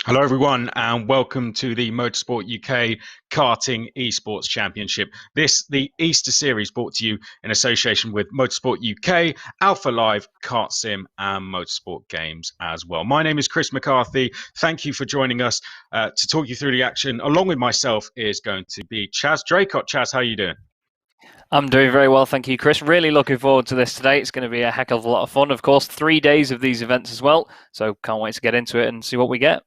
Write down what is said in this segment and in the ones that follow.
Hello, everyone, and welcome to the Motorsport UK Karting Esports Championship. The Easter series, brought to you in association with Motorsport UK, Alpha Live, KartSim, and Motorsport Games as well. My name is Chris McCarthy. Thank you for joining us to talk you through the action. Along with myself is going to be Chaz Draycott. Chaz, how are you doing? I'm doing very well, thank you, Chris. Really looking forward to this today. It's going to be a heck of a lot of fun. Of course, 3 days of these events as well, so can't wait to get into it and see what we get.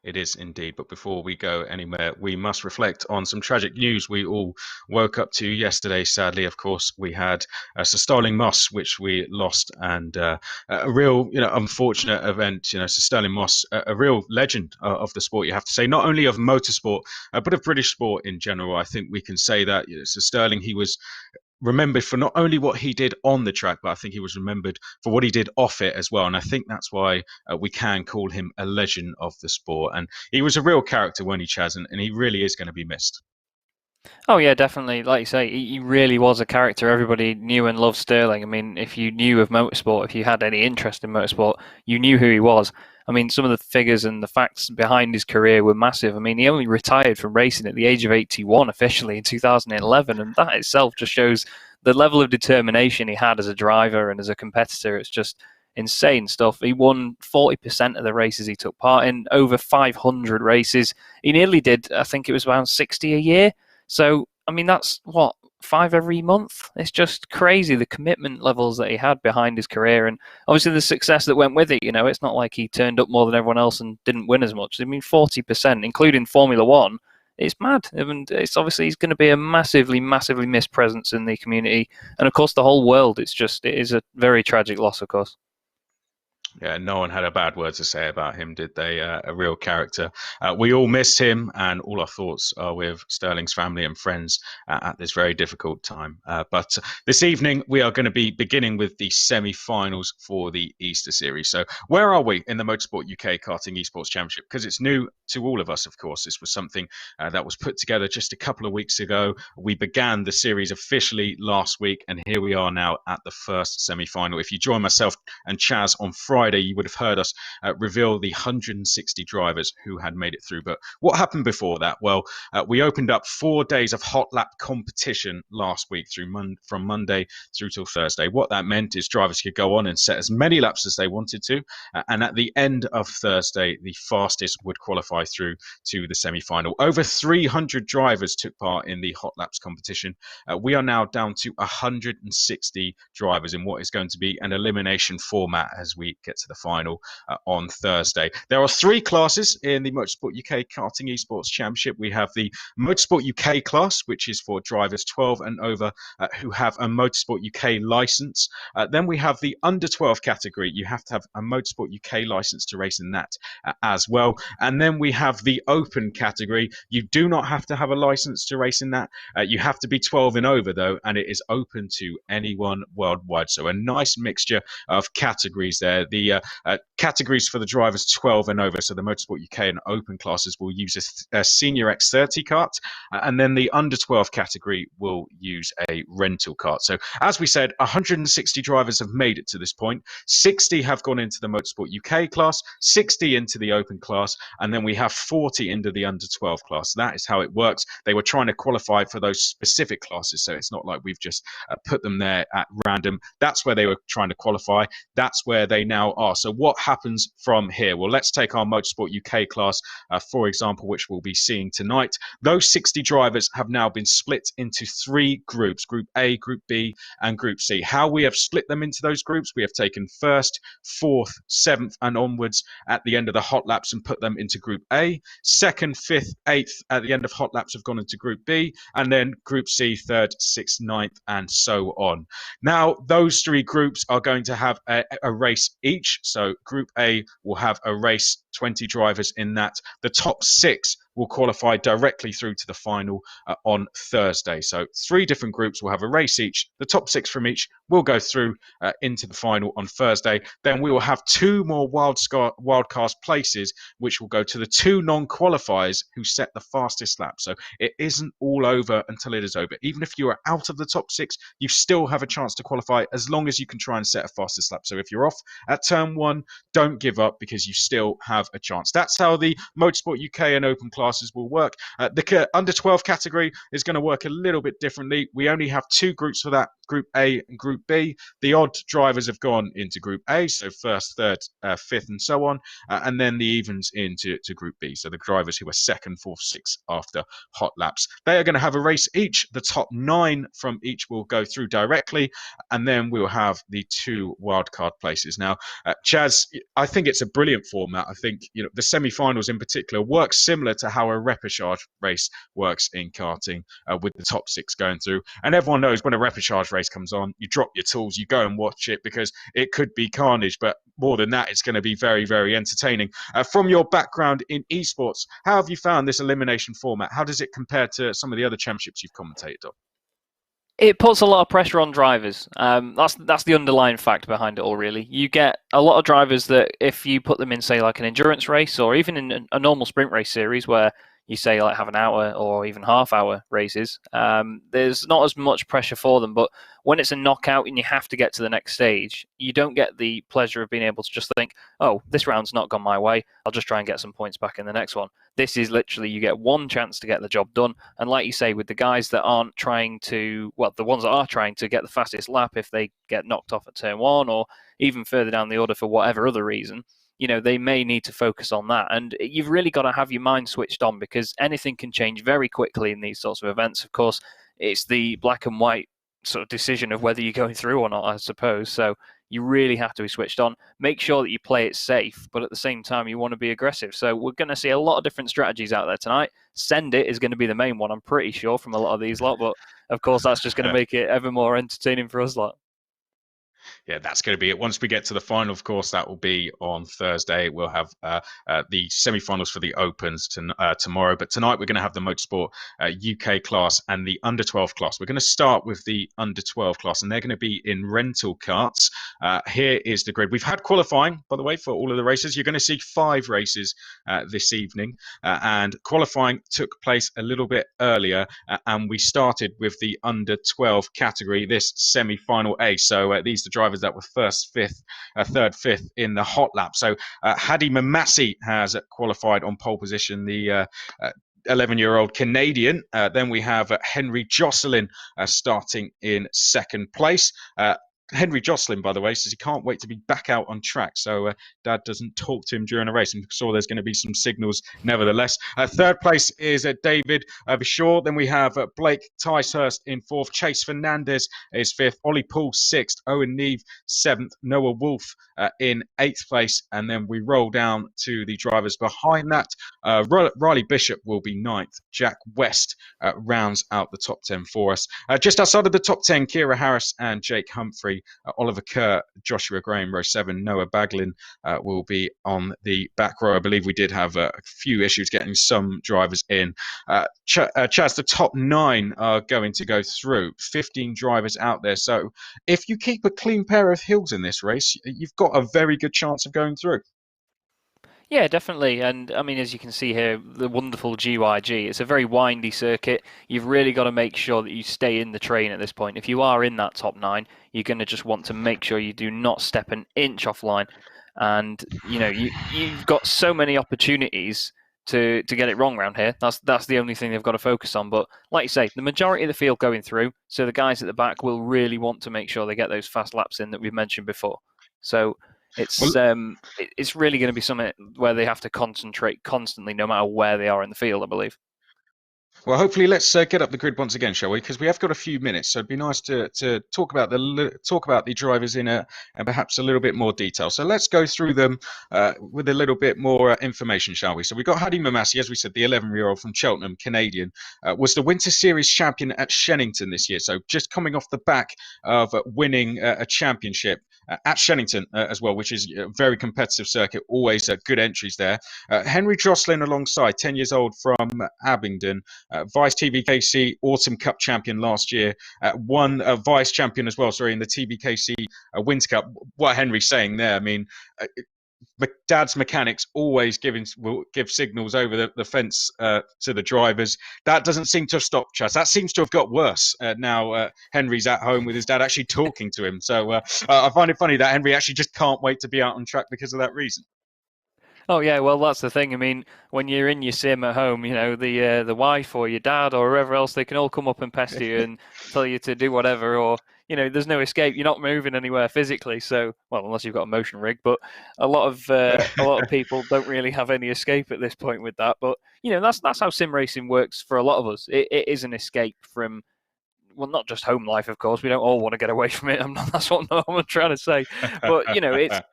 It is indeed. But before we go anywhere, we must reflect on some tragic news we all woke up to yesterday. Sadly, of course, we had Sir Starling Moss, which we lost, and a real, unfortunate event. Sir Starling Moss, a real legend of the sport. You have to say, not only of motorsport, but of British sport in general. I think we can say that Sir Starling, he was remembered for not only what he did on the track, but I think he was remembered for what he did off it as well. And I think that's why we can call him a legend of the sport. And he was a real character, when he, Chaz, and he really is going to be missed. Oh yeah, definitely. Like you say, he really was a character. Everybody knew and loved Sterling. I mean, if you knew of motorsport, if you had any interest in motorsport, you knew who he was. I mean, some of the figures and the facts behind his career were massive. I mean, he only retired from racing at the age of 81 officially in 2011, and that itself just shows the level of determination he had as a driver and as a competitor. It's just insane stuff. He won 40% of the races he took part in, over 500 races. He nearly did, I think it was around 60 a year. So, I mean, that's what, 5 every month? It's just crazy, the commitment levels that he had behind his career, and obviously the success that went with it. It's not like he turned up more than everyone else and didn't win as much. I mean, 40%, including Formula One, it's mad. And it's obviously he's going to be a massively, massively missed presence in the community, and of course the whole world. It is a very tragic loss, of course. Yeah, no one had a bad word to say about him, did they? A real character. We all miss him, and all our thoughts are with Sterling's family and friends at this very difficult time. But this evening, we are going to be beginning with the semi-finals for the Easter Series. So where are we in the Motorsport UK Karting Esports Championship? Because it's new to all of us, of course. This was something that was put together just a couple of weeks ago. We began the series officially last week, and here we are now at the first semi-final. If you join myself and Chaz on Friday, you would have heard us reveal the 160 drivers who had made it through. But what happened before that? Well, we opened up 4 days of hot lap competition last week from Monday through till Thursday. What that meant is drivers could go on and set as many laps as they wanted to. And at the end of Thursday, the fastest would qualify through to the semi-final. Over 300 drivers took part in the hot laps competition. We are now down to 160 drivers in what is going to be an elimination format as we get to the final on Thursday. There are 3 classes in the Motorsport UK Karting Esports Championship. We have the Motorsport UK class, which is for drivers 12 and over who have a Motorsport UK license. Then we have the under 12 category. You have to have a Motorsport UK license to race in that as well. And then we have the open category. You do not have to have a license to race in that. You have to be 12 and over, though, and it is open to anyone worldwide. So a nice mixture of categories there. The categories for the drivers 12 and over, so the Motorsport UK and open classes, will use a senior X30 kart, and then the under 12 category will use a rental kart. So as we said, 160 drivers have made it to this point. 60 have gone into the Motorsport UK class, 60 into the open class, and then we have 40 into the under 12 class. That is how it works. They were trying to qualify for those specific classes, so it's not like we've just put them there at random. That's where they were trying to qualify. That's where they now are. So what happens from here? Well, let's take our Motorsport UK class, for example, which we'll be seeing tonight. Those 60 drivers have now been split into 3 groups, Group A, Group B, and Group C. How we have split them into those groups, we have taken 1st, 4th, 7th, and onwards at the end of the hot laps and put them into Group A. 2nd, 5th, 8th at the end of hot laps have gone into Group B, and then Group C, 3rd, 6th, 9th, and so on. Now, those 3 groups are going to have a race each. So Group A will have a race, 20 drivers in that. The top 6 will qualify directly through to the final on Thursday. So 3 different groups will have a race each. The top 6 from each will go through into the final on Thursday. Then we will have 2 more wildcard places, which will go to the 2 non-qualifiers who set the fastest lap. So it isn't all over until it is over. Even if you are out of the top 6, you still have a chance to qualify as long as you can try and set a fastest lap. So if you're off at turn 1, don't give up because you still have a chance. That's how the Motorsport UK and Open classes will work. The under 12 category is going to work a little bit differently. We only have 2 groups for that, Group A and Group B. The odd drivers have gone into Group A, so first, third, fifth, and so on, and then the evens into Group B. So the drivers who are second, fourth, sixth after hot laps. They are going to have a race each. The top 9 from each will go through directly, and then we'll have the 2 wildcard places. Now, Chaz, I think it's a brilliant format. I think the semi-finals in particular work similar to how a repechage race works in karting, with the top 6 going through. And everyone knows when a repechage race comes on, you drop your tools, you go and watch it because it could be carnage. But more than that, it's going to be very, very entertaining. From your background in esports, how have you found this elimination format? How does it compare to some of the other championships you've commentated on? It puts a lot of pressure on drivers. That's the underlying fact behind it all, really. You get a lot of drivers that if you put them in, say, like an endurance race or even in a normal sprint race series where you say like have an hour or even half-hour races, there's not as much pressure for them. But when it's a knockout and you have to get to the next stage, you don't get the pleasure of being able to just think, oh, this round's not gone my way, I'll just try and get some points back in the next one. This is literally, you get one chance to get the job done. And like you say, with the guys that aren't trying to, well, the ones that are trying to get the fastest lap, if they get knocked off at turn 1 or even further down the order for whatever other reason, they may need to focus on that. And you've really got to have your mind switched on because anything can change very quickly in these sorts of events. Of course, it's the black and white sort of decision of whether you're going through or not, I suppose. So you really have to be switched on. Make sure that you play it safe, but at the same time, you want to be aggressive. So we're going to see a lot of different strategies out there tonight. Send it is going to be the main one, I'm pretty sure, from a lot of these lot. But of course, that's just going to make it ever more entertaining for us lot. Yeah, that's going to be it. Once we get to the final, of course, that will be on Thursday. We'll have the semi-finals for the Opens tomorrow. But tonight, we're going to have the Motorsport UK class and the Under 12 class. We're going to start with the Under 12 class, and they're going to be in rental karts. Here is the grid. We've had qualifying, by the way, for all of the races. You're going to see 5 races this evening, and qualifying took place a little bit earlier, and we started with the Under 12 category, this semi-final A. So these are drivers that were first, fifth, third, fifth in the hot lap. So Hadi Mamassi has qualified on pole position, the 11-year-old Canadian. Then we have Henry Josselin starting in second place. Henry Josselin, by the way, says he can't wait to be back out on track. So Dad doesn't talk to him during a race. I'm sure there's going to be some signals nevertheless. Third place is David Bishaw. Then we have Blake Ticehurst in fourth. Chase Fernandez is fifth. Ollie Poole sixth. Owen Neve seventh. Noah Wolf in eighth place. And then we roll down to the drivers behind that. Riley Bishop will be ninth. Jack West rounds out the top 10 for us. Just outside of the top 10, Kira Harris and Jake Humphrey. Oliver Kerr, Joshua Graham, row 7, Noah Baglin will be on the back row. I believe we did have a few issues getting some drivers in. Chaz, the top 9 are going to go through. 15 drivers out there. So if you keep a clean pair of heels in this race, you've got a very good chance of going through. Yeah, definitely. And I mean, as you can see here, the wonderful GYG, it's a very windy circuit. You've really got to make sure that you stay in the train at this point. If you are in that top 9, you're going to just want to make sure you do not step an inch offline. And, you've got so many opportunities to get it wrong around here. That's the only thing they've got to focus on. But like you say, the majority of the field going through, so the guys at the back will really want to make sure they get those fast laps in that we've mentioned before. So it's really going to be something where they have to concentrate constantly, no matter where they are in the field, I believe. Well, hopefully, let's get up the grid once again, shall we? Because we have got a few minutes, so it'd be nice to talk about the drivers in and perhaps a little bit more detail. So let's go through them with a little bit more information, shall we? So we got Hadi Mamasi, as we said, the 11-year-old from Cheltenham, Canadian, was the Winter Series champion at Shennington this year. So just coming off the back of winning a championship at Shennington as well, which is a very competitive circuit, always good entries there. Henry Jocelyn alongside, 10 years old from Abingdon. Vice TBKC Autumn Cup champion last year, won vice champion as well, in the TBKC Winter Cup. What Henry's saying there, I mean, Dad's mechanics always will give signals over the fence to the drivers. That doesn't seem to have stopped, Chaz. That seems to have got worse now. Henry's at home with his dad actually talking to him. So I find it funny that Henry actually just can't wait to be out on track because of that reason. Oh yeah, well that's the thing. I mean, when you're in your sim at home, the wife or your dad or whoever else, they can all come up and pester you and tell you to do whatever, or there's no escape. You're not moving anywhere physically, so well, unless you've got a motion rig. But a lot of people don't really have any escape at this point with that. But that's how sim racing works for a lot of us. It is an escape from, well, not just home life, of course. We don't all want to get away from it. That's what I'm trying to say. But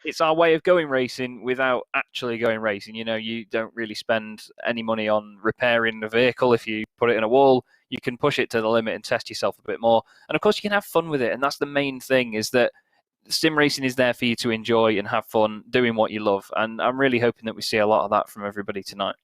it's our way of going racing without actually going racing. You don't really spend any money on repairing the vehicle. If you put it in a wall, you can push it to the limit and test yourself a bit more. And of course, you can have fun with it. And that's the main thing: is that sim racing is there for you to enjoy and have fun doing what you love. And I'm really hoping that we see a lot of that from everybody tonight.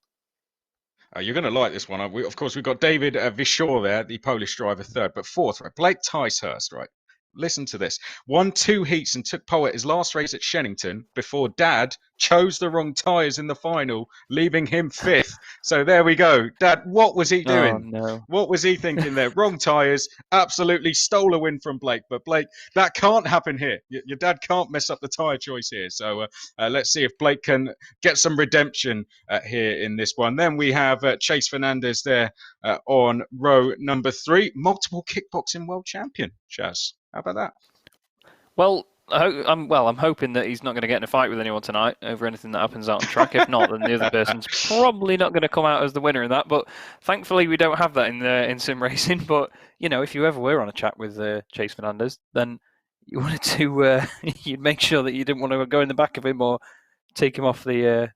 You're going to like this one. Of course, we've got David Vishor there, the Polish driver, third. But fourth, right? Blake Ticehurst, right? Listen to this. Won 2 heats and took pole at his last race at Shennington before Dad chose the wrong tyres in the final, leaving him 5th. So there we go. Dad, what was he doing? Oh, no. What was he thinking there? Wrong tyres. Absolutely stole a win from Blake. But Blake, that can't happen here. Your dad can't mess up the tyre choice here. So let's see if Blake can get some redemption here in this one. Then we have Chase Fernandez there on row number 3. Multiple kickboxing world champion, Chaz. How about that? Well, I'm hoping that he's not going to get in a fight with anyone tonight over anything that happens out on track. If not, then the other person's probably not going to come out as the winner in that. But thankfully, we don't have that in sim racing. But if you ever were on a chat with Chase Fernandez, then you wanted to you'd make sure that you didn't want to go in the back of him or take him off the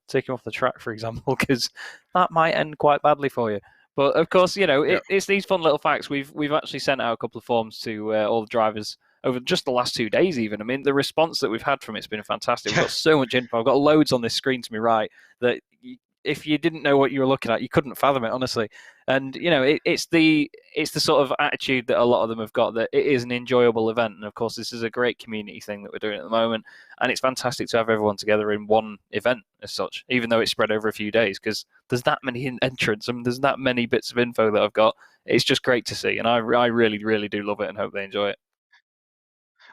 track, for example, because that might end quite badly for you. But of course, it's these fun little facts. We've actually sent out a couple of forms to all the drivers over just the last 2 days even. I mean, the response that we've had from it's been fantastic. We've got so much info. I've got loads on this screen to me right that if you didn't know what you were looking at, you couldn't fathom it, honestly. And, it's the sort of attitude that a lot of them have got, that it is an enjoyable event. And, of course, this is a great community thing that we're doing at the moment. And it's fantastic to have everyone together in one event as such, even though it's spread over a few days, because there's that many entrants and there's that many bits of info that I've got. It's just great to see. And I really, really do love it and hope they enjoy it.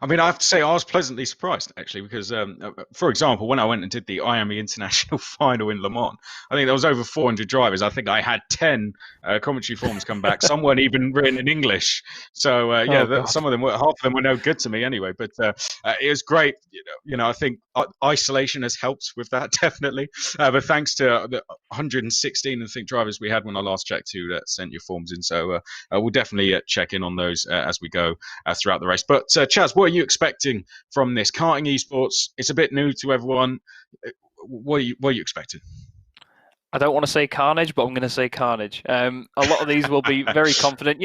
I mean, I have to say, I was pleasantly surprised, actually, because, for example, when I went and did the Miami International Final in Le Mans, I think there was over 400 drivers. I think I had 10 commentary forms come back. Some weren't even written in English. So, some of them half of them were no good to me anyway. But it was great. I think isolation has helped with that, definitely. But thanks to the 116, I think, drivers we had when I last checked who sent your forms in. So we'll definitely check in on those as we go throughout the race. But Chaz, what are you expecting from this Karting Esports? It's a bit new to everyone. What are you expecting? I don't want to say carnage, but I'm going to say carnage. A lot of these will be very confident.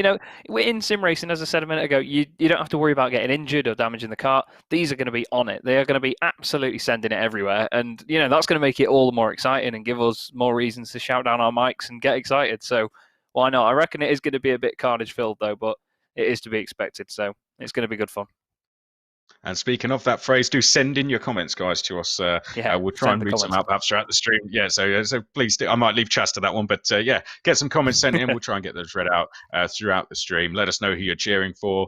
We're in sim racing, as I said a minute ago, you don't have to worry about getting injured or damaging the car. These are going to be on it. They are going to be absolutely sending it everywhere. And, that's going to make it all the more exciting and give us more reasons to shout down our mics and get excited. So why not? I reckon it is going to be a bit carnage filled, though, but it is to be expected. So it's going to be good fun. And speaking of that phrase, do send in your comments, guys, to us. We'll try and read some out perhaps throughout the stream. Yeah, so please do. I might leave Chaz to that one, but get some comments sent in. We'll try and get those read out throughout the stream. Let us know who you're cheering for.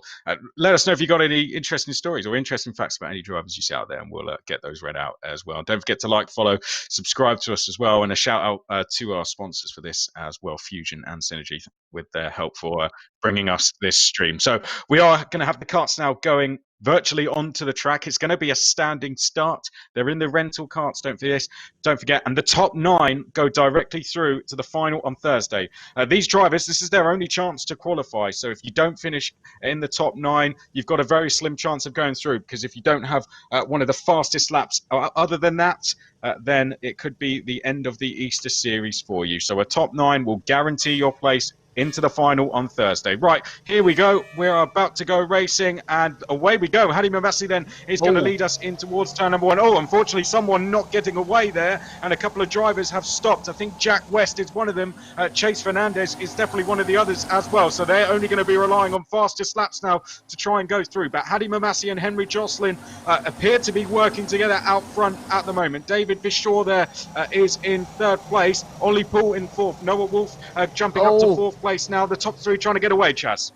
Let us know if you've got any interesting stories or interesting facts about any drivers you see out there, and we'll get those read out as well. And don't forget to like, follow, subscribe to us as well, and a shout out to our sponsors for this as well, Fusion and Synergy, with their help for bringing us this stream. So we are going to have the carts now going virtually onto the track. It's going to be a standing start. They're in the rental carts, don't forget. And the top 9 go directly through to the final on Thursday. These drivers, this is their only chance to qualify. So if you don't finish in the top 9, you've got a very slim chance of going through, because if you don't have one of the fastest laps other than that, then it could be the end of the Easter series for you. So a top 9 will guarantee your place into the final on Thursday. Right, here we go. We're about to go racing, and away we go. Hadi Mavasi then is going to lead us in towards turn number 1. Oh, unfortunately, someone not getting away there, and a couple of drivers have stopped. I think Jack West is one of them. Chase Fernandez is definitely one of the others as well. So they're only going to be relying on fastest laps now to try and go through. But Hadi Mavasi and Henry Jocelyn appear to be working together out front at the moment. David Vishaw there is in 3rd place. Ollie Poole in 4th. Noah Wolf jumping up to 4th place now. The top 3 trying to get away, Chaz.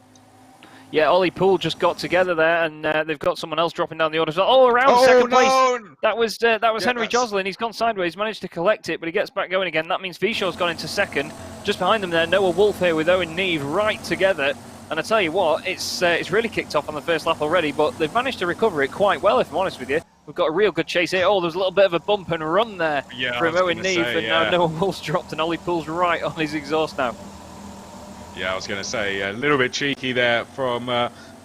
Yeah, Ollie Poole just got together there, and they've got someone else dropping down the order. Oh, around second place. That was Henry Jocelyn. He's gone sideways, managed to collect it, but he gets back going again. That means Vishaw's gone into 2nd. Just behind them there, Noah Wolf here with Owen Neve right together. And I tell you what, it's really kicked off on the first lap already, but they've managed to recover it quite well, if I'm honest with you. We've got a real good chase here. Oh, there's a little bit of a bump and run there from Owen Neve, and now Noah Wolf's dropped, and Ollie Poole's right on his exhaust now. Yeah, I was going to say a little bit cheeky there from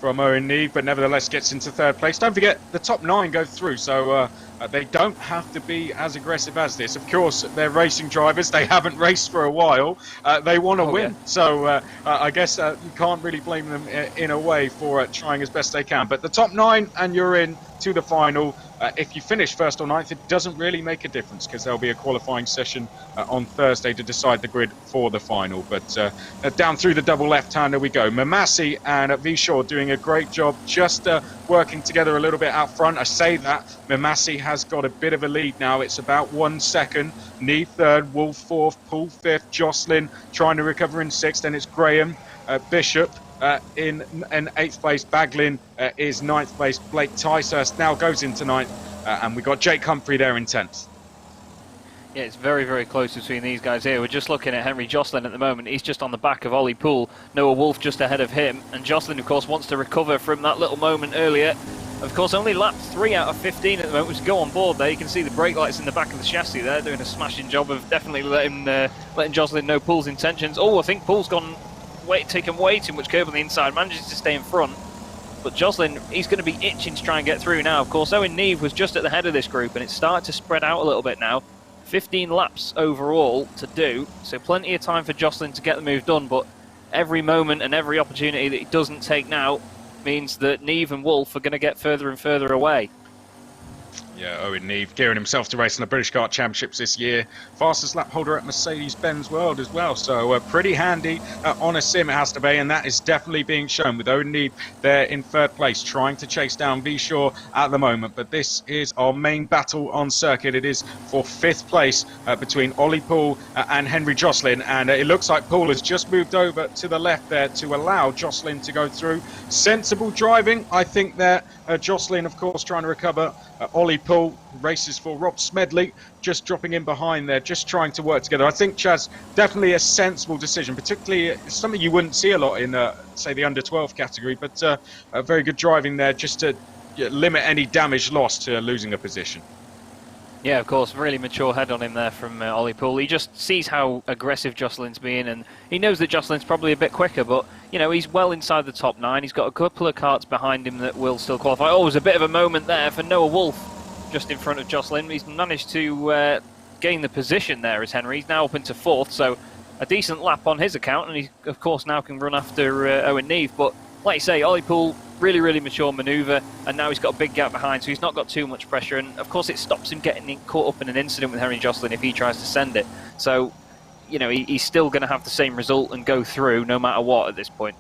Owen Neve, but nevertheless gets into 3rd place. Don't forget, the top 9 go through, so they don't have to be as aggressive as this. Of course, they're racing drivers. They haven't raced for a while. They want to win. Yeah. So I guess you can't really blame them in a way for trying as best they can. But the top 9, and you're in to the final. If you finish 1st or 9th, it doesn't really make a difference, because there'll be a qualifying session on Thursday to decide the grid for the final. But down through the double left-hander we go. Mamasi and Vishaw doing a great job, just working together a little bit out front. I say that. Mamasi has got a bit of a lead now. It's about 1 second. Neve 3rd, Wolf 4th, Poole 5th, Jocelyn trying to recover in 6th, and it's Graham, Bishop in 8th place. Baglin is 9th place. Blake Ticehurst now goes into 9th, and we got Jake Humphrey there in 10th. Yeah, it's very, very close between these guys here. We're just looking at Henry Jocelyn at the moment. He's just on the back of Ollie Poole. Noah Wolf just ahead of him. And Jocelyn, of course, wants to recover from that little moment earlier. Of course, only lapped 3 out of 15 at the moment, which go on board there. You can see the brake lights in the back of the chassis there, doing a smashing job of definitely letting Jocelyn know Poole's intentions. Oh, I think Poole's taken way too much curve on the inside, manages to stay in front. But Jocelyn, he's going to be itching to try and get through now. Of course, Owen Neve was just at the head of this group, and it's started to spread out a little bit now. 15 laps overall to do, so plenty of time for Jocelyn to get the move done, but every moment and every opportunity that he doesn't take now means that Neve and Wolf are going to get further and further away. Yeah, Owen Neve gearing himself to race in the British Kart Championships this year. Fastest lap holder at Mercedes-Benz World as well. So pretty handy on a sim, it has to be. And that is definitely being shown with Owen Neve there in 3rd place, trying to chase down Vishaw at the moment. But this is our main battle on circuit. It is for 5th place between Ollie Poole and Henry Jocelyn. And it looks like Poole has just moved over to the left there to allow Jocelyn to go through. Sensible driving, I think, there. Jocelyn, of course, trying to recover. Ollie Poole races for Rob Smedley, just dropping in behind there, just trying to work together. I think, Chaz, definitely a sensible decision, particularly something you wouldn't see a lot in, say, the under-12 category, but a very good driving there just to limit any damage lost to losing a position. Yeah, of course, really mature head on him there from Ollie Poole. He just sees how aggressive Jocelyn's being, and he knows that Jocelyn's probably a bit quicker, but, you know, he's well inside the top 9. He's got a couple of karts behind him that will still qualify. Oh, there's a bit of a moment there for Noah Wolf just in front of Jocelyn. He's managed to gain the position there as Henry. He's now up into 4th, so a decent lap on his account, and he, of course, now can run after Owen Neve. But, like you say, Ollie Poole, really, really mature manoeuvre, and now he's got a big gap behind, so he's not got too much pressure, and of course it stops him getting caught up in an incident with Henry Jocelyn if he tries to send it. So, you know, he's still going to have the same result and go through no matter what at this point.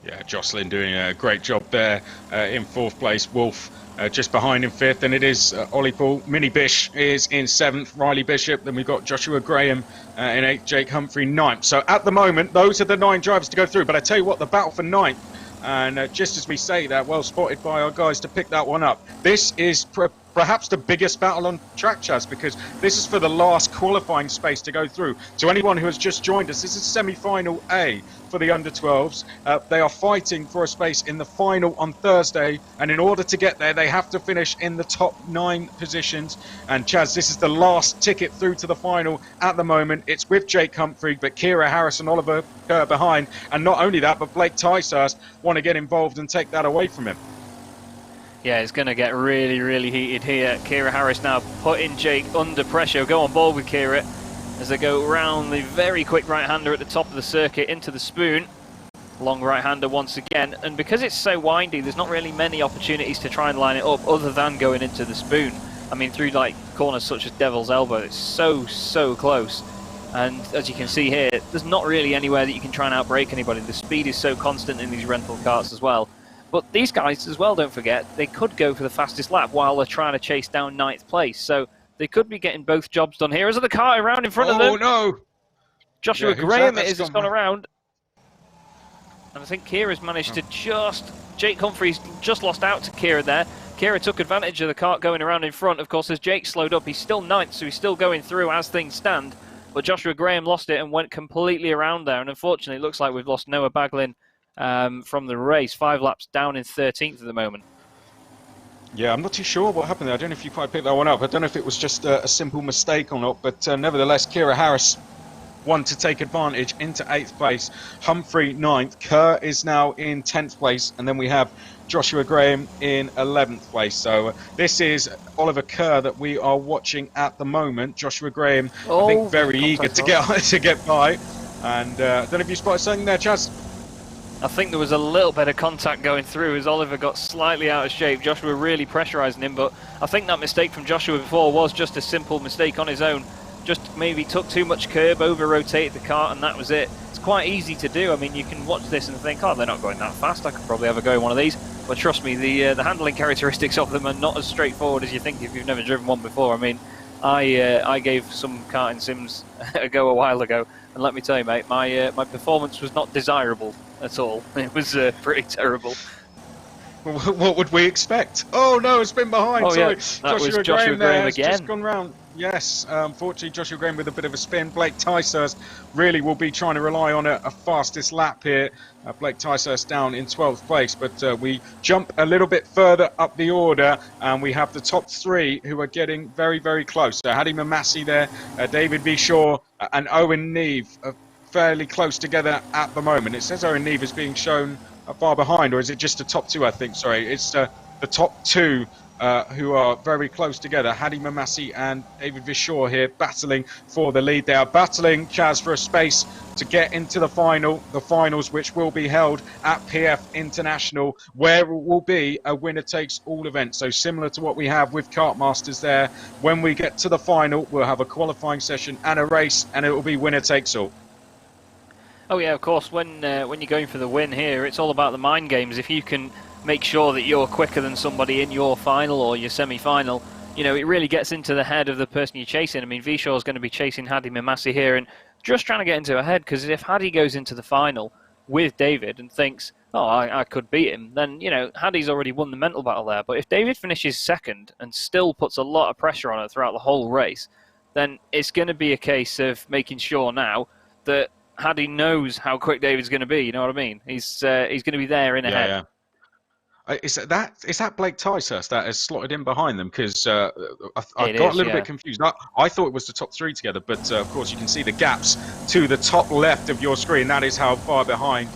Yeah, Jocelyn doing a great job there in 4th place. Wolf just behind in 5th, and it is Ollie Poole. Mini Bish is in 7th, Riley Bishop, then we've got Joshua Graham in 8th, Jake Humphrey 9th. So at the moment, those are the 9 drivers to go through, but I tell you what, the battle for 9th, and just as we say that, well spotted by our guys to pick that one up. This is perhaps the biggest battle on track, Chaz, because this is for the last qualifying space to go through. To anyone who has just joined us, this is semi-final A for the under-12s. They are fighting for a space in the final on Thursday, and in order to get there, they have to finish in the top 9 positions. And Chaz, this is the last ticket through to the final at the moment. It's with Jake Humphrey, but Kira Harris and Oliver Kerr behind. And not only that, but Blake Ticehurst want to get involved and take that away from him. Yeah, it's going to get really, really heated here. Kira Harris now putting Jake under pressure. Go on board with Kira as they go round the very quick right-hander at the top of the circuit into the spoon. Long right-hander once again. And because it's so windy, there's not really many opportunities to try and line it up other than going into the spoon. I mean, through like corners such as Devil's Elbow, it's so, so close. And as you can see here, there's not really anywhere that you can try and outbrake anybody. The speed is so constant in these rental karts as well. But these guys as well, don't forget, they could go for the fastest lap while they're trying to chase down 9th place. So they could be getting both jobs done here. As the car around in front of them. Oh, no! Joshua Graham it is, it's gone around. And I think Kira's managed to just... Jake Humphrey's just lost out to Kira there. Kira took advantage of the kart going around in front. Of course, as Jake slowed up, he's still 9th, so he's still going through as things stand. But Joshua Graham lost it and went completely around there. And unfortunately, it looks like we've lost Noah Baglin from the race. 5 laps down in 13th at the moment. Yeah, I'm not too sure what happened there. I don't know if you quite picked that one up. I don't know if it was just a simple mistake or not, but nevertheless, Kira Harris won to take advantage into 8th place. Humphrey 9th. Kerr is now in 10th place, and then we have Joshua Graham in 11th place. So this is Oliver Kerr that we are watching at the moment. Joshua Graham, I think, very eager to get by. And I don't know if you spotted something there, Chaz. I think there was a little bit of contact going through as Oliver got slightly out of shape. Joshua really pressurising him, but I think that mistake from Joshua before was just a simple mistake on his own. Just maybe took too much curb, over-rotated the car, and that was it. It's quite easy to do. I mean, you can watch this and think, oh, they're not going that fast. I could probably have a go in one of these. But trust me, the handling characteristics of them are not as straightforward as you think if you've never driven one before. I mean, I gave some karting sims a go a while ago, and let me tell you, mate, my performance was not desirable at all. It was pretty terrible. What would we expect? Oh no, it's been behind. Oh, sorry, yeah. That was Joshua Graham again. Just gone round. Yes, unfortunately, Joshua Graham with a bit of a spin. Blake Ticehurst really will be trying to rely on a fastest lap here. Blake Ticehurst down in 12th place, but we jump a little bit further up the order, and we have the top 3 who are getting very, very close. So Hadi Mamassi there, David V. Shaw, and Owen Neve are fairly close together at the moment. It says Owen Neve is being shown far behind, or is it just the top 2, I think? Sorry, it's the top 2 who are very close together. Hadi Mamassi and David Vishaw here battling for the lead. They are battling, Chaz, for a space to get into the finals, which will be held at PF International, where it will be a winner-takes-all event. So similar to what we have with Kartmasters there, when we get to the final, we'll have a qualifying session and a race, and it will be winner-takes-all. Oh yeah, of course, when you're going for the win here, it's all about the mind games. If you can make sure that you're quicker than somebody in your final or your semi-final, you know, it really gets into the head of the person you're chasing. I mean, Vishaw's going to be chasing Hadi Mamassi here and just trying to get into her head, because if Hadi goes into the final with David and thinks, oh, I could beat him, then, you know, Hadi's already won the mental battle there. But if David finishes second and still puts a lot of pressure on her throughout the whole race, then it's going to be a case of making sure now that Hadi knows how quick David's going to be. You know what I mean? He's going to be there in ahead. Yeah. Is that Blake Ticehurst that has slotted in behind them? Because I got a little bit confused. I thought it was the top 3 together, but of course you can see the gaps to the top left of your screen. That is how far behind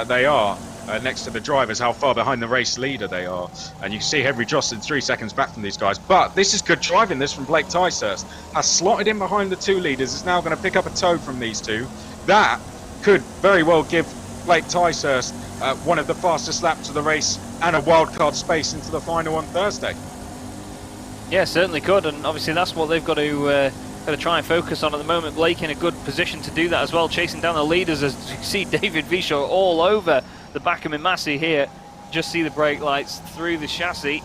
they are. Next to the drivers, how far behind the race leader they are. And you can see Henry Jostin 3 seconds back from these guys. But this is good driving, this from Blake Ticehurst. Has slotted in behind the 2 leaders, is now going to pick up a toe from these 2. That could very well give Blake Ticehurst one of the fastest laps of the race and a wildcard space into the final on Thursday. Yeah, certainly could, and obviously that's what they've got to try and focus on at the moment. Blake in a good position to do that as well, chasing down the leaders, as you see David Vishaw all over the back of Mamassi here. Just see the brake lights through the chassis.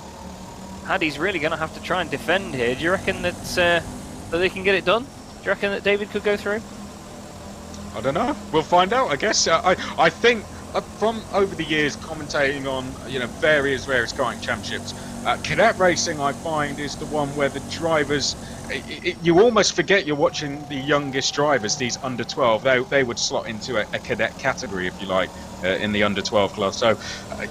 Hadi's really going to have to try and defend here. Do you reckon that they can get it done? Do you reckon that David could go through? I don't know. We'll find out, I guess. I think from over the years commentating on various karting championships, Cadet racing, I find, is the one where the drivers, you almost forget you're watching the youngest drivers, these under 12. They would slot into a cadet category, if you like, in the under 12 class. So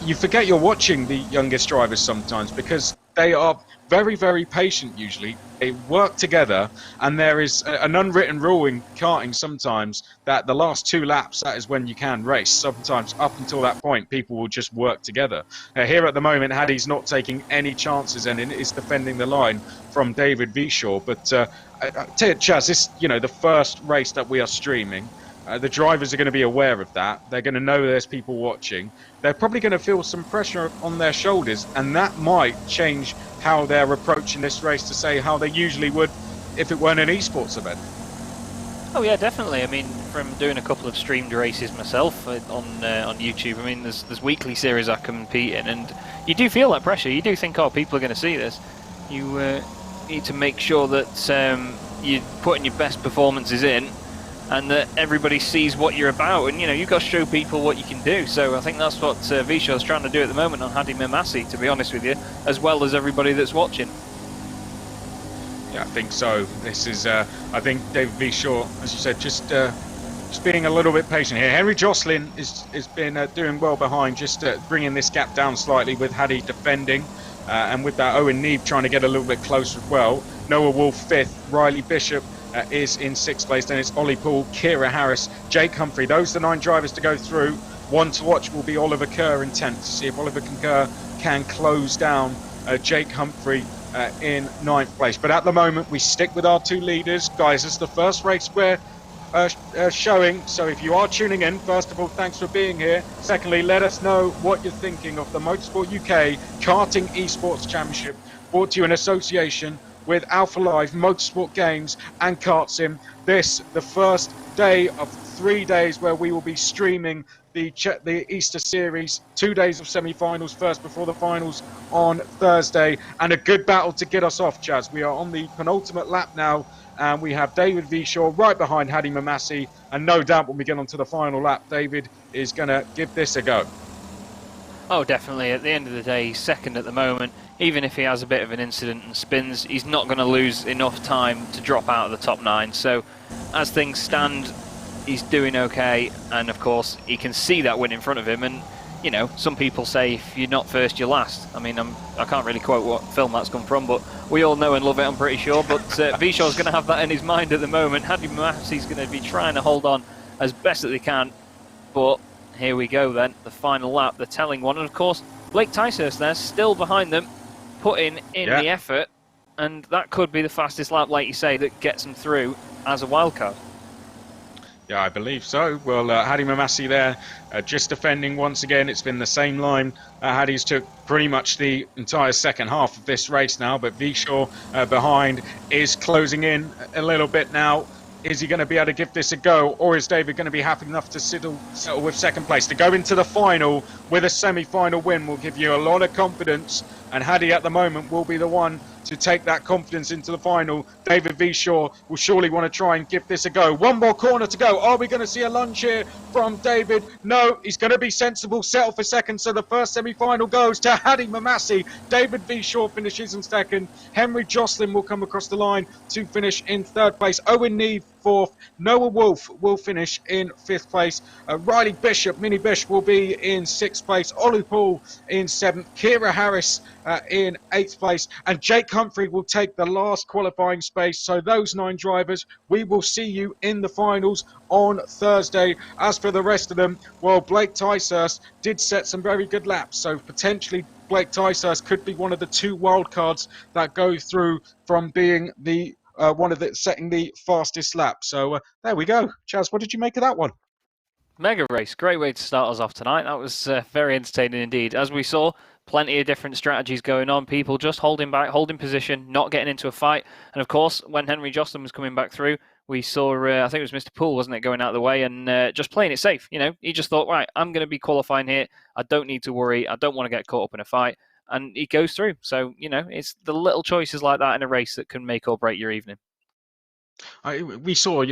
you forget you're watching the youngest drivers sometimes because they are very, very patient usually. They work together, and there is an unwritten rule in karting sometimes that the last 2 laps, that is when you can race. Sometimes up until that point, people will just work together. Here at the moment, Hattie's not taking any chances and is defending the line from David Vishaw. But I tell you, Chaz, this, the first race that we are streaming. The drivers are going to be aware of that. They're going to know there's people watching. They're probably going to feel some pressure on their shoulders, and that might change how they're approaching this race to say how they usually would if it weren't an esports event. Oh yeah, definitely. I mean, from doing a couple of streamed races myself on YouTube, I mean, there's weekly series I compete in, and you do feel that pressure. You do think, oh, people are going to see this. You need to make sure that you're putting your best performances in, and that everybody sees what you're about, and you've got to show people what you can do. So I think that's what Vishaw's trying to do at the moment on Hadi Mamasi, to be honest with you, as well as everybody that's watching. Yeah, I think so. This is, I think David Vishaw, as you said, just being a little bit patient here. Henry Jocelyn has been doing well behind, just bringing this gap down slightly with Hadi defending, and with that Owen Neve trying to get a little bit closer as well. Noah Wolf 5th, Riley Bishop is in 6th place. Then it's Ollie Poole, Kira Harris, Jake Humphrey. Those are the 9 drivers to go through. One to watch will be Oliver Kerr in 10th, to see if Oliver Kerr can close down Jake Humphrey in 9th place. But at the moment, we stick with our 2 leaders. Guys, this is the first race we're showing. So if you are tuning in, first of all, thanks for being here. Secondly, let us know what you're thinking of the Motorsport UK Karting Esports Championship, brought to you in association with Alpha Live, Motorsport Games and KartSim. This, the first day of 3 days where we will be streaming the Easter Series, 2 days of semi-finals, first before the finals on Thursday, and a good battle to get us off, Chaz. We are on the penultimate lap now, and we have David Vishaw right behind Hadi Mamasi, and no doubt when we get onto the final lap, David is going to give this a go. Oh, definitely. At the end of the day, he's second at the moment. Even if he has a bit of an incident and spins, he's not going to lose enough time to drop out of the top 9. So, as things stand, he's doing okay. And of course, he can see that win in front of him. And, some people say if you're not first, you're last. I mean, I can't really quote what film that's come from, but we all know and love it, I'm pretty sure. But Vishaw's going to have that in his mind at the moment. Hadi Mamasi's going to be trying to hold on as best that they can. But here we go then, the final lap, the telling one. And of course, Blake Ticehurst there, still behind them, putting in the effort. And that could be the fastest lap, like you say, that gets them through as a wildcard. Yeah, I believe so. Well, Hadi Mamasi there, just defending once again. It's been the same line. Hadi's took pretty much the entire second half of this race now, but Vishaw behind is closing in a little bit now. Is he going to be able to give this a go, or is David going to be happy enough to settle with second place? To go into the final with a semi-final win will give you a lot of confidence, and Hadi at the moment will be the one to take that confidence into the final. David Vishaw will surely want to try and give this a go. One more corner to go. Are we going to see a lunge here from David? No, he's going to be sensible, settle for second. So the first semi-final goes to Hadi Mamasi. David Vishaw finishes in second. Henry Jocelyn will come across the line to finish in 3rd place. Owen Neve 4th. Noah Wolf will finish in 5th place. Riley Bishop, Mini Bish, will be in 6th place. Ollie Poole in 7th. Kira Harris in 8th place. And Jake Humphrey will take the last qualifying space. So those 9 drivers, we will see you in the finals on Thursday. As for the rest of them, well, Blake Ticehurst did set some very good laps. So potentially Blake Ticehurst could be one of the 2 wildcards that go through from being the setting the fastest lap. So there we go. Chaz, what did you make of that one? Mega race, great way to start us off tonight. That was very entertaining indeed. As we saw, plenty of different strategies going on. People just holding back, holding position, not getting into a fight. And of course, when Henry Jocelyn was coming back through, we saw, I think it was Mr. Poole, wasn't it, going out of the way and just playing it safe. He just thought, right, I'm going to be qualifying here. I don't need to worry. I don't want to get caught up in a fight. And he goes through. So, it's the little choices like that in a race that can make or break your evening. We saw,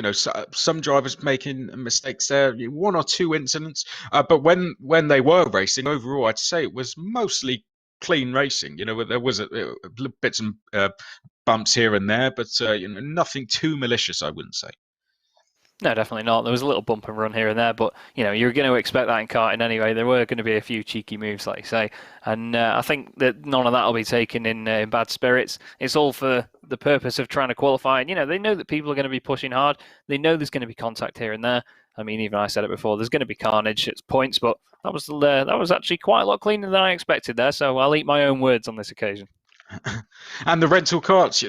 some drivers making mistakes there, 1 or 2 incidents, but when they were racing overall, I'd say it was mostly clean racing. There was bits and bumps here and there, but nothing too malicious, I wouldn't say. No, definitely not. There was a little bump and run here and there, but you're going to expect that in karting anyway. There were going to be a few cheeky moves, like you say, and I think that none of that will be taken in bad spirits. It's all for the purpose of trying to qualify. And they know that people are going to be pushing hard. They know there's going to be contact here and there. I mean, even I said it before. There's going to be carnage at points, but that was actually quite a lot cleaner than I expected there. So I'll eat my own words on this occasion. And the rental karts,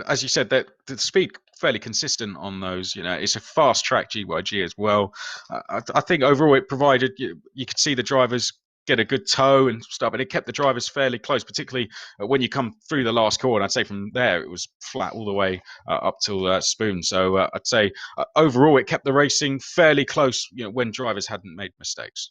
as you said, that the speed fairly consistent on those. It's a fast track GYG as well. I think overall it provided you could see the drivers get a good toe and stuff, but it kept the drivers fairly close, particularly when you come through the last corner. I'd say from there it was flat all the way up till Spoon. So I'd say overall it kept the racing fairly close. When drivers hadn't made mistakes.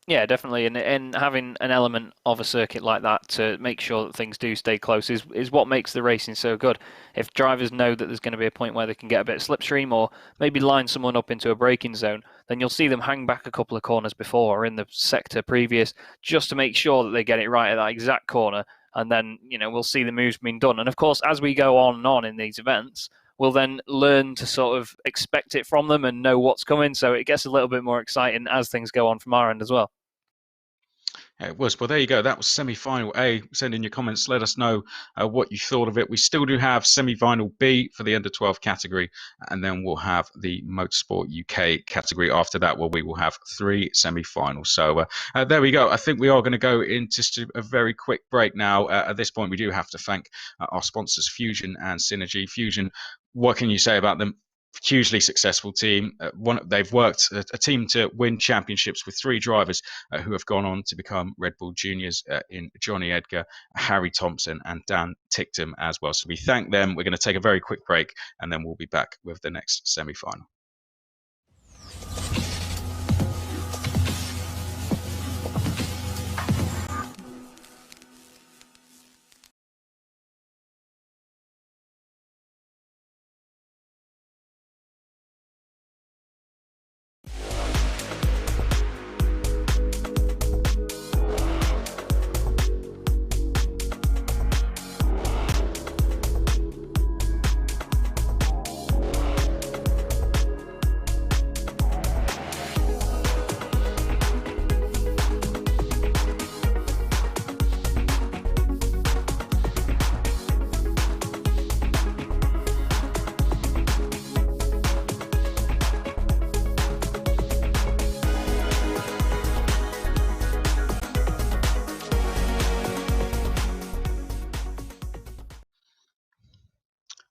Yeah, definitely, and having an element of a circuit like that to make sure that things do stay close is what makes the racing so good. If drivers know that there's going to be a point where they can get a bit of slipstream or maybe line someone up into a braking zone, then you'll see them hang back a couple of corners before or in the sector previous just to make sure that they get it right at that exact corner, and then we'll see the moves being done. And of course, as we go on and on in these events, we'll then learn to sort of expect it from them and know what's coming. So it gets a little bit more exciting as things go on from our end as well. Yeah, it was. Well, there you go. That was semi-final A. Send in your comments. Let us know what you thought of it. We still do have semi-final B for the under 12 category, and then we'll have the Motorsport UK category after that, where we will have 3 semi-finals. So there we go. I think we are going to go into just a very quick break now. At this point, we do have to thank our sponsors, Fusion and Synergy. Fusion, what can you say about them? Hugely successful team. They've worked a team to win championships with 3 drivers who have gone on to become Red Bull juniors in Johnny Edgar, Harry Thompson, and Dan Ticktum as well. So we thank them. We're going to take a very quick break, and then we'll be back with the next semi-final.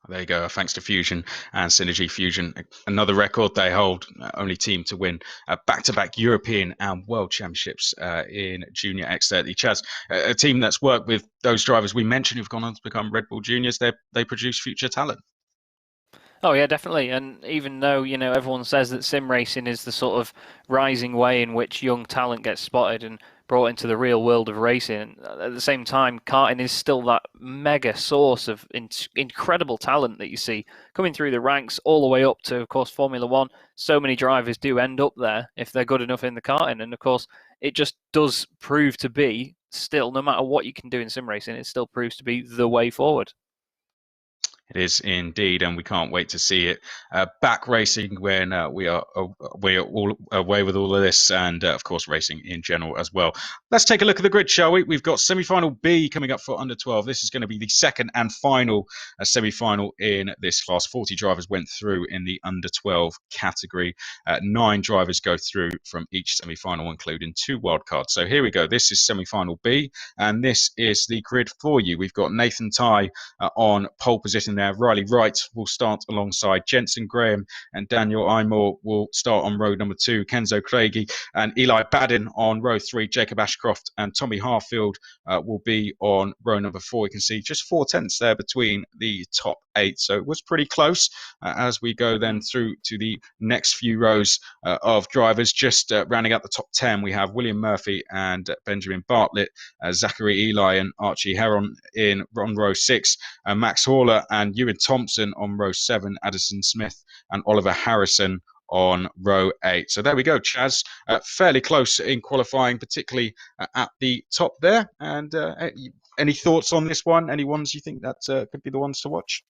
There you go. Thanks to Fusion and Synergy. Fusion, another record they hold, only team to win back-to-back European and World Championships in Junior X30. Chaz, a team that's worked with those drivers we mentioned who've gone on to become Red Bull juniors. They produce future talent. Oh yeah, definitely. And even though everyone says that sim racing is the sort of rising way in which young talent gets spotted and brought into the real world of racing, at the same time, karting is still that mega source of incredible talent that you see coming through the ranks all the way up to, of course, Formula One. So many drivers do end up there if they're good enough in the karting, and of course, it just does prove to be still, no matter what you can do in sim racing, it still proves to be the way forward. It is indeed, and we can't wait to see it back racing when we are all away with all of this, and of course racing in general as well. Let's take a look at the grid, shall we? We've got semi-final B coming up for under 12. This is going to be the second and final semi-final in this class. 40 drivers went through in the under 12 category. 9 drivers go through from each semi-final, including 2 wildcards. So here we go. This is semi-final B, and this is the grid for you. We've got Nathan Tye on pole position there. Riley Wright will start alongside Jensen Graham, and Daniel Imore will start on row number 2. Kenzo Craigie and Eli Badin on row 3. Jacob Ashcroft and Tommy Harfield will be on row number 4. You can see just 4 tenths there between the top 8, so it was pretty close. As we go then through to the next few rows of drivers, just rounding out the top 10, we have William Murphy and Benjamin Bartlett, Zachary Eli and Archie Heron on row 6, Max Horler and Ewan Thompson on row 7, Addison Smith and Oliver Harrison on row 8. So there we go, Chaz. Fairly close in qualifying, particularly at the top there. And any thoughts on this one? Any ones you think that could be the ones to watch?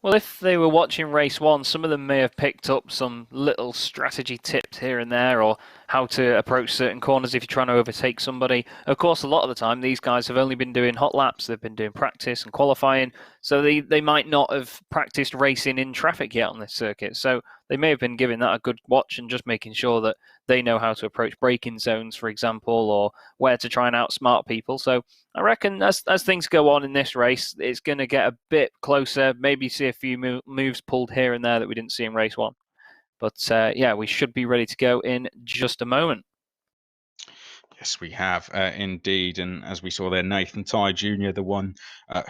Well, if they were watching race one, some of them may have picked up some little strategy tips here and there, or how to approach certain corners if you're trying to overtake somebody. Of course, a lot of the time, these guys have only been doing hot laps. They've been doing practice and qualifying, so they might not have practiced racing in traffic yet on this circuit. So they may have been giving that a good watch and just making sure that they know how to approach braking zones, for example, or where to try and outsmart people. So I reckon as things go on in this race, it's going to get a bit closer, maybe see a few moves pulled here and there that we didn't see in race one. But yeah, we should be ready to go in just a moment. Yes, we have indeed. And as we saw there, Nathan Ty Jr., the one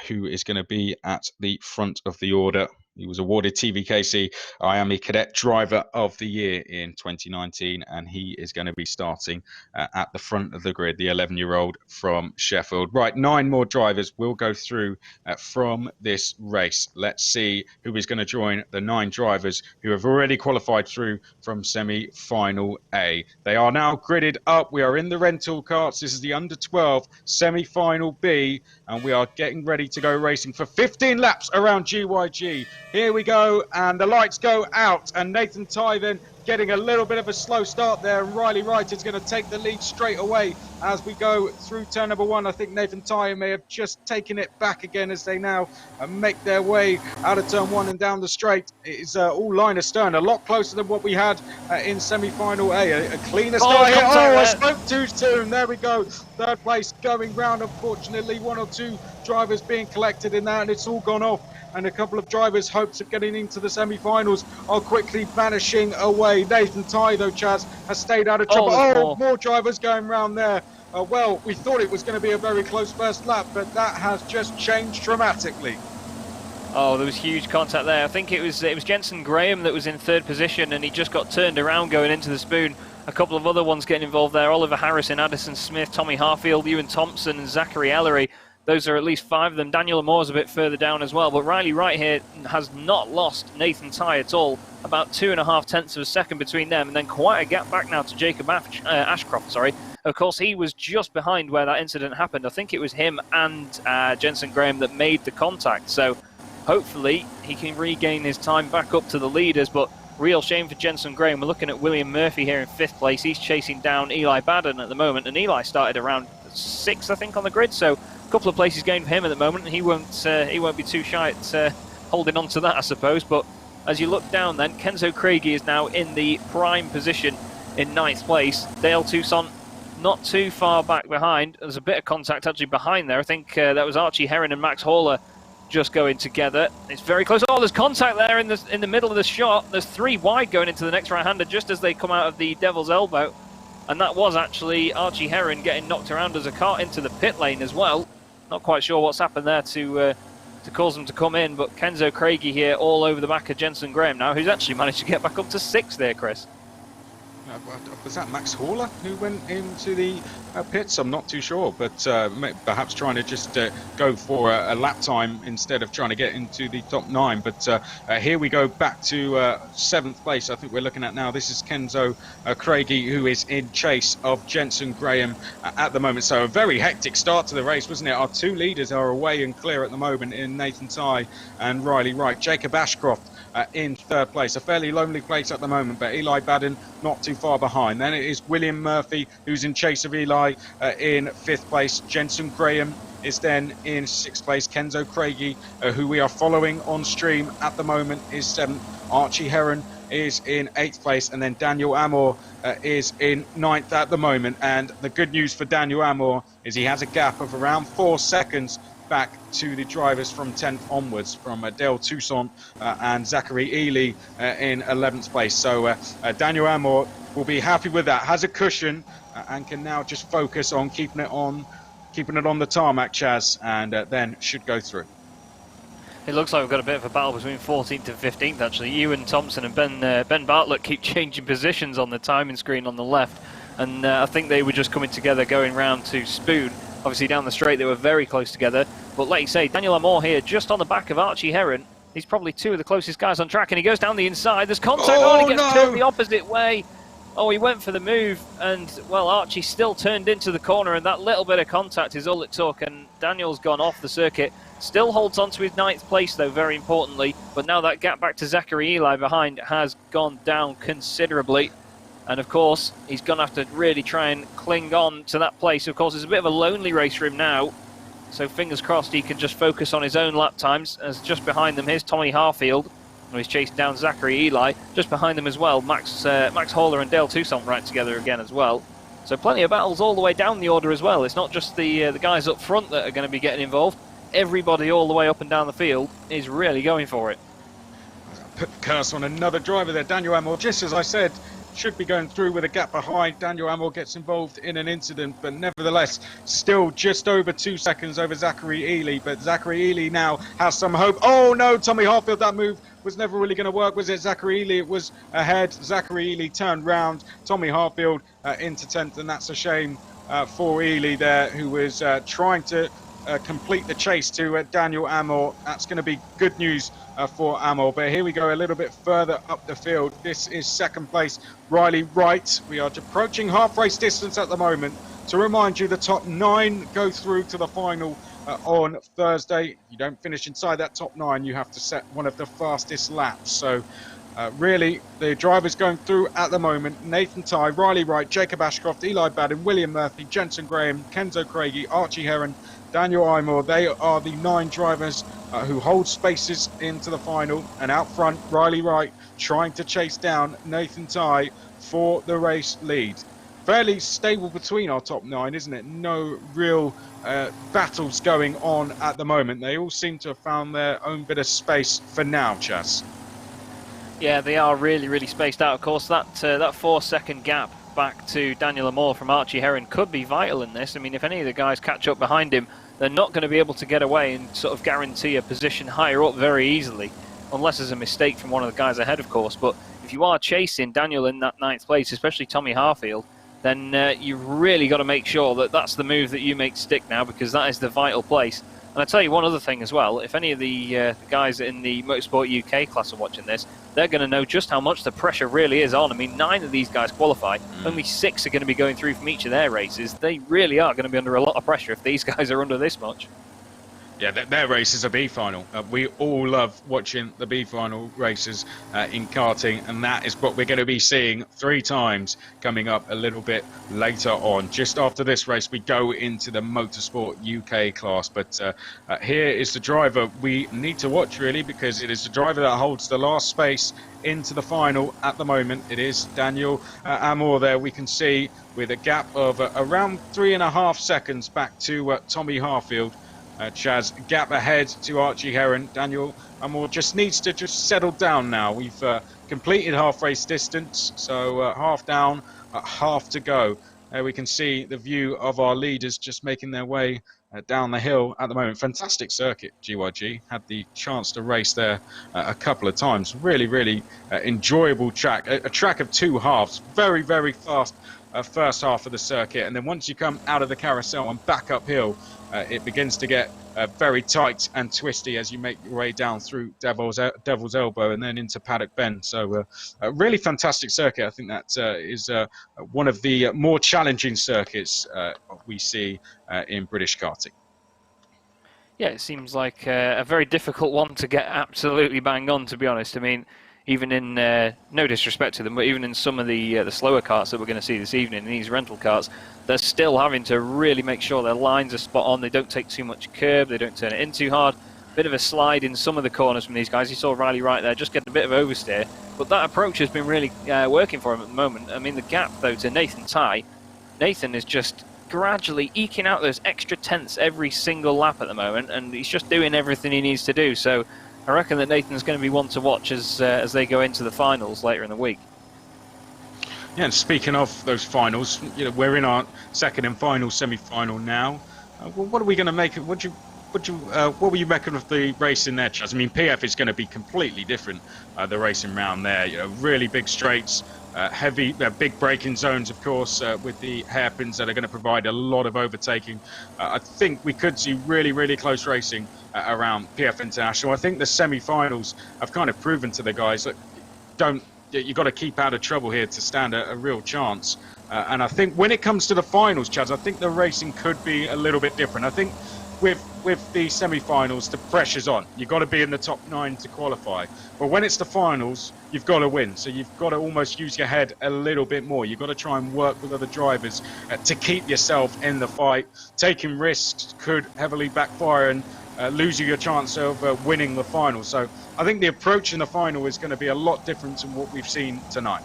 who is going to be at the front of the order. He was awarded TVKC Miami Cadet Driver of the Year in 2019, and he is going to be starting at the front of the grid, the 11-year-old from Sheffield. Right, 9 more drivers will go through from this race. Let's see who is going to join the 9 drivers who have already qualified through from semi-final A. They are now gridded up. We are in the rental karts. This is the under 12 semi-final B, and we are getting ready to go racing for 15 laps around GYG. Here we go, and the lights go out, and Nathan Ty then getting a little bit of a slow start there, and Riley Wright is going to take the lead straight away as we go through turn number 1. I think Nathan Ty may have just taken it back again as they now make their way out of turn 1 and down the straight. It is all line astern, a lot closer than what we had in semi-final A. A cleaner start here. Oh, I spoke too soon. There we go. Third place going round. Unfortunately, 1 or 2 drivers being collected in that, and it's all gone off. And a couple of drivers' hopes of getting into the semi-finals are quickly vanishing away. Nathan Ty, though, Chaz, has stayed out of trouble. Oh, more drivers going round there. Well, we thought it was going to be a very close first lap, but that has just changed dramatically. Oh, there was huge contact there. I think it was Jensen Graham that was in 3rd position, and he just got turned around going into the spoon. A couple of other ones getting involved there. Oliver Harrison, Addison Smith, Tommy Harfield, Ewan Thompson, and Zachary Ellery. Those are at least 5 of them. Daniel Amore's a bit further down as well. But Riley Wright here has not lost Nathan Ty at all. About 2.5 tenths of a second between them. And then quite a gap back now to Jacob Ashcroft. Of course, he was just behind where that incident happened. I think it was him and Jensen Graham that made the contact. So hopefully he can regain his time back up to the leaders. But real shame for Jensen Graham. We're looking at William Murphy here in 5th place. He's chasing down Eli Baden at the moment. And Eli started around 6th, I think, on the grid. So a couple of places gained for him at the moment, and he won't be too shy at holding on to that, I suppose. But as you look down then, Kenzo Craigie is now in the prime position in 9th place. Dale Tucson not too far back behind. There's a bit of contact actually behind there. I think that was Archie Heron and Max Haller just going together. It's very close. Oh, there's contact there in the middle of the shot. There's 3 wide going into the next right-hander just as they come out of the Devil's Elbow. And that was actually Archie Heron getting knocked around as a kart into the pit lane as well. Not quite sure what's happened there to cause them to come in, but Kenzo Craigie here all over the back of Jensen Graham now, who's actually managed to get back up to 6th there, Chris. Was that Max Haller who went into the pits? I'm not too sure, but perhaps trying to just go for a lap time instead of trying to get into the top 9. But here we go back to 7th place. I think we're looking at now. This is Kenzo Craigie, who is in chase of Jensen Graham at the moment. So a very hectic start to the race, wasn't it? Our 2 leaders are away and clear at the moment in Nathan Ty and Riley Wright. Jacob Ashcroft in 3rd place. A fairly lonely place at the moment, but Eli Baden not too far behind. Then it is William Murphy who's in chase of Eli in 5th place. Jensen Graham is then in 6th place. Kenzo Craigie, who we are following on stream at the moment, is 7th. Archie Heron is in 8th place, and then Daniel Amor is in 9th at the moment. And the good news for Daniel Amor is he has a gap of around 4 seconds back to the drivers from 10th onwards, from Dale Tucson and Zachary Ely in 11th place. So Daniel Amor will be happy with that, has a cushion and can now just focus on keeping it on the tarmac, Chaz, and then should go through. It looks like we've got a bit of a battle between 14th and 15th actually. Ewan Thompson and Ben Bartlett keep changing positions on the timing screen on the left, and I think they were just coming together going round to Spoon. Obviously down the straight they were very close together, but like you say, Daniel Amor here just on the back of Archie Heron He's probably two of the closest guys on track, and he goes down the inside. There's contact. Oh, and he gets turned the opposite way. Oh, he went for the move, and, well, Archie still turned into the corner, and that little bit of contact is all it took, and Daniel's gone off the circuit. Still holds on to his 9th place, though, very importantly, but now that gap back to Zachary Eli behind has gone down considerably. And, of course, he's going to have to really try and cling on to that place. Of course, it's a bit of a lonely race for him now, so fingers crossed he can just focus on his own lap times. As just behind them, here's Tommy Harfield, who is chasing down Zachary Eli. Just behind them as well, Max Horler and Dale Toussaint right together again as well. So plenty of battles all the way down the order as well. It's not just the guys up front that are going to be getting involved. Everybody all the way up and down the field is really going for it. Put the curse on another driver there, Daniel Amor, just as I said, should be going through with a gap behind. Daniel Amor gets involved in an incident, but nevertheless, still just over 2 seconds over Zachary Ely. But Zachary Ely now has some hope. Oh no, Tommy Harfield, that move was never really going to work, was it? Zachary Ely, it was ahead. Zachary Ely turned round. Tommy Harfield into 10th, and that's a shame for Ely there, who was trying to complete the chase to Daniel Amor. That's going to be good news for Amor. But here we go a little bit further up the field. This is 2nd place, Riley Wright. We are approaching half race distance at the moment. To remind you, the top 9 go through to the final on Thursday. You don't finish inside that top 9, you have to set one of the fastest laps. So really, the drivers going through at the moment: Nathan Tye, Riley Wright, Jacob Ashcroft, Eli Baden, William Murphy, Jensen Graham, Kenzo Craigie, Archie Heron, Daniel Imore. They are the 9 drivers who hold spaces into the final. And out front, Riley Wright trying to chase down Nathan Tye for the race lead. Fairly stable between our top 9, isn't it? No real battles going on at the moment. They all seem to have found their own bit of space for now, Chaz. Yeah, they are really, really spaced out. Of course, that 4-second gap back to Daniel Amor from Archie Heron could be vital in this. I mean, if any of the guys catch up behind him, they're not going to be able to get away and sort of guarantee a position higher up very easily, unless there's a mistake from one of the guys ahead, of course. But if you are chasing Daniel in that 9th place, especially Tommy Harfield, then you've really got to make sure that that's the move that you make stick now, because that is the vital place. And I'll tell you one other thing as well. If any of the guys in the Motorsport UK class are watching this, they're going to know just how much the pressure really is on. I mean, 9 of these guys qualify. Only 6 are going to be going through from each of their races. They really are going to be under a lot of pressure if these guys are under this much. Yeah, their race is a B final. We all love watching the B final races in karting, and that is what we're going to be seeing 3 times coming up a little bit later on. Just after this race, we go into the Motorsport UK class. But here is the driver we need to watch, really, because it is the driver that holds the last space into the final at the moment. It is Daniel Amor there. We can see with a gap of around 3.5 seconds back to Tommy Harfield. Chaz, gap ahead to Archie Heron. Daniel Amor just needs to just settle down now. We've completed half race distance, so half down, half to go. We can see the view of our leaders just making their way down the hill at the moment. Fantastic circuit, GYG. Had the chance to race there a couple of times. Really, really enjoyable track. A track of 2 halves. Very, very fast first half of the circuit. And then once you come out of the carousel and back uphill, it begins to get very tight and twisty as you make your way down through Devil's Elbow and then into Paddock Bend. So a really fantastic circuit. I think that is one of the more challenging circuits we see in British karting. Yeah, it seems like a very difficult one to get absolutely bang on, to be honest. I mean, even in, no disrespect to them, but even in some of the slower karts that we're going to see this evening, in these rental karts, they're still having to really make sure their lines are spot on. They don't take too much curb, they don't turn it in too hard. Bit of a slide in some of the corners from these guys. You saw Riley right there, just get a bit of oversteer. But that approach has been really working for him at the moment. I mean, the gap, though, to Nathan Tye, Nathan is just gradually eking out those extra tenths every single lap at the moment, and he's just doing everything he needs to do. So I reckon that Nathan's going to be one to watch as they go into the finals later in the week. Yeah, and speaking of those finals, you know, we're in our second and final semi-final now. What are we going to make? What were you making of the race in there, Chaz? I mean, PF is going to be completely different. The racing round there, you know, really big straights, heavy, big braking zones, of course, with the hairpins that are going to provide a lot of overtaking. I think we could see really, really close racing around PF International. I think the semi-finals have kind of proven to the guys that you've got to keep out of trouble here to stand a real chance. And I think when it comes to the finals, Chaz, I think the racing could be a little bit different. I think with the semi-finals, the pressure's on. You've got to be in the top 9 to qualify. But when it's the finals, you've got to win. So you've got to almost use your head a little bit more. You've got to try and work with other drivers to keep yourself in the fight. Taking risks could heavily backfire and lose you your chance of winning the final. So I think the approach in the final is going to be a lot different than what we've seen tonight.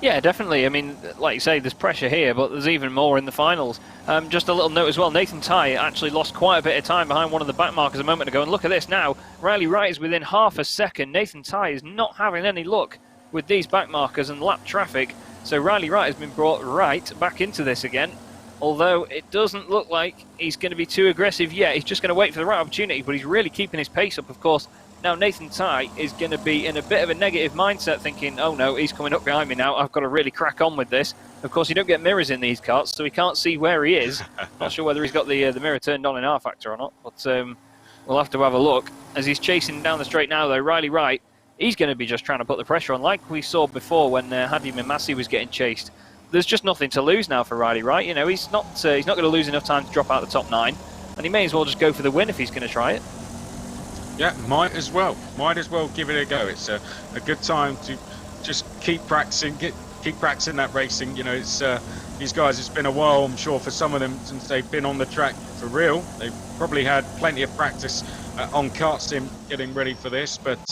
Yeah, definitely. I mean, like you say, there's pressure here, but there's even more in the finals. Just a little note as well, Nathan Tye actually lost quite a bit of time behind one of the back markers a moment ago, and look at this now. Riley Wright is within half a second. Nathan Tye is not having any luck with these back markers and lap traffic, so Riley Wright has been brought right back into this again, although it doesn't look like he's going to be too aggressive yet. He's just going to wait for the right opportunity, but he's really keeping his pace up, of course. Now Nathan Tye is going to be in a bit of a negative mindset, thinking, oh no, he's coming up behind me now, I've got to really crack on with this. Of course, you don't get mirrors in these karts, so he can't see where he is. Not sure whether he's got the mirror turned on in R Factor or not, but we'll have to have a look. As he's chasing down the straight now, though, Riley Wright, he's going to be just trying to put the pressure on, like we saw before when Harvey Massey was getting chased. There's just nothing to lose now for Riley Wright. You know, he's not going to lose enough time to drop out the top 9, and he may as well just go for the win if he's going to try it. Yeah, might as well give it a go. It's a good time to just keep practicing, keep practicing that racing. You know, it's these guys, it's been a while, I'm sure, for some of them since they've been on the track for real. They've probably had plenty of practice on KartSim getting ready for this, but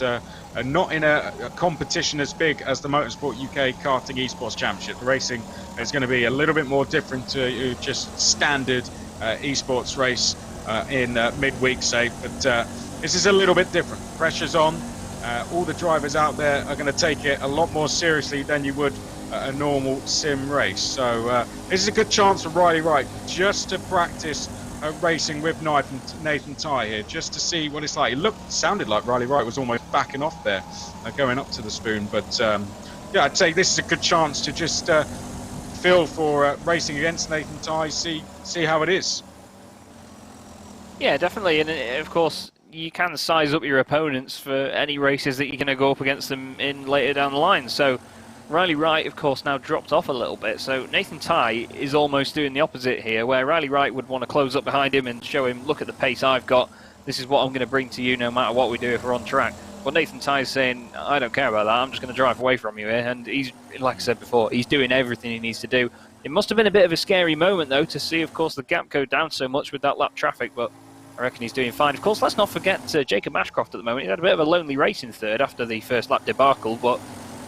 not in a competition as big as the Motorsport UK Karting Esports Championship. The racing is going to be a little bit more different to just standard esports race in midweek, say, but this is a little bit different. Pressure's on. All the drivers out there are going to take it a lot more seriously than you would a normal sim race. So this is a good chance for Riley Wright just to practice racing with Nathan Tye here, just to see what it's like. It sounded like Riley Wright was almost backing off there, going up to the spoon. But yeah, I'd say this is a good chance to just feel for racing against Nathan Tye, see how it is. Yeah, definitely. And of course, you can size up your opponents for any races that you're going to go up against them in later down the line. So Riley Wright, of course, now dropped off a little bit. So Nathan Tye is almost doing the opposite here, where Riley Wright would want to close up behind him and show him, look at the pace I've got. This is what I'm going to bring to you no matter what we do if we're on track. But Nathan Tye is saying, I don't care about that. I'm just going to drive away from you here. And he's, like I said before, he's doing everything he needs to do. It must have been a bit of a scary moment, though, to see, of course, the gap go down so much with that lap traffic. But I reckon he's doing fine. Of course, let's not forget Jacob Ashcroft at the moment. He had a bit of a lonely race in third after the first lap debacle, but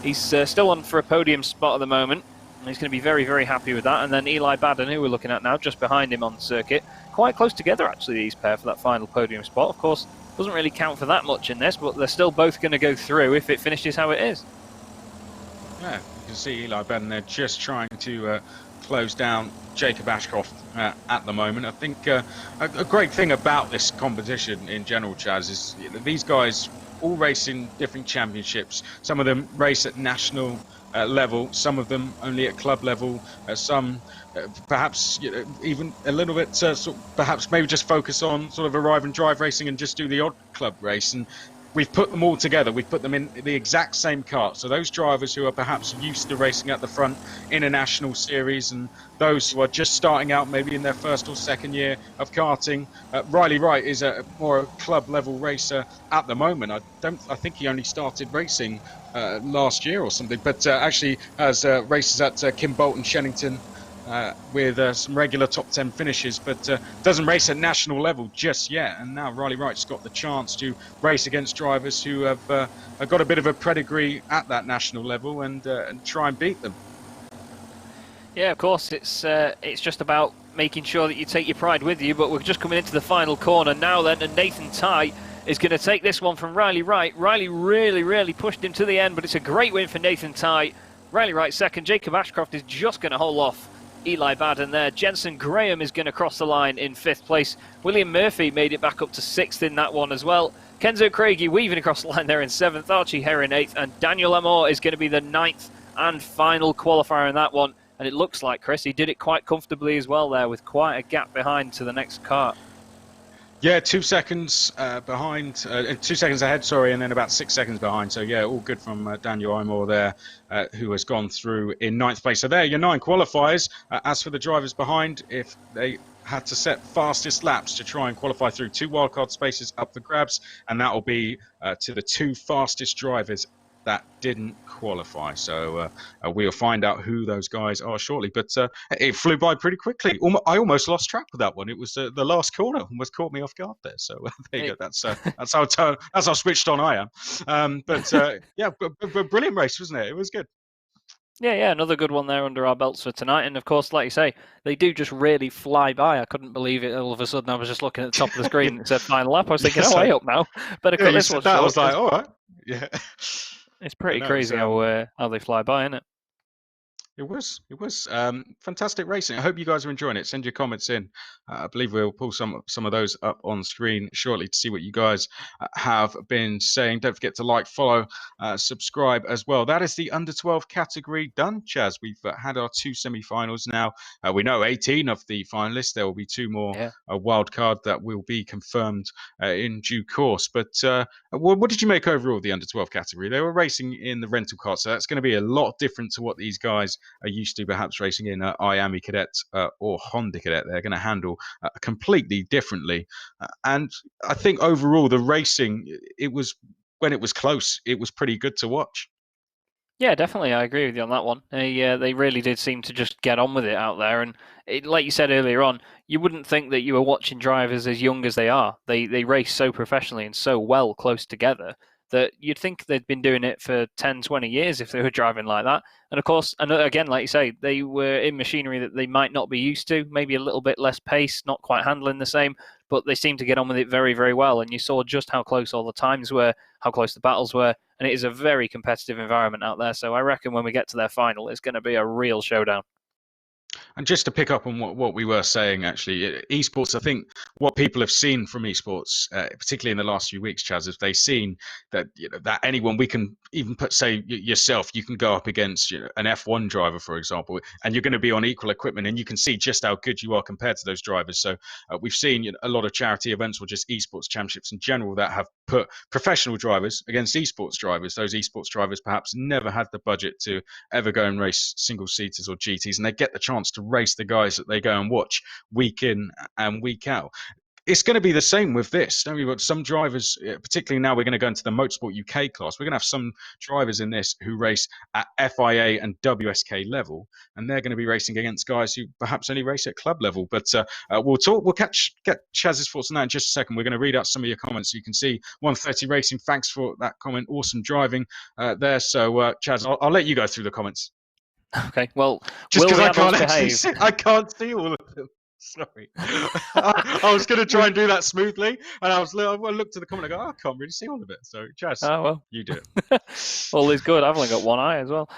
he's still on for a podium spot at the moment, and he's going to be very, very happy with that. And then Eli Baden, who we're looking at now, just behind him on the circuit. Quite close together, actually, these pair for that final podium spot. Of course, doesn't really count for that much in this, but they're still both going to go through if it finishes how it is. Yeah, you can see Eli Baden there just trying to close down Jacob Ashcroft at the moment. I think a great thing about this competition in general, Chaz, is these guys all race in different championships. Some of them race at national level, some of them only at club level, some perhaps even a little bit perhaps maybe just focus on sort of arrive and drive racing and just do the odd club race. And we've put them all together. We've put them in the exact same kart. So those drivers who are perhaps used to racing at the front in a national series, and those who are just starting out maybe in their first or second year of karting. Riley Wright is a more club level racer at the moment. I think he only started racing last year or something, but actually has races at Kimbolton, Shennington, with some regular top 10 finishes, but doesn't race at national level just yet. And now Riley Wright's got the chance to race against drivers who have got a bit of a pedigree at that national level and try and beat them. Yeah, of course, it's just about making sure that you take your pride with you, but we're just coming into the final corner now then, and Nathan Tye is going to take this one from Riley Wright. Riley really, really pushed him to the end, but it's a great win for Nathan Tye. Riley Wright second, Jacob Ashcroft is just going to hold off Eli Baden there. Jensen Graham is going to cross the line in 5th place. William Murphy made it back up to 6th in that one as well. Kenzo Craigie weaving across the line there in 7th. Archie Herring 8th. And Daniel Amor is going to be the 9th and final qualifier in that one. And it looks like, Chris, he did it quite comfortably as well there, with quite a gap behind to the next kart. Yeah, 2 seconds behind, 2 seconds ahead, sorry, and then about 6 seconds behind. So yeah, all good from Daniel Imor there, who has gone through in ninth place. So there, your 9 qualifiers. As for the drivers behind, if they had to set fastest laps to try and qualify through, 2 wildcard spaces up for grabs, and that will be to the 2 fastest drivers that didn't qualify. So we'll find out who those guys are shortly. But it flew by pretty quickly. I almost lost track with that one. It was the last corner almost caught me off guard there. So there you go. That's how switched on I am. Yeah, but brilliant race, wasn't it? It was good. Yeah, another good one there under our belts for tonight. And of course, like you say, they do just really fly by. I couldn't believe it. All of a sudden, I was just looking at the top of the screen and it said final lap. I was thinking, way up now. Better cut this one short. I was like, all right. Yeah. It's pretty crazy how they fly by, isn't it? It was fantastic racing. I hope you guys are enjoying it. Send your comments in. I believe we'll pull some of those up on screen shortly to see what you guys have been saying. Don't forget to like, follow, subscribe as well. That is the under 12 category done, Chaz. We've had our 2 semi-finals now. We know 18 of the finalists. There will be 2 more wild card that will be confirmed in due course. But what did you make overall of the under 12 category? They were racing in the rental car, so that's going to be a lot different to what these guys are used to perhaps racing in Miami Cadet or Honda Cadet. They're going to handle completely differently. And I think overall the racing, when it was close, it was pretty good to watch. Yeah, definitely. I agree with you on that one. They really did seem to just get on with it out there. And like you said earlier on, you wouldn't think that you were watching drivers as young as they are. They race so professionally and so well close together that you'd think they'd been doing it for 10, 20 years if they were driving like that. And of course, and again, like you say, they were in machinery that they might not be used to, maybe a little bit less pace, not quite handling the same, but they seem to get on with it very, very well. And you saw just how close all the times were, how close the battles were, and it is a very competitive environment out there. So I reckon when we get to their final, it's going to be a real showdown. And just to pick up on what we were saying, actually, esports, I think what people have seen from esports, particularly in the last few weeks, Chaz, is they've seen that that anyone, we can even put, say yourself, you can go up against an F1 driver, for example, and you're going to be on equal equipment, and you can see just how good you are compared to those drivers. So we've seen a lot of charity events or just esports championships in general that have put professional drivers against esports drivers. Those esports drivers perhaps never had the budget to ever go and race single seaters or GTs, and they get the chance to race the guys that they go and watch week in and week out. It's going to be the same with this. Don't we? But some drivers, particularly now, we're going to go into the Motorsport UK class. We're going to have some drivers in this who race at FIA and WSK level, and they're going to be racing against guys who perhaps only race at club level. But we'll get Chaz's thoughts on that in just a second. We're going to read out some of your comments. So you can see 130 Racing. Thanks for that comment. Awesome driving there. So Chaz, I'll let you go through the comments. Okay, well, just because I can't see all of them. Sorry. I was going to try and do that smoothly, and I looked at the comment and I go, I can't really see all of it. So, Chaz, you do it. All is good. I've only got one eye as well.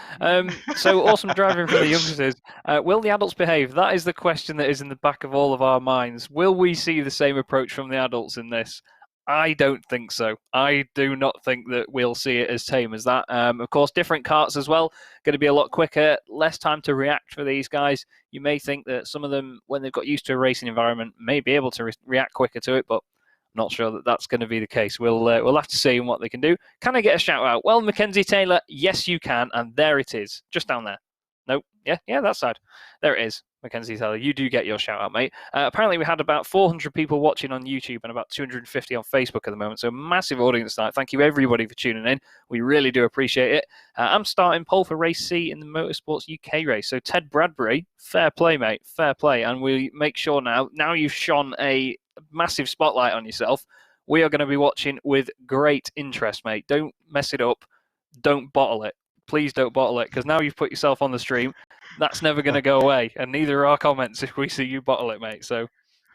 So awesome driving from the youngsters. Will the adults behave? That is the question that is in the back of all of our minds. Will we see the same approach from the adults in this? I don't think so. I do not think that we'll see it as tame as that. Of course, different karts as well. Going to be a lot quicker, less time to react for these guys. You may think that some of them, when they've got used to a racing environment, may be able to react quicker to it, but I'm not sure that that's going to be the case. We'll have to see what they can do. Can I get a shout out? Well, Mackenzie Taylor, yes, you can, and there it is, just down there. Nope. Yeah, that side. There it is. Mackenzie Taylor, you do get your shout out, mate. Apparently, we had about 400 people watching on YouTube and about 250 on Facebook at the moment. So, massive audience tonight. Thank you, everybody, for tuning in. We really do appreciate it. I'm starting pole for race C in the Motorsports UK race. So, Ted Bradbury, fair play, mate. Fair play. And we make sure now you've shone a massive spotlight on yourself, we are going to be watching with great interest, mate. Don't mess it up. Don't bottle it. Please don't bottle it, because now you've put yourself on the stream. That's never going to go away, and neither are our comments if we see you bottle it, mate. So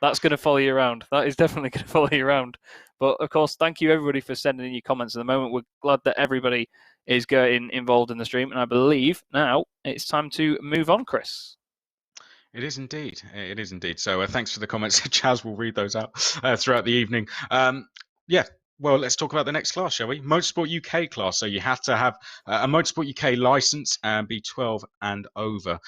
that's going to follow you around. That is definitely going to follow you around. But, of course, thank you, everybody, for sending in your comments at the moment. We're glad that everybody is getting involved in the stream, and I believe now it's time to move on, Chris. It is indeed. It is indeed. So thanks for the comments. Chaz will read those out throughout the evening. Yeah, Well, let's talk about the next class, shall we? Motorsport UK class. So you have to have a Motorsport UK license and be 12 and over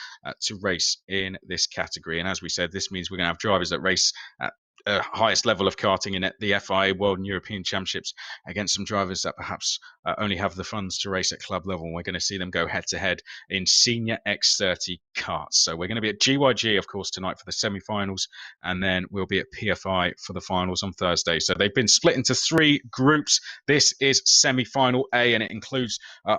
to race in this category. And as we said, this means we're going to have drivers that race at highest level of karting in the FIA World and European Championships against some drivers that perhaps only have the funds to race at club level. We're going to see them go head to head in senior X30 karts. So we're going to be at GYG, of course, tonight for the semi-finals, and then we'll be at PFI for the finals on Thursday. So they've been split into 3 groups. This is semi-final A, and it includes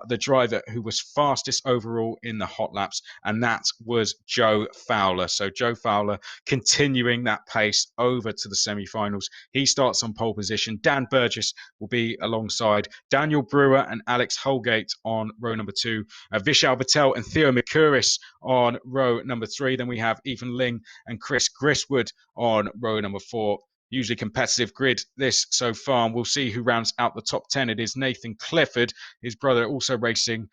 the driver who was fastest overall in the hot laps, and that was Joe Fowler. So Joe Fowler continuing that pace over to the semi-finals. He starts on pole position. Dan Burgess will be alongside Daniel Brewer and Alex Holgate on row number 2. Vishal Patel and Theo Mikuris on row number 3. Then we have Ethan Ling and Chris Griswood on row number 4. Usually competitive grid this so far, and we'll see who rounds out the top 10. It is Nathan Clifford, his brother, also racing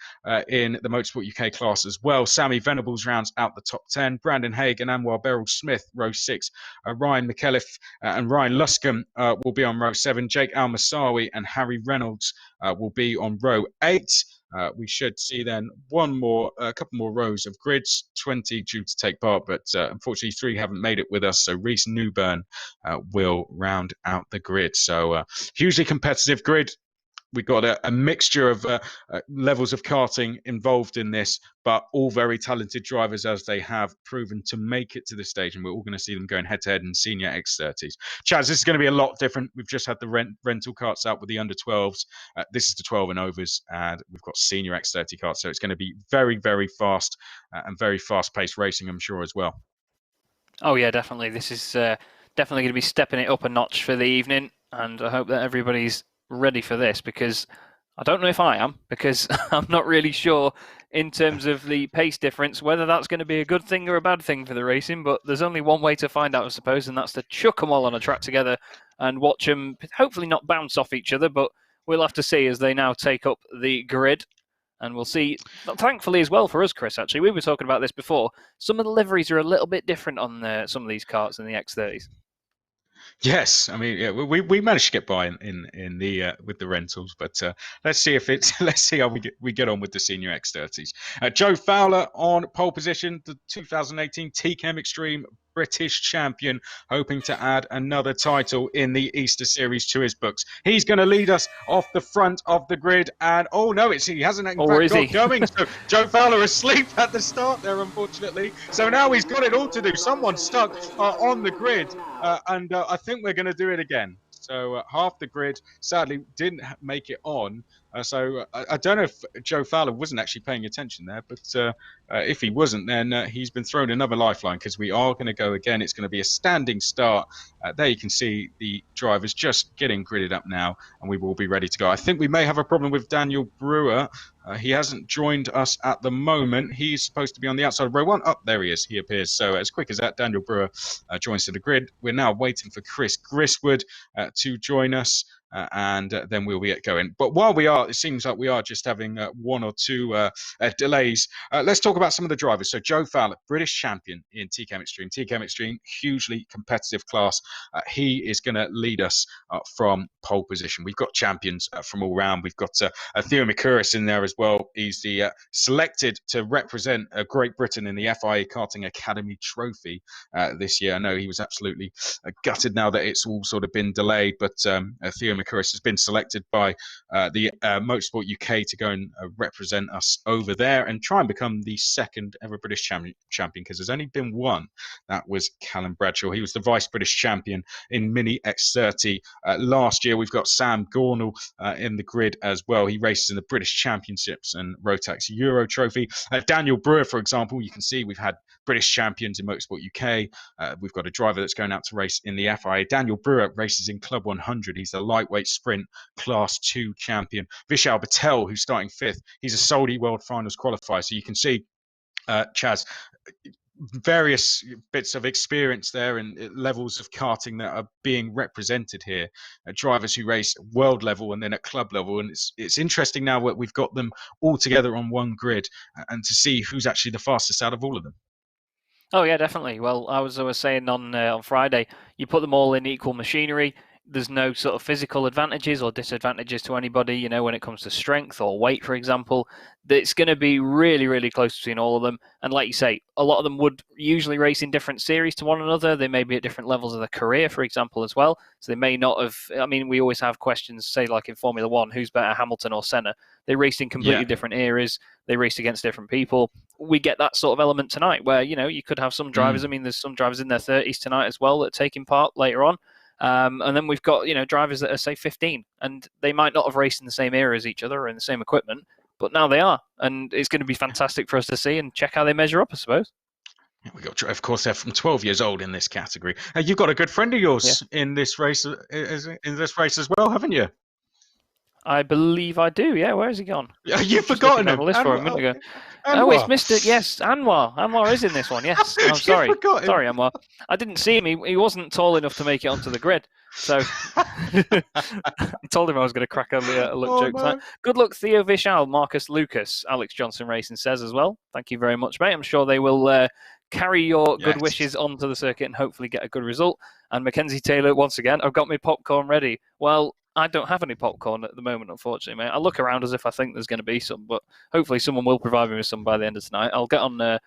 in the Motorsport UK class as well. Sammy Venables rounds out the top 10. Brandon Haig and Anwar Beryl Smith, row 6. Ryan McKelliff and Ryan Luscombe will be on row 7. Jake Al-Masawi and Harry Reynolds will be on row 8. We should see then a couple more rows of grids, 20 due to take part, but unfortunately 3 haven't made it with us. So Reese Newburn will round out the grid. So hugely competitive grid. We've got a mixture of levels of karting involved in this, but all very talented drivers as they have proven to make it to this stage. And we're all going to see them going head-to-head in senior X30s. Chaz, this is going to be a lot different. We've just had the rental karts out with the under 12s. This is the 12 and overs, and we've got senior X30 karts. So it's going to be very, very fast and very fast-paced racing, I'm sure, as well. Oh, yeah, definitely. This is definitely going to be stepping it up a notch for the evening, and I hope that everybody's ready for this, because I don't know if I am, because I'm not really sure in terms of the pace difference whether that's going to be a good thing or a bad thing for the racing. But there's only one way to find out, I suppose, and that's to chuck them all on a track together and watch them hopefully not bounce off each other, but we'll have to see as they now take up the grid. And we'll see, thankfully as well for us, Chris, actually, we were talking about this before, some of the liveries are a little bit different on some of these karts in the X30s. Yes, I mean, yeah, we managed to get by in the with the rentals, but let's see how we get on with the senior X30s. Joe Fowler on pole position, the 2018 TChem Extreme British champion, hoping to add another title in the Easter Series to his books. He's going to lead us off the front of the grid, and oh no, he hasn't in fact got going. So Joe Fowler asleep at the start there, unfortunately. So now he's got it all to do. Someone's stuck on the grid, and I think we're going to do it again. So half the grid sadly didn't make it on. So I don't know if Joe Fowler wasn't actually paying attention there, but if he wasn't, then he's been thrown another lifeline, because we are going to go again. It's going to be a standing start. There you can see the drivers just getting gridded up now, and we will be ready to go. I think we may have a problem with Daniel Brewer. He hasn't joined us at the moment. He's supposed to be on the outside of row 1. There he is. He appears. So as quick as that, Daniel Brewer joins to the grid. We're now waiting for Chris Griswood to join us. And then we'll get going. But while we are, it seems like we are just having 1 or 2 delays. Let's talk about some of the drivers. So Joe Fowler, British champion in TChem Extreme. TChem Extreme, hugely competitive class. He is going to lead us from pole position. We've got champions from all round. We've got Theo Mikuris in there as well. He's the selected to represent Great Britain in the FIA Karting Academy Trophy this year. I know he was absolutely gutted now that it's all sort of been delayed, but Theo Mikuris has been selected by the Motorsport UK to go and represent us over there and try and become the second ever British champion, because there's only been one. That was Callum Bradshaw. He was the vice British champion in Mini X30 last year. We've got Sam Gornall in the grid as well. He races in the British Championships and Rotax Euro Trophy. Daniel Brewer, for example, you can see we've had British champions in Motorsport UK. We've got a driver that's going out to race in the FIA. Daniel Brewer races in Club 100. He's the lightweight sprint class 2 champion. Vishal Patel, who's starting 5th, he's a Saudi World Finals qualifier. So you can see, Chaz, various bits of experience there and levels of karting that are being represented here. Drivers who race world level and then at club level, and it's interesting now that we've got them all together on one grid and to see who's actually the fastest out of all of them. Oh yeah, definitely. Well, I was saying on Friday, you put them all in equal machinery. There's no sort of physical advantages or disadvantages to anybody, you know, when it comes to strength or weight, for example. It's going to be really, really close between all of them. And like you say, a lot of them would usually race in different series to one another. They may be at different levels of their career, for example, as well. So they may not have, I mean, we always have questions, say, like in Formula One, who's better, Hamilton or Senna? They raced in completely different eras. They raced against different people. We get that sort of element tonight where, you know, you could have some drivers. I mean, there's some drivers in their 30s tonight as well that are taking part later on. And then we've got, you know, drivers that are, say, 15, and they might not have raced in the same era as each other or in the same equipment, but now they are. And it's going to be fantastic for us to see and check how they measure up, I suppose. We got, of course, they're from 12 years old in this category. You've got a good friend of yours in this race, as well, haven't you? I believe I do. Yeah, where has he gone? You've forgotten him. List for a minute ago. Oh, it's Mr. Yes, Anwar. Anwar is in this one. Yes, I'm sorry. Sorry, Anwar. I didn't see him. He wasn't tall enough to make it onto the grid. So I told him I was going to crack a luck joke tonight. Good luck, Theo Vishal, Marcus Lucas, Alex Johnson Racing says as well. Thank you very much, mate. I'm sure they will carry your good wishes onto the circuit and hopefully get a good result. And Mackenzie Taylor, once again, I've got my popcorn ready. Well, I don't have any popcorn at the moment, unfortunately, mate. I look around as if I think there's going to be some, but hopefully someone will provide me with some by the end of tonight. I'll get on the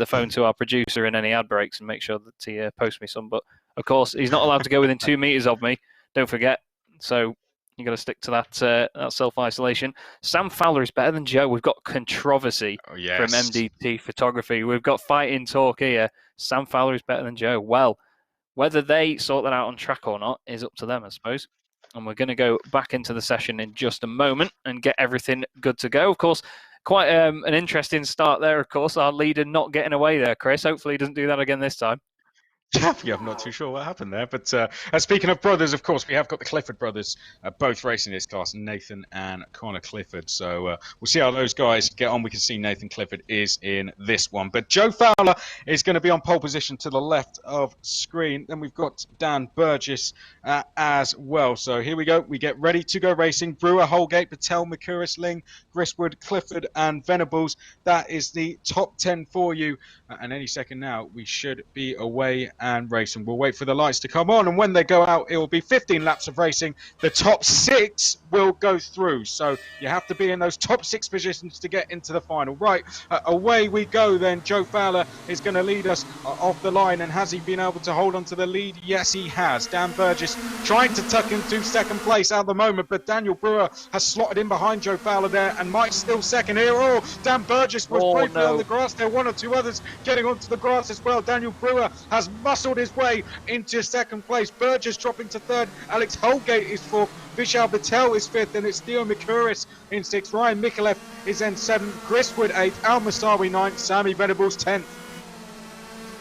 phone to our producer in any ad breaks and make sure that he posts me some. But of course, he's not allowed to go within 2 meters of me. Don't forget. So you got to stick to that self-isolation. Sam Fowler is better than Joe. We've got controversy from MDT Photography. We've got fighting talk here. Sam Fowler is better than Joe. Well, whether they sort that out on track or not is up to them, I suppose. And we're going to go back into the session in just a moment and get everything good to go. Of course, quite an interesting start there, of course. Our leader not getting away there, Chris. Hopefully he doesn't do that again this time. Yeah, I'm not too sure what happened there. But speaking of brothers, of course, we have got the Clifford brothers both racing this class, Nathan and Connor Clifford. So we'll see how those guys get on. We can see Nathan Clifford is in this one. But Joe Fowler is going to be on pole position to the left of screen. Then we've got Dan Burgess as well. So here we go. We get ready to go racing. Brewer, Holgate, Patel, McCurris, Ling, Griswood, Clifford and Venables. That is the top 10 for you. And any second now, we should be away and racing. We'll wait for the lights to come on, and when they go out, it will be 15 laps of racing. The top 6 will go through, so you have to be in those top 6 positions to get into the final. Right, away we go then. Joe Fowler is going to lead us off the line, and has he been able to hold on to the lead? Yes, he has. Dan Burgess trying to tuck into second place at the moment, but Daniel Brewer has slotted in behind Joe Fowler there, and Mike's still second here. Oh, Dan Burgess was briefly on the grass there. 1 or 2 others getting onto the grass as well. Daniel Brewer has muscled his way into second place. Burgess dropping to third. Alex Holgate is fourth. Vishal Patel is fifth, and it's Theo McCurris in sixth. Ryan Mikulev is then seventh. Griswood eighth. Al Masawi ninth. Sammy Venables 10th.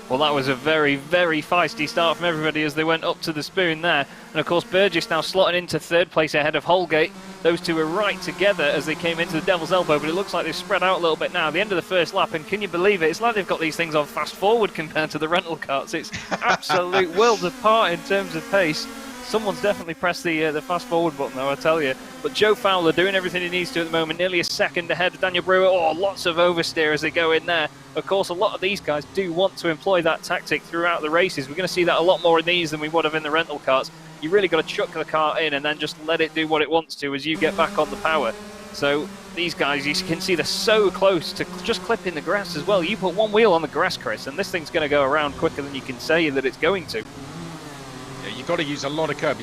Well, that was a very, very feisty start from everybody as they went up to the spoon there. And of course, Burgess now slotting into third place ahead of Holgate. Those two were right together as they came into the Devil's Elbow, but it looks like they've spread out a little bit now. The end of the first lap, and can you believe it? It's like they've got these things on fast forward compared to the rental carts. It's absolute worlds apart in terms of pace. Someone's definitely pressed the fast forward button, though, I tell you. But Joe Fowler doing everything he needs to at the moment, nearly a second ahead of Daniel Brewer. Oh, lots of oversteer as they go in there. Of course, a lot of these guys do want to employ that tactic throughout the races. We're going to see that a lot more in these than we would have in the rental carts. You really got to chuck the cart in and then just let it do what it wants to as you get back on the power. So these guys, you can see they're so close to just clipping the grass as well. You put one wheel on the grass, Chris, and this thing's going to go around quicker than you can say that it's going to. Yeah, you've got to use a lot of curb,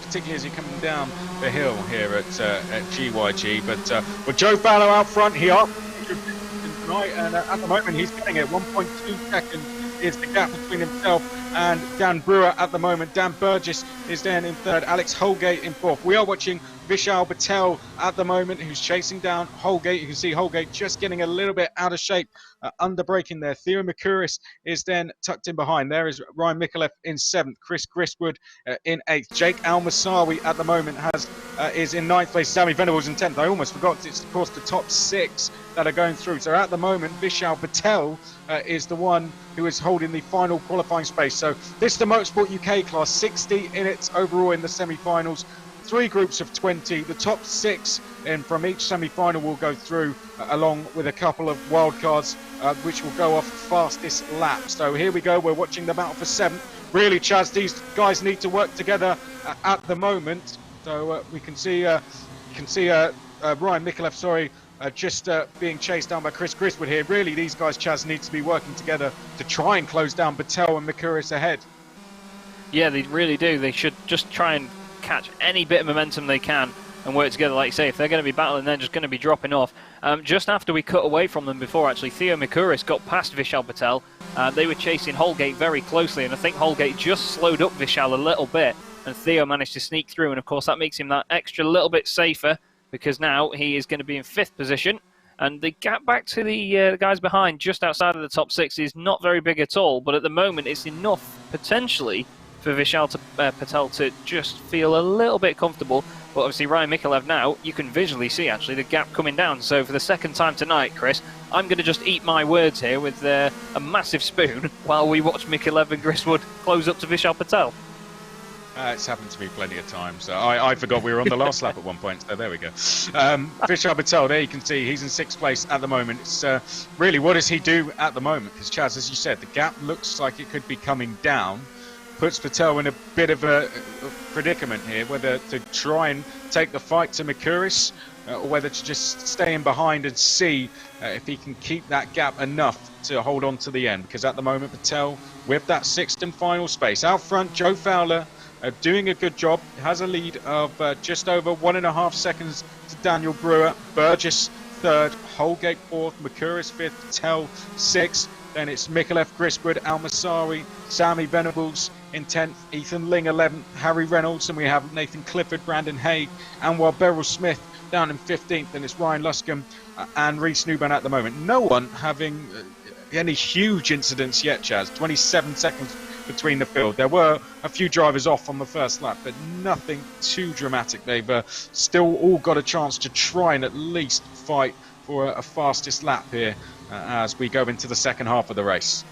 particularly as you're coming down the hill here at GYG. But with Joe Fowler out front, he up tonight, and at the moment he's getting it. 1.2 seconds is the gap between himself and Dan Brewer at the moment. Dan Burgess is then in third. Alex Holgate in fourth. We are watching Vishal Patel at the moment, who's chasing down Holgate. You can see Holgate just getting a little bit out of shape, under braking there. Theo McCurris is then tucked in behind. There is Ryan Mikulev in seventh. Chris Griswood in eighth. Jake Almasawi at the moment is in ninth place. Sammy Venables in 10th. I almost forgot, it's of course the top 6 that are going through. So at the moment, Vishal Patel is the one who is holding the final qualifying space. So this is the Motorsport UK class, 60 in it overall in the semi-finals. 3 groups of 20. The top 6 then from each semi-final will go through, along with a couple of wildcards, which will go off fastest lap. So here we go. We're watching the battle for 7th. Really, Chaz, these guys need to work together at the moment. So we can see Ryan Micallef, just being chased down by Chris Griswood here. Really, these guys, Chaz, need to be working together to try and close down Patel and McCurris ahead. Yeah, they really do. They should just try and catch any bit of momentum they can and work together. Like you say, if they're going to be battling, they're just going to be dropping off. Just after we cut away from them before, actually, Theo McCurris got past Vishal Patel. They were chasing Holgate very closely, and I think Holgate just slowed up Vishal a little bit, and Theo managed to sneak through, and of course that makes him that extra little bit safer, because now he is going to be in 5th position, and the gap back to the guys behind just outside of the top 6 is not very big at all, but at the moment it's enough potentially for Vishal Patel to just feel a little bit comfortable. But obviously Ryan Micallef now, you can visually see actually the gap coming down. So for the second time tonight, Chris, I'm going to just eat my words here with a massive spoon while we watch Micallef and Griswood close up to Vishal Patel. It's happened to me plenty of times. I forgot we were on the last lap at one point, so there we go. Vishal Patel, there you can see he's in 6th place at the moment. It's really, what does he do at the moment? Because Chaz, as you said, the gap looks like it could be coming down. Puts Patel in a bit of a predicament here, whether to try and take the fight to McCurris or whether to just stay in behind and see if he can keep that gap enough to hold on to the end. Because at the moment, Patel with that 6th and final space. Out front, Joe Fowler doing a good job, has a lead of just over 1.5 seconds to Daniel Brewer. Burgess 3rd, Holgate 4th, McCurris 5th, Patel 6th. Then it's Micallef, Griswood, Al-Masari, Sammy Venables in 10th, Ethan Ling 11th, Harry Reynolds, and we have Nathan Clifford, Brandon Haig, Anwar Beryl Smith down in 15th, and it's Ryan Luscombe and Reece Newburn at the moment. No one having any huge incidents yet, Chaz. 27 seconds between the field. There were a few drivers off on the first lap, but nothing too dramatic. They've still all got a chance to try and at least fight for a fastest lap here as we go into the second half of the race.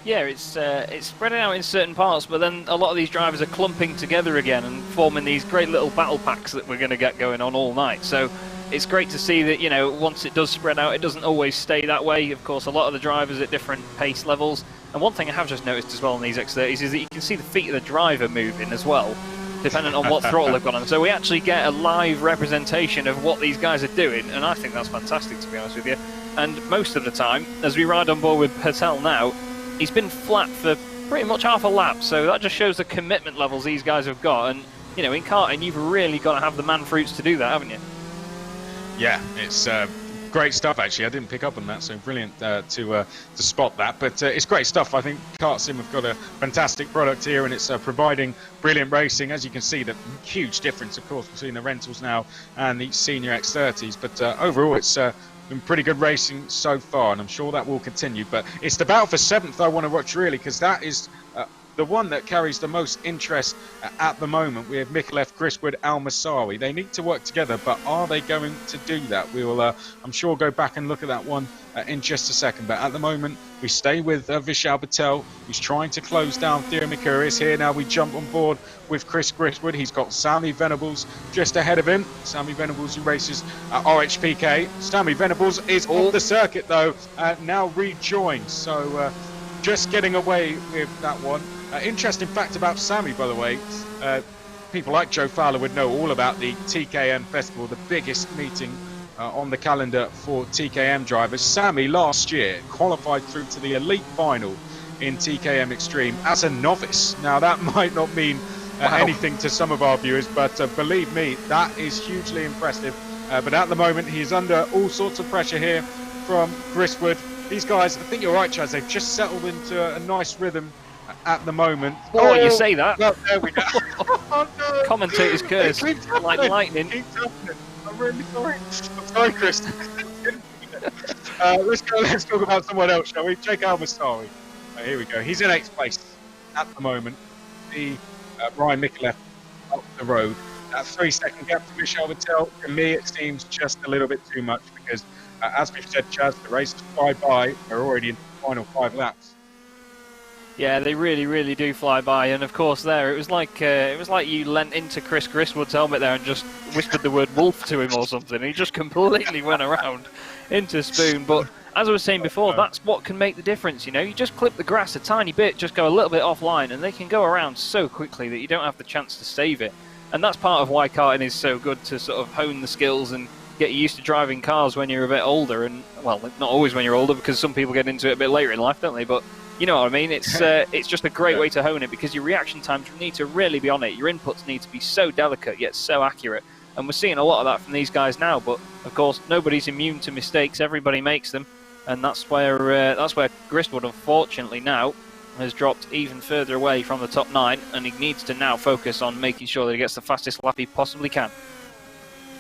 Yeah, it's spread out in certain parts, but then a lot of these drivers are clumping together again and forming these great little battle packs that we're going to get going on all night. So it's great to see that, you know, once it does spread out, it doesn't always stay that way. Of course, a lot of the drivers at different pace levels. And one thing I have just noticed as well on these X30s is that you can see the feet of the driver moving as well, depending on what throttle they've got on. So we actually get a live representation of what these guys are doing, and I think that's fantastic, to be honest with you. And most of the time, as we ride on board with Patel now, he's been flat for pretty much half a lap, so that just shows the commitment levels these guys have got. And, you know, in karting, you've really got to have the man fruits to do that, haven't you? Yeah, it's great stuff, actually. I didn't pick up on that, so brilliant to spot that. But it's great stuff. I think KartSim have got a fantastic product here, and it's providing brilliant racing. As you can see, the huge difference, of course, between the rentals now and the senior X30s. But overall, it's been pretty good racing so far, and I'm sure that will continue. But it's the battle for 7th I want to watch, really, because that is the one that carries the most interest at the moment. We have Micallef, Griswood, Al-Masari. They need to work together, but are they going to do that? We will, I'm sure, go back and look at that one in just a second. But at the moment, we stay with Vishal Patel, who's trying to close down Theo McCurris here. Now we jump on board with Chris Griswood. He's got Sammy Venables just ahead of him. Sammy Venables, who races RHPK. Sammy Venables is on the circuit, though, now rejoined. So just getting away with that one. Interesting fact about Sammy, by the way, people like Joe Fowler would know all about the TKM Festival, the biggest meeting on the calendar for TKM drivers. Sammy last year qualified through to the elite final in TKM Extreme as a novice. Now that might not mean anything to some of our viewers, but believe me, that is hugely impressive. But at the moment, he's under all sorts of pressure here from Griswood. These guys, I think you're right, Chaz, they've just settled into a nice rhythm at the moment. Oh, you say that. Well, there we go. Oh, no. Commentators curse like lightning. I'm really sorry. I'm sorry, Chris. Let's talk about someone else, shall we? Jake Al-Masari. Here we go. He's in 8th place at the moment. The Ryan Micallef up the road. That 3-second gap to Vishal Patel, to me, it seems just a little bit too much because, as we've said, Chaz, the race is fly by. We're already in the final 5 laps. Yeah, they really, really do fly by, and of course, there it was like you leant into Chris Griswood's helmet there and just whispered the word "wolf" to him or something. He just completely went around into Spoon. But as I was saying before, that's what can make the difference. You just clip the grass a tiny bit, just go a little bit offline, and they can go around so quickly that you don't have the chance to save it. And that's part of why karting is so good, to sort of hone the skills and get you used to driving cars when you're a bit older. And well, not always when you're older, because some people get into it a bit later in life, don't they? But you know what I mean? It's just a great way to hone it, because your reaction times need to really be on it. Your inputs need to be so delicate yet so accurate. And we're seeing a lot of that from these guys now. But of course, nobody's immune to mistakes. Everybody makes them, and that's where Griswood, unfortunately, now has dropped even further away from the top 9, and he needs to now focus on making sure that he gets the fastest lap he possibly can.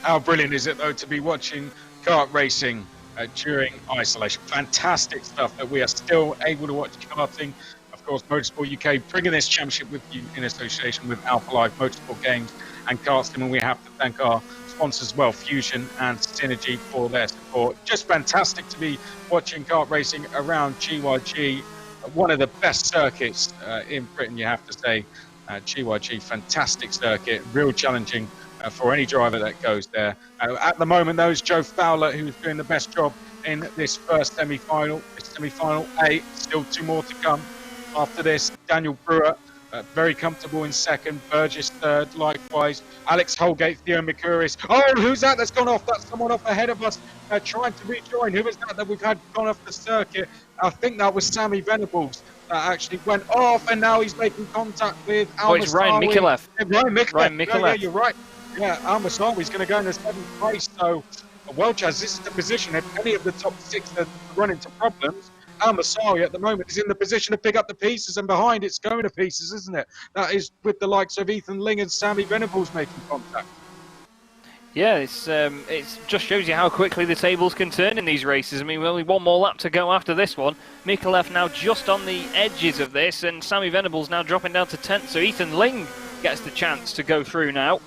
How brilliant is it, though, to be watching kart racing during isolation? Fantastic stuff that we are still able to watch karting. Of course, Motorsport UK bringing this championship with you in association with Alpha Live, Motorsport Games and KartSim, and we have to thank our sponsors as well, Fusion and Synergy, for their support. Just fantastic to be watching kart racing around GYG, one of the best circuits in Britain, you have to say. GYG, fantastic circuit, real challenging for any driver that goes there. At the moment, though, is Joe Fowler, who's doing the best job in this first semi-final. It's semi-final A, still 2 more to come. After this, Daniel Brewer, very comfortable in second. Burgess third, likewise. Alex Holgate, Theo McCurris. Oh, who's that that's gone off? That's someone off ahead of us trying to rejoin. Who is that we've had gone off the circuit? I think that was Sammy Venables that actually went off, and now he's making contact with Al it's Ryan Mikulev. Ryan Mikulev. Yeah, you're right. Yeah, Al-Masawi's going to go in the 7th place. So, well, Chaz, this is the position. If any of the top 6 are run into problems, Al-Masawi at the moment is in the position to pick up the pieces, and behind it's going to pieces, isn't it? That is with the likes of Ethan Ling and Sammy Venables making contact. Yeah, it just shows you how quickly the tables can turn in these races. I mean, only 1 more lap to go after this one. Mikulev now just on the edges of this, and Sammy Venables now dropping down to 10th. So Ethan Ling gets the chance to go through now.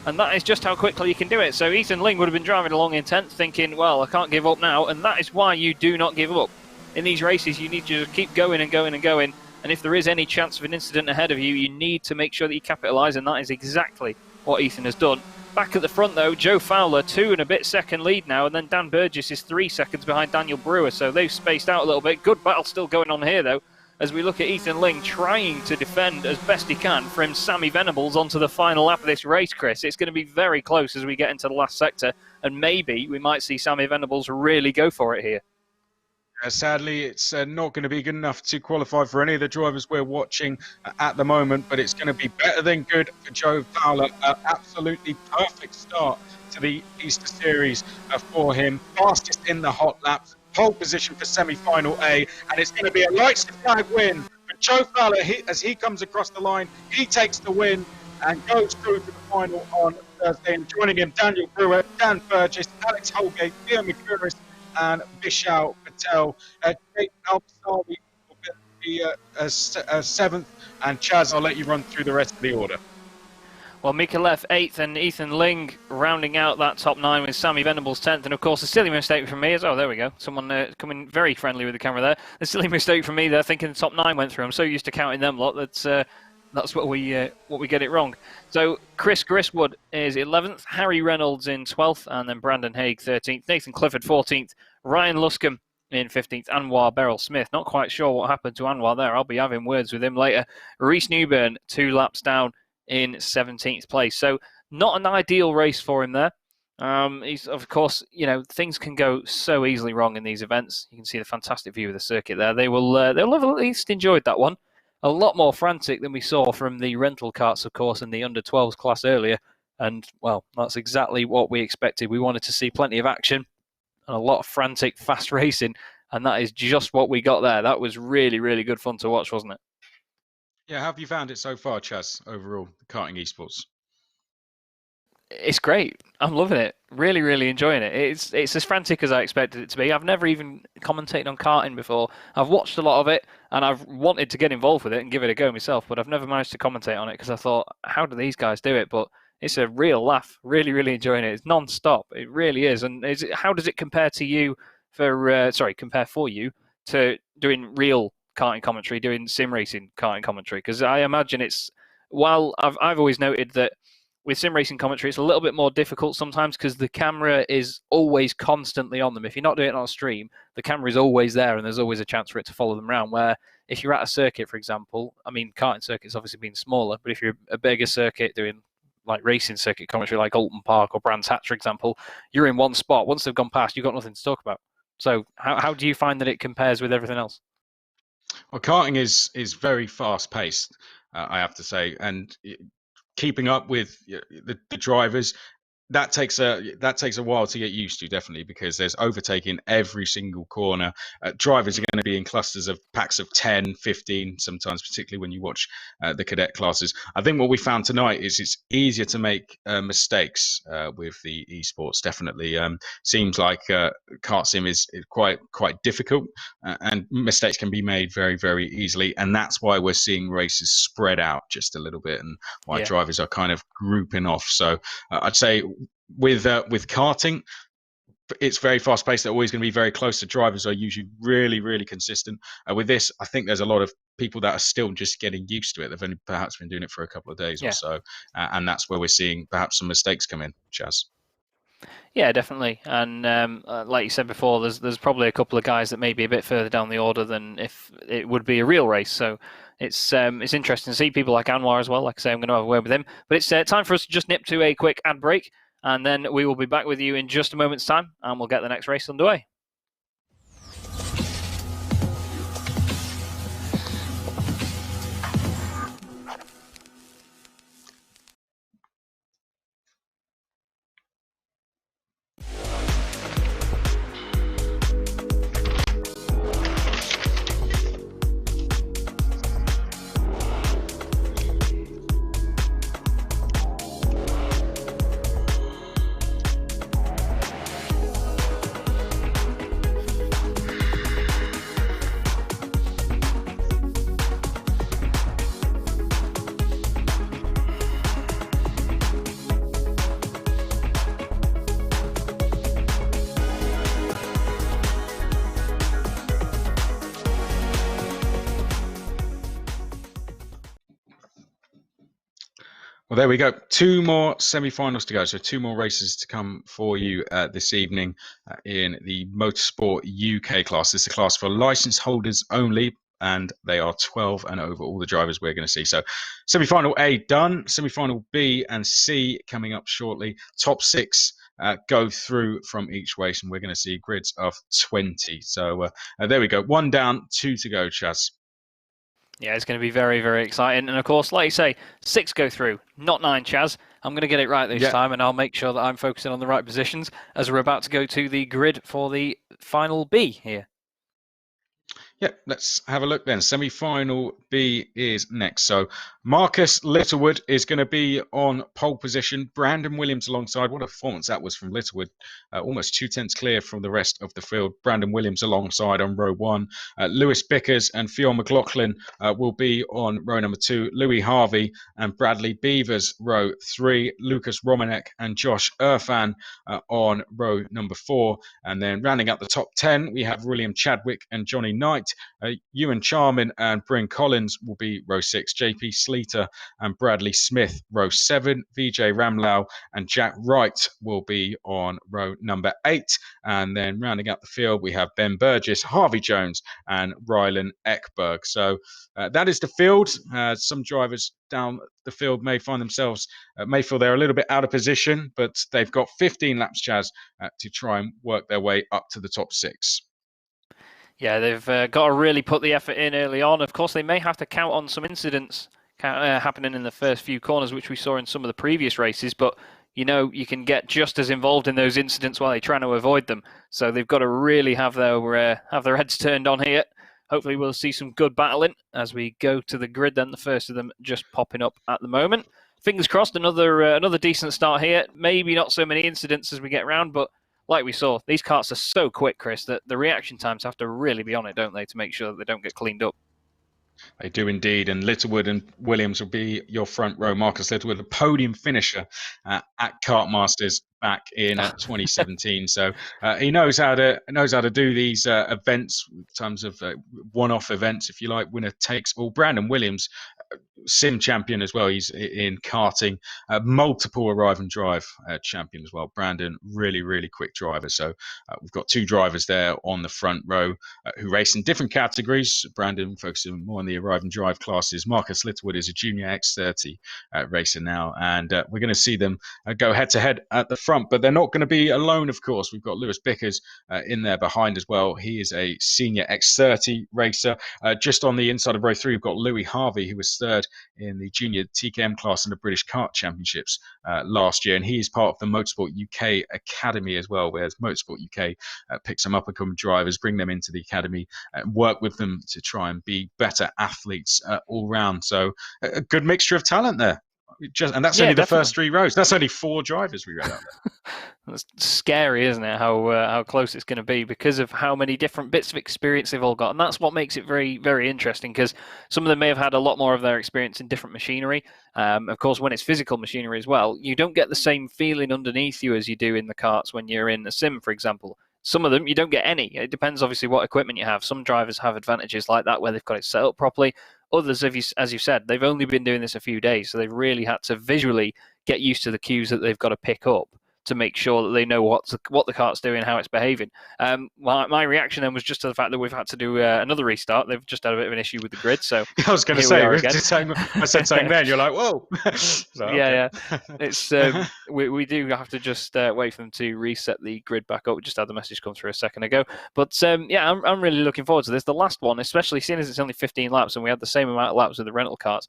And that is just how quickly you can do it. So Ethan Ling would have been driving along in 10th thinking, well, I can't give up now. And that is why you do not give up. In these races, you need to just keep going and going and going. And if there is any chance of an incident ahead of you, you need to make sure that you capitalise. And that is exactly what Ethan has done. Back at the front, though, Joe Fowler, 2 and a bit second lead now. And then Dan Burgess is 3 seconds behind Daniel Brewer. So they've spaced out a little bit. Good battle still going on here, though, as we look at Ethan Ling trying to defend as best he can from Sammy Venables onto the final lap of this race, Chris. It's going to be very close as we get into the last sector, and maybe we might see Sammy Venables really go for it here. Sadly, it's not going to be good enough to qualify for any of the drivers we're watching at the moment, but it's going to be better than good for Joe Fowler. Absolutely perfect start to the Easter Series for him. Fastest in the hot laps. Pole position for semi-final A, and it's going to be a lights to flag win for Joe Fowler. As he comes across the line, he takes the win and goes through to the final on Thursday. And joining him, Daniel Brewer, Dan Burgess, Alex Holgate, Theo McCurris, and Vishal Patel. Jake Al-Basawi will be 7th, and Chaz, I'll let you run through the rest of the order. Well, Mikulev 8th and Ethan Ling rounding out that top 9 with Sammy Venables 10th. And, of course, a silly mistake from me. Oh, there we go. Someone coming very friendly with the camera there. A silly mistake from me there, thinking the top 9 went through. I'm so used to counting them lot that's what we get it wrong. So Chris Griswood is 11th, Harry Reynolds in 12th, and then Brandon Haig 13th, Nathan Clifford 14th, Ryan Luscombe in 15th, Anwar Beryl Smith. Not quite sure what happened to Anwar there. I'll be having words with him later. Reese Newburn 2 laps down in 17th place. So not an ideal race for him there. He's, of course, things can go so easily wrong in these events. You can see the fantastic view of the circuit there. They'll have at least enjoyed that one. A lot more frantic than we saw from the rental karts, of course, in the under-12s class earlier. And, well, that's exactly what we expected. We wanted to see plenty of action and a lot of frantic, fast racing. And that is just what we got there. That was really, really good fun to watch, wasn't it? Yeah, how have you found it so far, Chaz, overall, Karting Esports? It's great. I'm loving it. Really, really enjoying it. It's as frantic as I expected it to be. I've never even commentated on karting before. I've watched a lot of it, and I've wanted to get involved with it and give it a go myself, but I've never managed to commentate on it because I thought, how do these guys do it? But it's a real laugh. Really, really enjoying it. It's non-stop. It really is. And how does it compare to you compare for you to doing real karting commentary doing sim racing karting commentary, because I imagine while I've always noted that with sim racing commentary, it's a little bit more difficult sometimes because the camera is always constantly on them. If you're not doing it on stream, the camera is always there and there's always a chance for it to follow them around. Where if you're at a circuit, for example, I mean, karting circuits obviously being smaller, but if you're a bigger circuit doing like racing circuit commentary, like Alton Park or Brands Hatch, for example, you're in one spot. Once they've gone past, you've got nothing to talk about. So how do you find that it compares with everything else? Well, karting is very fast paced, I have to say, and keeping up with the drivers, that takes a while to get used to, definitely, because there's overtaking every single corner. Drivers are going to be in clusters of packs of 10, 15 sometimes, particularly when you watch the cadet classes. I think what we found tonight is it's easier to make mistakes with the esports. Definitely seems like KartSim is quite difficult, and mistakes can be made very, very easily, and that's why we're seeing races spread out just a little bit and why drivers are kind of grouping off. So I'd say with karting, it's very fast paced. They're always going to be very close. The drivers are usually really, really consistent. With this, I think there's a lot of people that are still just getting used to it. They've only perhaps been doing it for a couple of days or so, and that's where we're seeing perhaps some mistakes come in. Chaz. Yeah, definitely. And like you said before, there's probably a couple of guys that may be a bit further down the order than if it would be a real race. So it's interesting to see people like Anwar as well. Like I say, I'm going to have a word with him. But it's time for us to just nip to a quick ad break, and then we will be back with you in just a moment's time, and we'll get the next race underway. Well, there we go. 2 more semi-finals to go. So 2 more races to come for you this evening in the Motorsport UK class. This is a class for license holders only, and they are 12 and over, all the drivers we're going to see. So semi-final A done, semi-final B and C coming up shortly. Top 6 go through from each race, and we're going to see grids of 20. So there we go. 1 down, 2 to go, Chaz. Yeah, it's going to be very, very exciting. And of course, like you say, 6 go through, not 9, Chaz. I'm going to get it right this time, and I'll make sure that I'm focusing on the right positions as we're about to go to the grid for the final B here. Yeah, let's have a look then. Semi-final B is next. So Marcus Littlewood is going to be on pole position. Brandon Williams alongside. What a performance that was from Littlewood. Almost 2 tenths clear from the rest of the field. Brandon Williams alongside on row 1. Lewis Bickers and Fionn McLaughlin will be on row number 2. Louis Harvey and Bradley Beavers row 3. Lucas Romanek and Josh Irfan on row number 4. And then rounding out the top 10, we have William Chadwick and Johnny Knight. Ewan Charman and Bryn Collins will be row 6. JP Sleater and Bradley Smith row 7. Vijay Ramlal and Jack Wright will be on row number 8. And then rounding out the field, we have Ben Burgess, Harvey Jones and Rylan Ekberg. So that is the field. Some drivers down the field may find themselves, may feel they're a little bit out of position, but they've got 15 laps, Chaz, to try and work their way up to the top 6. Yeah, they've got to really put the effort in early on. Of course, they may have to count on some incidents happening in the first few corners, which we saw in some of the previous races, but you know, you can get just as involved in those incidents while they're trying to avoid them. So they've got to really have their heads turned on here. Hopefully we'll see some good battling as we go to the grid then, the first of them just popping up at the moment. Fingers crossed, another decent start here. Maybe not so many incidents as we get around, but like we saw, these karts are so quick, Chris, that the reaction times have to really be on it, don't they, to make sure that they don't get cleaned up. They do indeed, and Littlewood and Williams will be your front row. Marcus Littlewood, a podium finisher at Kartmasters back in 2017. So he knows how to do these events in terms of one-off events, if you like. Winner takes all. Brandon Williams, sim champion as well. He's in karting, multiple arrive and drive champion as well. Brandon, really quick driver. So we've got two drivers there on the front row who race in different categories. Brandon focusing more on the arrive and drive classes. Marcus Littlewood is a junior X30 racer now, and we're going to see them go head to head at the front. But they're not going to be alone, of course. We've got Lewis Bickers in there behind as well. He is a senior X30 racer. Just on the inside of row 3, we've got Louis Harvey, who was third in the junior TKM class in the British Kart Championships last year, and he is part of the Motorsport UK Academy as well, whereas Motorsport UK picks some up-and-coming drivers, bring them into the academy, and work with them to try and be better athletes all round. So a good mixture of talent there. And that's only the first 3 rows. That's only 4 drivers we read out there. It's scary, isn't it, how close it's going to be because of how many different bits of experience they've all got. And that's what makes it very, very interesting, because some of them may have had a lot more of their experience in different machinery. Of course, when it's physical machinery as well, you don't get the same feeling underneath you as you do in the karts when you're in a sim, for example. Some of them, you don't get any. It depends, obviously, what equipment you have. Some drivers have advantages like that where they've got it set up properly. Others, as you said, they've only been doing this a few days, so they've really had to visually get used to the cues that they've got to pick up to make sure that they know what the kart's doing, how it's behaving. My reaction then was just to the fact that we've had to do another restart. They've just had a bit of an issue with the grid. So I was going to say, I said something then. You're like, whoa. So, yeah. It's we do have to just wait for them to reset the grid back up. We just had the message come through a second ago. But yeah, I'm really looking forward to this. The last one, especially seeing as it's only 15 laps and we had the same amount of laps with the rental karts.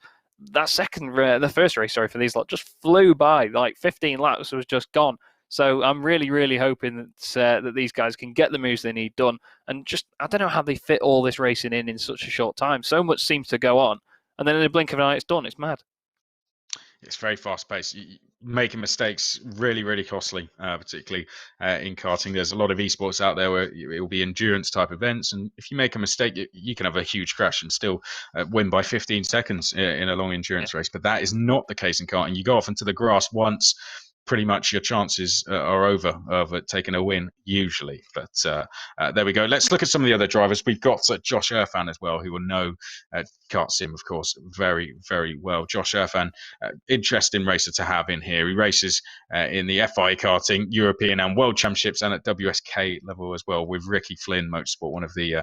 The first race, for these lot just flew by. Like 15 laps was just gone. So I'm really hoping that these guys can get the moves they need done. And just, I don't know how they fit all this racing in such a short time. So much seems to go on. And then in a blink of an eye, it's done. It's mad. It's very fast-paced. Making mistakes really costly, particularly in karting. There's a lot of esports out there where it will be endurance-type events, and if you make a mistake, you can have a huge crash and still win by 15 seconds in a long endurance race. But that is not the case in karting. You go off into the grass once, pretty much your chances are over of taking a win usually. But there we go. Let's look at some of the other drivers. We've got Josh Irfan as well, who will know KartSim, of course, very well. Josh Irfan, interesting racer to have in here. He races in the FI karting, European and World Championships, and at WSK level as well with Ricky Flynn Motorsport, one of the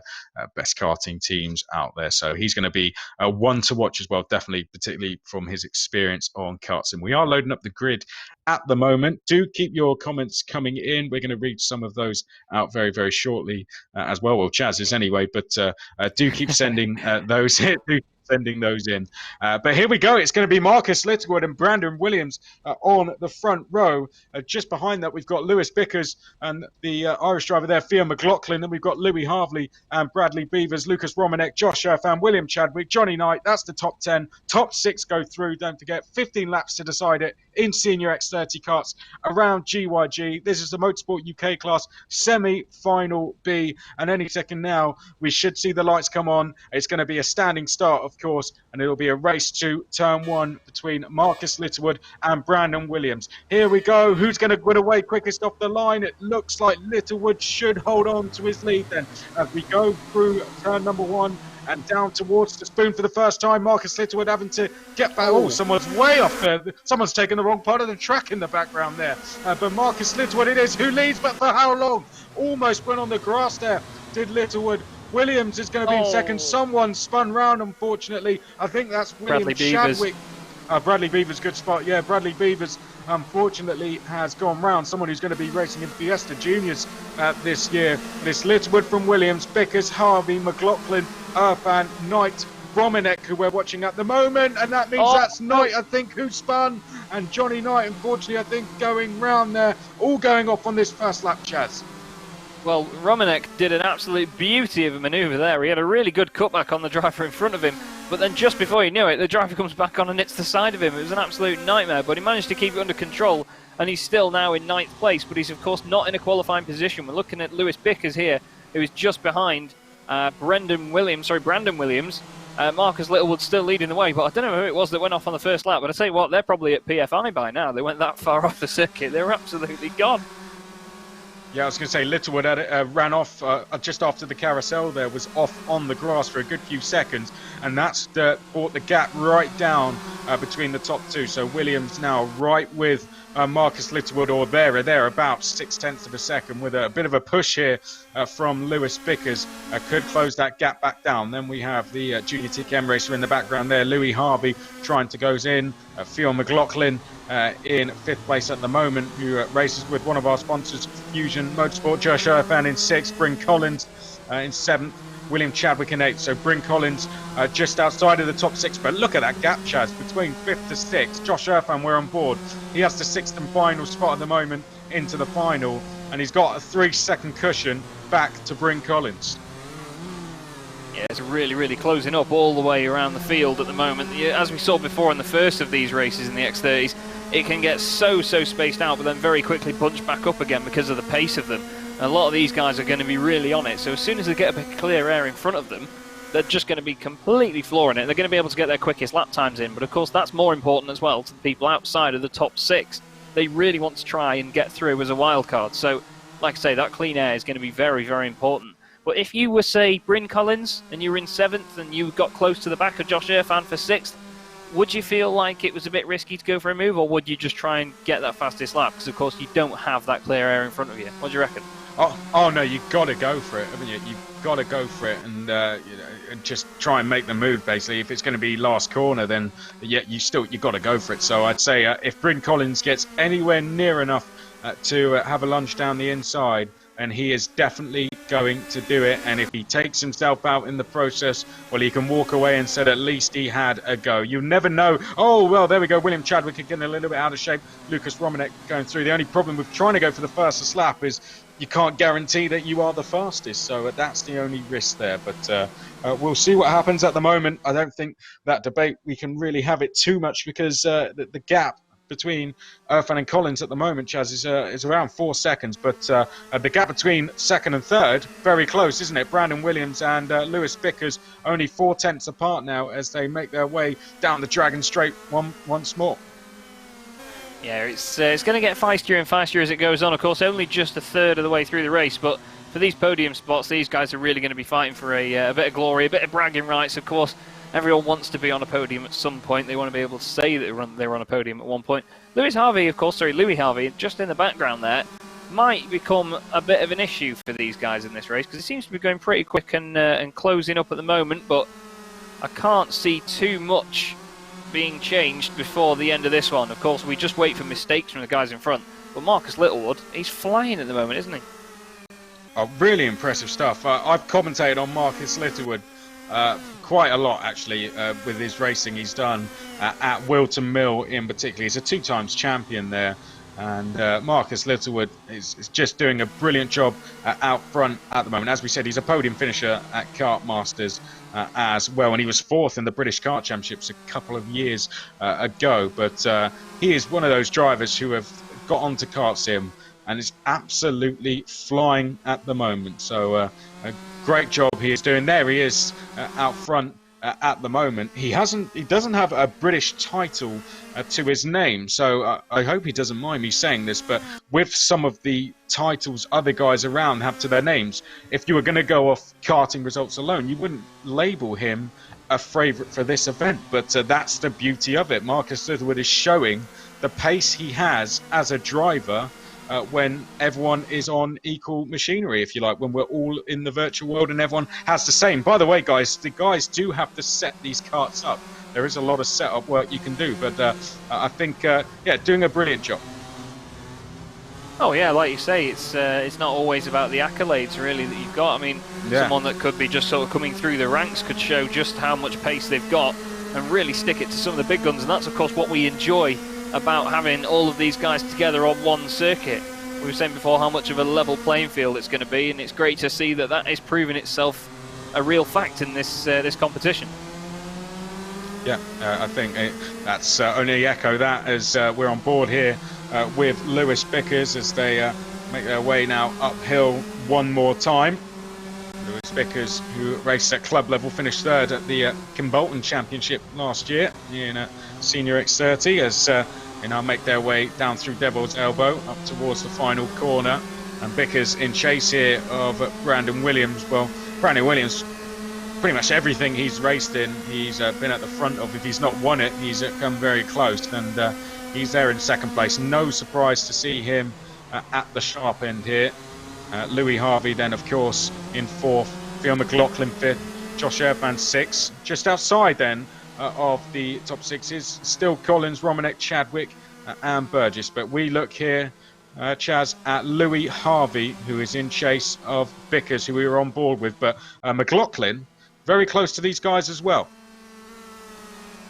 best karting teams out there. So he's going to be one to watch as well, definitely, particularly from his experience on KartSim. We are loading up the grid at the moment. Do keep your comments coming in. We're going to read some of those out very shortly as well. Well, Chaz is anyway, but do keep sending those in. Sending those in. But here we go. It's going to be Marcus Littlewood and Brandon Williams on the front row. Just behind that, we've got Lewis Bickers and the Irish driver there, Theo McLaughlin. Then we've got Louis Harvey and Bradley Beavers, Lucas Romanek, Josh Irfan, William Chadwick, Johnny Knight. That's the top 10. Top 6 go through. Don't forget, 15 laps to decide it in senior X30 karts around GYG. This is the Motorsport UK class semi-final B. And any second now, we should see the lights come on. It's going to be a standing start, of course, and it'll be a race to turn 1 between Marcus Littlewood and Brandon Williams. Here we go. Who's going to win away quickest off the line? It looks like Littlewood should hold on to his lead then. As we go through turn number 1 and down towards the spoon for the first time, Marcus Littlewood having to get back. Oh, someone's way off there. Someone's taken the wrong part of the track in the background there. But Marcus Littlewood it is who leads, but for how long? Almost went on the grass there, did Littlewood. Williams is going to be in second. Someone spun round, unfortunately. I think that's William Chadwick. Bradley Beavers, good spot. Yeah, Bradley Beavers, unfortunately, has gone round. Someone who's going to be racing in Fiesta Juniors this year. This Littlewood from Williams, Bickers, Harvey, McLaughlin, Irfan, Knight, Romanek, who we're watching at the moment. And that means that's Knight, I think, who spun. And Johnny Knight, unfortunately, I think, going round there. All going off on this first lap, Chaz. Well, Romanek did an absolute beauty of a manoeuvre there. He had a really good cutback on the driver in front of him, but then just before he knew it, the driver comes back on and hits the side of him. It was an absolute nightmare, but he managed to keep it under control, and he's still now in 9th place, but he's of course not in a qualifying position. We're looking at Lewis Bickers here, who is just behind Brandon Williams, Marcus Littlewood still leading the way, but I don't know who it was that went off on the first lap. But I tell you what, they're probably at PFI by now. They went that far off the circuit. They were absolutely gone. Yeah, I was going to say Littlewood ran off just after the carousel there, was off on the grass for a good few seconds, and that's brought the gap right down between the top two. So Williams now right with Marcus Littlewood, or there about 0.6 of a second, with a bit of a push here from Lewis Bickers, could close that gap back down. Then we have the Junior TKM racer in the background there, Louis Harvey trying to goes in, Theo McLaughlin in 5th place at the moment, who races with one of our sponsors, Fusion Motorsport. Josh Irfan in 6th, Bryn Collins in 7th, William Chadwick in 8th. So Bryn Collins just outside of the top 6, but look at that gap, Chaz, between 5th to 6th. Josh Irfan, we're on board. He has the 6th and final spot at the moment into the final, and he's got a 3-second cushion back to Bryn Collins. Yeah, it's really closing up all the way around the field at the moment. As we saw before in the first of these races in the X30s, it can get so spaced out, but then very quickly bunch back up again because of the pace of them. And a lot of these guys are going to be really on it, so as soon as they get a bit of clear air in front of them, they're just going to be completely flooring it. They're going to be able to get their quickest lap times in, but of course that's more important as well to the people outside of the top 6. They really want to try and get through as a wild card. So, like I say, that clean air is going to be very important. But if you were, say, Bryn Collins, and you were in 7th, and you got close to the back of Josh Irfan for 6th, would you feel like it was a bit risky to go for a move, or would you just try and get that fastest lap? Because, of course, you don't have that clear air in front of you. What do you reckon? Oh no, you've got to go for it, haven't you? You've got to go for it and and just try and make the move, basically. If it's going to be last corner, then yeah, you've got to go for it. So I'd say if Bryn Collins gets anywhere near enough to have a lunge down the inside, and he is definitely going to do it. And if he takes himself out in the process, well, he can walk away and said at least he had a go. You never know. Oh, well, there we go. William Chadwick getting a little bit out of shape. Lucas Romanek going through. The only problem with trying to go for the fastest lap is you can't guarantee that you are the fastest. So that's the only risk there. But we'll see what happens at the moment. I don't think that debate, we can really have it too much, because the gap between Irfan and Collins at the moment, Chaz, is around 4 seconds, but the gap between 2nd and 3rd, very close, isn't it? Brandon Williams and Lewis Bickers only 4/10 apart now as they make their way down the Dragon Straight once more. Yeah, it's going to get feistier and feistier as it goes on. Of course, only just a third of the way through the race, but for these podium spots, these guys are really going to be fighting for a bit of glory, a bit of bragging rights, of course. Everyone wants to be on a podium at some point. They want to be able to say that they were on a podium at one point. Louis Harvey, just in the background there, might become a bit of an issue for these guys in this race, because it seems to be going pretty quick and closing up at the moment, but I can't see too much being changed before the end of this one. Of course, we just wait for mistakes from the guys in front, but Marcus Littlewood, he's flying at the moment, isn't he? Oh, really impressive stuff. I've commentated on Marcus Littlewood quite a lot, actually, with his racing he's done at Wilton Mill in particular. He's a 2-times champion there, and Marcus Littlewood is just doing a brilliant job out front at the moment. As we said, he's a podium finisher at Kart Masters as well, and he was 4th in the British Kart Championships a couple of years ago. But he is one of those drivers who have got onto KartSim and is absolutely flying at the moment. So a great job he is doing. There he is out front at the moment. He doesn't have a British title to his name, so I hope he doesn't mind me saying this, but with some of the titles other guys around have to their names, if you were going to go off karting results alone, you wouldn't label him a favourite for this event. But that's the beauty of it. Marcus Littlewood is showing the pace he has as a driver when everyone is on equal machinery, if you like, when we're all in the virtual world and everyone has the same. By the way, guys, the guys do have to set these karts up. There is a lot of setup work you can do, but I think, doing a brilliant job. Oh yeah, like you say, it's not always about the accolades really that you've got. I mean, someone that could be just sort of coming through the ranks could show just how much pace they've got and really stick it to some of the big guns, and that's of course what we enjoy about having all of these guys together on one circuit. We were saying before how much of a level playing field it's going to be, and it's great to see that that is proving itself a real fact in this this competition. Yeah, I think that's only echo that as we're on board here with Lewis Bickers as they make their way now uphill one more time. Lewis Bickers, who raced at club level, finished third at the Kimbolton Championship last year in Senior X30, as they now make their way down through Devil's Elbow up towards the final corner. And Bickers in chase here of Brandon Williams. Well, Brandon Williams, pretty much everything he's raced in, he's been at the front of. If he's not won it, he's come very close, and he's there in second place. No surprise to see him at the sharp end here. Louis Harvey then, of course, in fourth. Phil McLaughlin fifth. Josh Irfan sixth. Just outside then of the top sixes, still Collins, Romanek, Chadwick, and Burgess. But we look here, Chaz, at Louis Harvey, who is in chase of Bickers, who we were on board with. But McLaughlin, very close to these guys as well.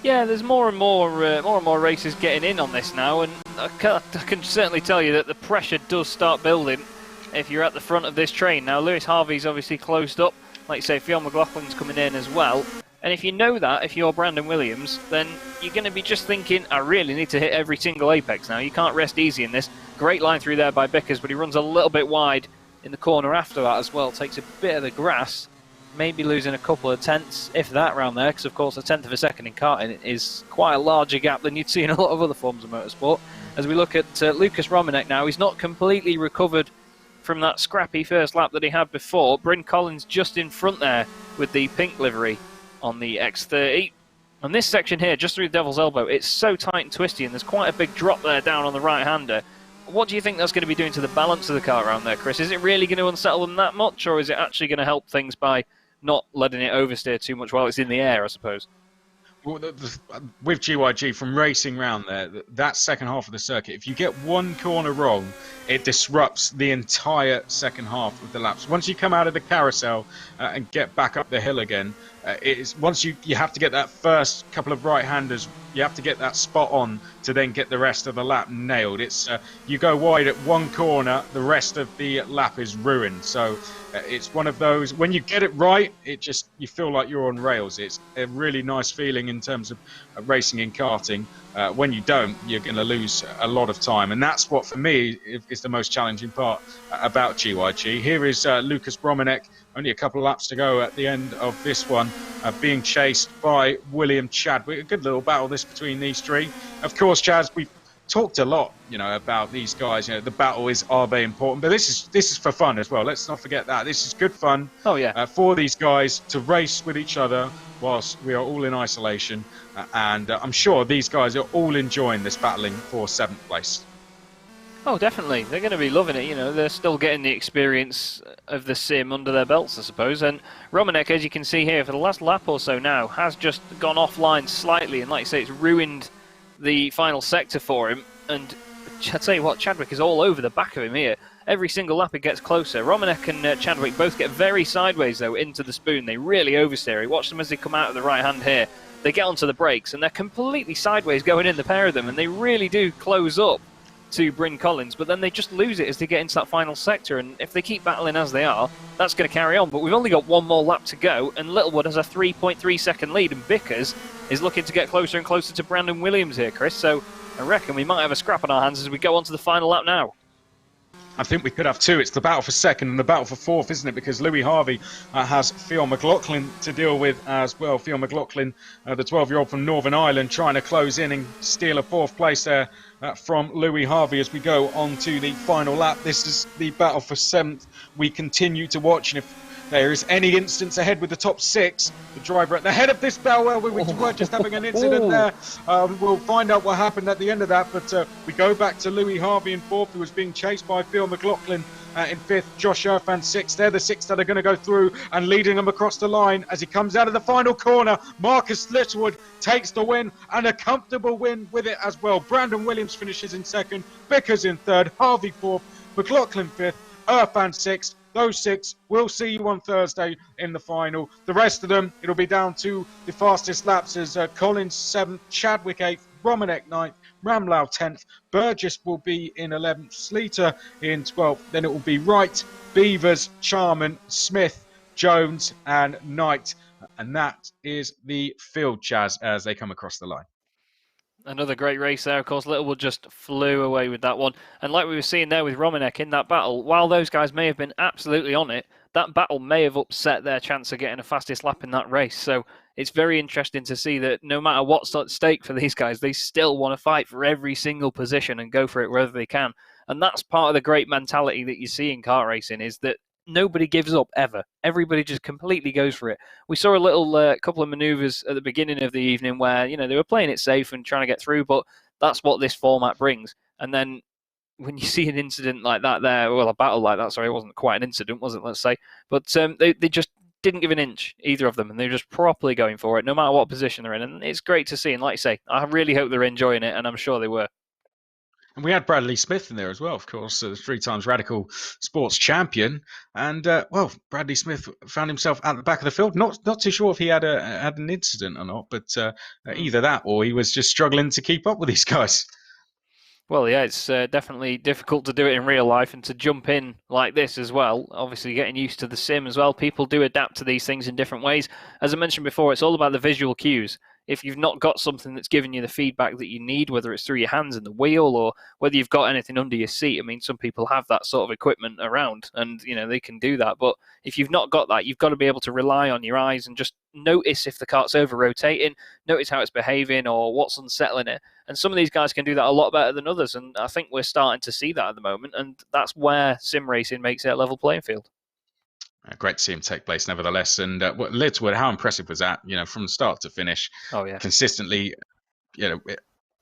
Yeah, there's more and more races getting in on this now, and I can certainly tell you that the pressure does start building if you're at the front of this train. Now, Lewis Harvey's obviously closed up. Like you say, Fionn McLaughlin's coming in as well. And if you know that, if you're Brandon Williams, then you're going to be just thinking, I really need to hit every single apex now. You can't rest easy in this. Great line through there by Bickers, but he runs a little bit wide in the corner after that as well. Takes a bit of the grass, maybe losing a couple of tenths, if that, around there, because of course a tenth of a second in karting is quite a larger gap than you'd see in a lot of other forms of motorsport. As we look at Lucas Romanek now, he's not completely recovered from that scrappy first lap that he had before. Bryn Collins just in front there with the pink livery on the X30. And this section here, just through the Devil's Elbow, it's so tight and twisty, and there's quite a big drop there down on the right-hander. What do you think that's going to be doing to the balance of the car around there, Chris? Is it really going to unsettle them that much, or is it actually going to help things by not letting it oversteer too much while it's in the air, I suppose? Well, with GYG, from racing round there, that second half of the circuit, if you get one corner wrong, it disrupts the entire second half of the laps. Once you come out of the carousel and get back up the hill again, once you have to get that first couple of right-handers, you have to get that spot on to then get the rest of the lap nailed. It's you go wide at one corner, the rest of the lap is ruined. So it's one of those, when you get it right, you feel like you're on rails. It's a really nice feeling in terms of racing in karting. When you don't, you're going to lose a lot of time, and that's what for me is the most challenging part about GYG. Here is Lucas Romanek, only a couple of laps to go at the end of this one, being chased by William Chadwick. A good little battle this between these three. Of course, Chaz, we've talked a lot, about these guys. The battle are they important? But this is for fun as well. Let's not forget that. This is good fun. Oh yeah. For these guys to race with each other whilst we are all in isolation, and I'm sure these guys are all enjoying this battling for 7th place. Oh, definitely. They're going to be loving it. They're still getting the experience of the sim under their belts, I suppose. And Romanek, as you can see here, for the last lap or so now, has just gone offline slightly, and like you say, it's ruined the final sector for him. And I tell you what, Chadwick is all over the back of him here. Every single lap it gets closer. Romanek and Chadwick both get very sideways, though, into the spoon. They really oversteer. You watch them as they come out of the right hand here. They get onto the brakes, and they're completely sideways going in, the pair of them, and they really do close up to Bryn Collins, but then they just lose it as they get into that final sector, and if they keep battling as they are, that's going to carry on. But we've only got one more lap to go, and Littlewood has a 3.3 second lead, and Bickers is looking to get closer and closer to Brandon Williams here, Chris, so I reckon we might have a scrap on our hands as we go on to the final lap now. I think we could have two. It's the battle for second and the battle for fourth, isn't it? Because Louis Harvey has Fionn McLaughlin to deal with as well. Fionn McLaughlin, the 12-year-old from Northern Ireland, trying to close in and steal a fourth place there from Louis Harvey as we go on to the final lap. This is the battle for 7th. We continue to watch, and if there is any instance ahead with the top 6, the driver at the head of this battle, we were just having an incident there. We'll find out what happened at the end of that, but we go back to Louis Harvey in 4th, who was being chased by Phil McLaughlin in 5th, Josh Irfan 6th. They're the 6 that are going to go through and leading them across the line as he comes out of the final corner. Marcus Littlewood takes the win, and a comfortable win with it as well. Brandon Williams finishes in 2nd, Bickers in 3rd, Harvey 4th, McLaughlin 5th, Irfan 6th. Those 6 will see you on Thursday in the final. The rest of them, it'll be down to the fastest laps as Collins 7th, Chadwick 8th, Romanek 9th, Ramlau 10th, Burgess will be in 11th, Sleater in 12th. Then it will be Wright, Beavers, Charman, Smith, Jones and Knight. And that is the field, Chaz, as they come across the line. Another great race there. Of course, Littlewood just flew away with that one. And like we were seeing there with Romanek in that battle, while those guys may have been absolutely on it, that battle may have upset their chance of getting a fastest lap in that race. So it's very interesting to see that no matter what's at stake for these guys, they still want to fight for every single position and go for it wherever they can. And that's part of the great mentality that you see in kart racing, is that nobody gives up ever. Everybody just completely goes for it. We saw a little couple of maneuvers at the beginning of the evening where, they were playing it safe and trying to get through, but that's what this format brings. And then when you see an incident like that there, well, a battle like that, sorry, it wasn't quite an incident, was it, let's say, but they just didn't give an inch, either of them, and they're just properly going for it, no matter what position they're in, and it's great to see, and like you say, I really hope they're enjoying it, and I'm sure they were. And we had Bradley Smith in there as well, of course, the 3 times Radical Sports champion. And, well, Bradley Smith found himself at the back of the field. Not too sure if he had an incident or not, but either that or he was just struggling to keep up with these guys. Well, yeah, it's definitely difficult to do it in real life and to jump in like this as well. Obviously, getting used to the sim as well. People do adapt to these things in different ways. As I mentioned before, it's all about the visual cues. If you've not got something that's giving you the feedback that you need, whether it's through your hands in the wheel or whether you've got anything under your seat, I mean, some people have that sort of equipment around and, they can do that. But if you've not got that, you've got to be able to rely on your eyes and just notice if the kart's over-rotating, notice how it's behaving or what's unsettling it. And some of these guys can do that a lot better than others, and I think we're starting to see that at the moment, and that's where sim racing makes it a level playing field. Great to see him take place, nevertheless. And Littlewood, how impressive was that? From start to finish, consistently,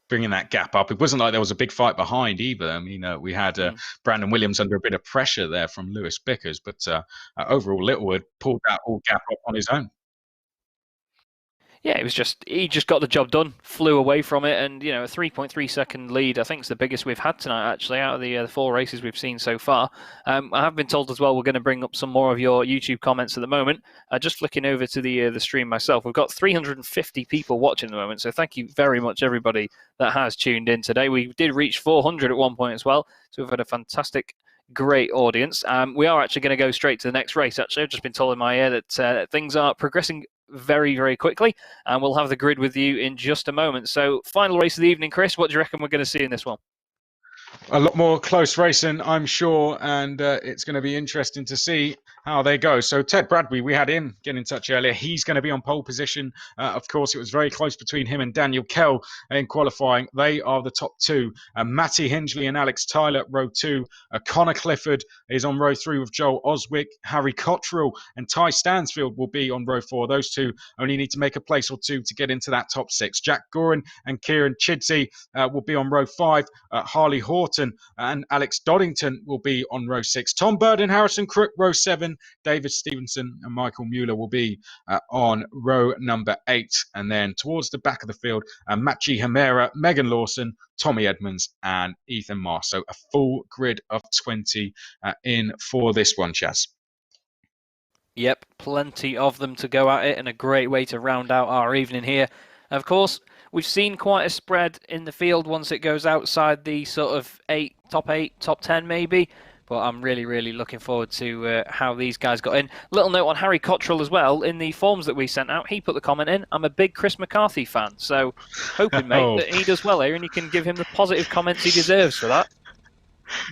bringing that gap up. It wasn't like there was a big fight behind either. I mean, we had Brandon Williams under a bit of pressure there from Lewis Bickers, but overall, Littlewood pulled that all gap up on his own. Yeah, he just got the job done, flew away from it, and a 3.3 second lead. I think it's the biggest we've had tonight, actually, out of the 4 races we've seen so far. I have been told as well we're going to bring up some more of your YouTube comments at the moment. Just flicking over to the stream myself, we've got 350 people watching at the moment, so thank you very much, everybody that has tuned in today. We did reach 400 at one point as well, so we've had a fantastic, great audience. We are actually going to go straight to the next race. Actually, I've just been told in my ear that things are progressing very, very quickly, and we'll have the grid with you in just a moment. So, final race of the evening, Chris, what do you reckon we're going to see in this one? A lot more close racing, I'm sure, and it's going to be interesting to see how they go. So Ted Bradbury, we had him get in touch earlier. He's going to be on pole position. Of course, it was very close between him and Daniel Kell in qualifying. They are the top 2. Matty Hingley and Alex Tyler, row 2. Connor Clifford is on row 3 with Joel Oswick. Harry Cottrell and Ty Stansfield will be on row 4. Those two only need to make a place or 2 to get into that top 6. Jack Gorin and Kieran Chidsey will be on row 5. Harley Horton and Alex Doddington will be on row 6. Tom Bird and Harrison Crook, row 7. David Stevenson and Michael Mueller will be on row number 8. And then towards the back of the field, Machi Hamera, Megan Lawson, Tommy Edmonds and Ethan Marsh. So a full grid of 20 in for this one, Chaz. Yep, plenty of them to go at it, and a great way to round out our evening here. Of course, we've seen quite a spread in the field once it goes outside the sort of top 8, top 10 maybe. But I'm really, really looking forward to how these guys got in. Little note on Harry Cottrell as well. In the forms that we sent out, he put the comment in, I'm a big Chris McCarthy fan. So hoping, mate, that he does well here and you can give him the positive comments he deserves for that.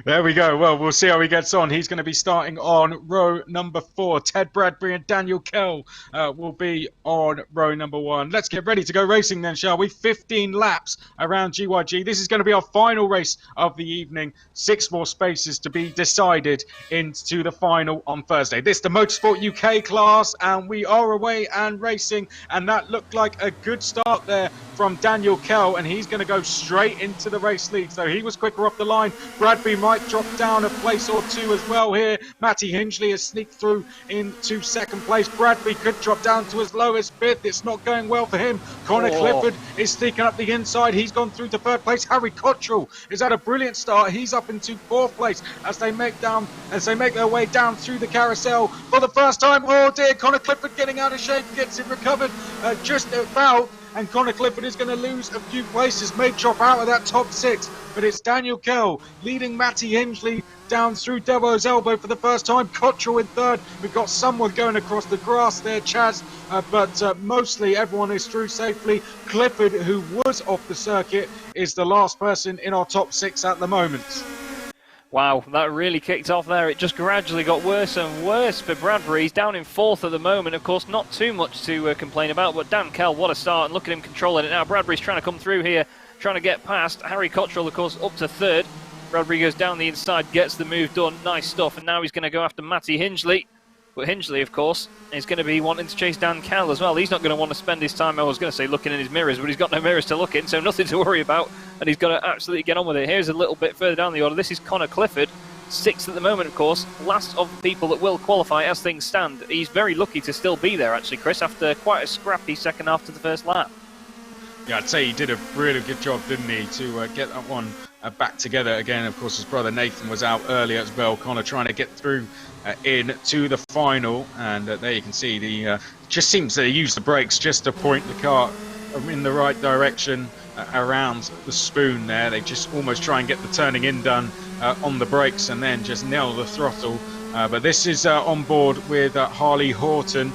There we go. Well, we'll see how he gets on. He's going to be starting on row number 4. Ted Bradbury and Daniel Kell will be on row number 1. Let's get ready to go racing then, shall we? 15 laps around GYG. This is going to be our final race of the evening. 6 more spaces to be decided into the final on Thursday. This is the Motorsport UK class, and we are away and racing, and that looked like a good start there from Daniel Kell, and he's going to go straight into the race lead. So he was quicker off the line. Bradbury might drop down a place or 2 as well here. Matty Hingley has sneaked through into 2nd place. Bradbury could drop down to his lowest 5th. It's not going well for him. Connor Clifford is sneaking up the inside. He's gone through to 3rd place. Harry Cottrell is at a brilliant start. He's up into 4th place as they make their way down through the carousel for the first time. Oh dear, Connor Clifford getting out of shape, gets it recovered just about. And Connor Clifford is going to lose a few places, may drop out of that top 6. But it's Daniel Kell leading Matty Hingley down through Devo's elbow for the first time. Cottrell in 3rd. We've got someone going across the grass there, Chaz. But mostly everyone is through safely. Clifford, who was off the circuit, is the last person in our top 6 at the moment. Wow, that really kicked off there. It just gradually got worse and worse for Bradbury. He's down in 4th at the moment. Of course, not too much to complain about, but Dan Kell, what a start. And look at him controlling it now. Bradbury's trying to come through here, trying to get past. Harry Cottrell, of course, up to 3rd. Bradbury goes down the inside, gets the move done. Nice stuff. And now he's going to go after Matty Hingley. But Hingley, of course, is going to be wanting to chase Dan Kell as well. He's not going to want to spend his time, I was going to say, looking in his mirrors, but he's got no mirrors to look in, so nothing to worry about. And he's got to absolutely get on with it. Here's a little bit further down the order. This is Connor Clifford, 6th at the moment, of course. Last of the people that will qualify as things stand. He's very lucky to still be there, actually, Chris, after quite a scrappy second after the first lap. Yeah, I'd say he did a really good job, didn't he, to get that one back together again. Of course, his brother Nathan was out earlier as well. Connor trying to get through into the final, and there you can see the just seems to use the brakes just to point the car in the right direction around the spoon there. They just almost try and get the turning in done on the brakes and then just nail the throttle. But this is on board with Harley Horton,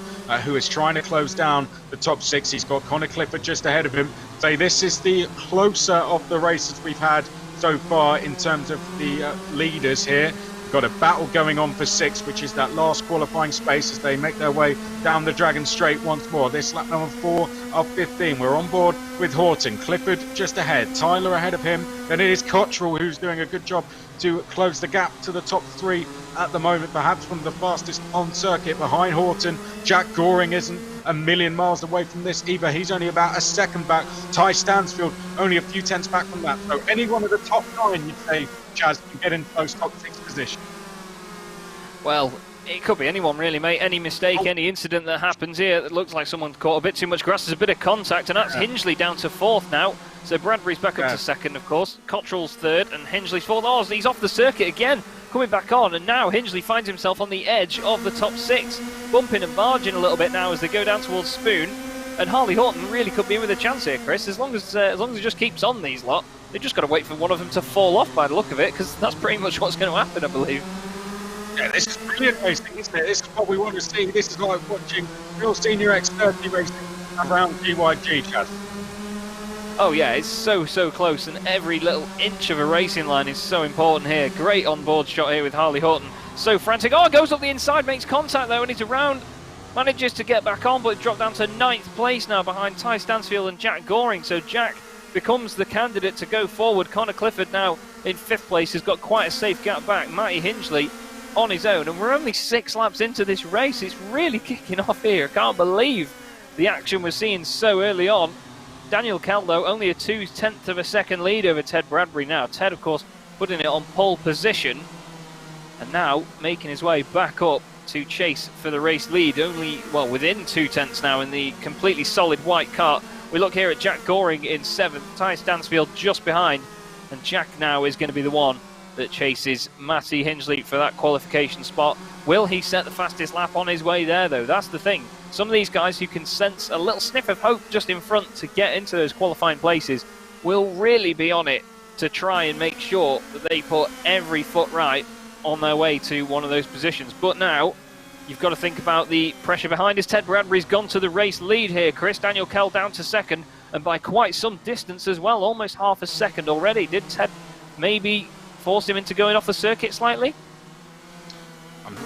who is trying to close down the top 6. He's got Connor Clifford just ahead of him. So this is the closer of the races we've had so far in terms of the leaders here. We've got a battle going on for 6, which is that last qualifying space as they make their way down the Dragon Straight once more. This lap number 4 of 15. We're on board with Horton. Clifford just ahead. Tyler ahead of him. Then it is Cottrell who's doing a good job to close the gap to the top 3 at the moment, perhaps one of the fastest on circuit behind Horton. Jack Goring isn't a million miles away from this either. He's only about a second back. Ty Stansfield only a few tenths back from that. So any one of the top 9, you'd say, Chaz, can get into those top 6 positions. Well, it could be anyone really, mate. Any mistake, any incident that happens here, it looks like someone caught a bit too much grass. There's a bit of contact, and that's Hingley down to 4th now. So Bradbury's back up to 2nd, of course. Cottrell's 3rd, and Hingley's 4th. Oh, he's off the circuit again, coming back on, and now Hingley finds himself on the edge of the top 6, bumping and barging a little bit now as they go down towards Spoon. And Harley Horton really could be in with a chance here, Chris. As long as he just keeps on these lot, they've just got to wait for one of them to fall off by the look of it, because that's pretty much what's going to happen, I believe. Yeah, this is brilliant racing, isn't it? This is what we want to see. This is like watching real Senior X30 racing around GYG, Chaz. Oh yeah, it's so close, and every little inch of a racing line is so important here. Great on-board shot here with Harley Horton. So frantic. Oh, goes up the inside, makes contact though, and he's around. Manages to get back on, but dropped down to 9th place now behind Ty Stansfield and Jack Goring. So Jack becomes the candidate to go forward. Connor Clifford now in 5th place has got quite a safe gap back. Matty Hingley on his own, and we're only 6 laps into this race. It's really kicking off here. I can't believe the action we're seeing so early on. Daniel Kell, though, only a 2/10 of a second lead over Ted Bradbury now. Ted, of course, putting it on pole position, and now making his way back up to chase for the race lead. Only, well, within 2/10 now in the completely solid white car. We look here at Jack Goring in 7th, Ty Stansfield just behind, and Jack now is going to be the one that chases Matty Hingley for that qualification spot. Will he set the fastest lap on his way there, though? That's the thing. Some of these guys who can sense a little sniff of hope just in front to get into those qualifying places will really be on it to try and make sure that they put every foot right on their way to one of those positions. But now, you've got to think about the pressure behind us. Ted Bradbury's gone to the race lead here, Chris. Daniel Kell down to 2nd, and by quite some distance as well, almost half a second already. Did Ted maybe force him into going off the circuit slightly?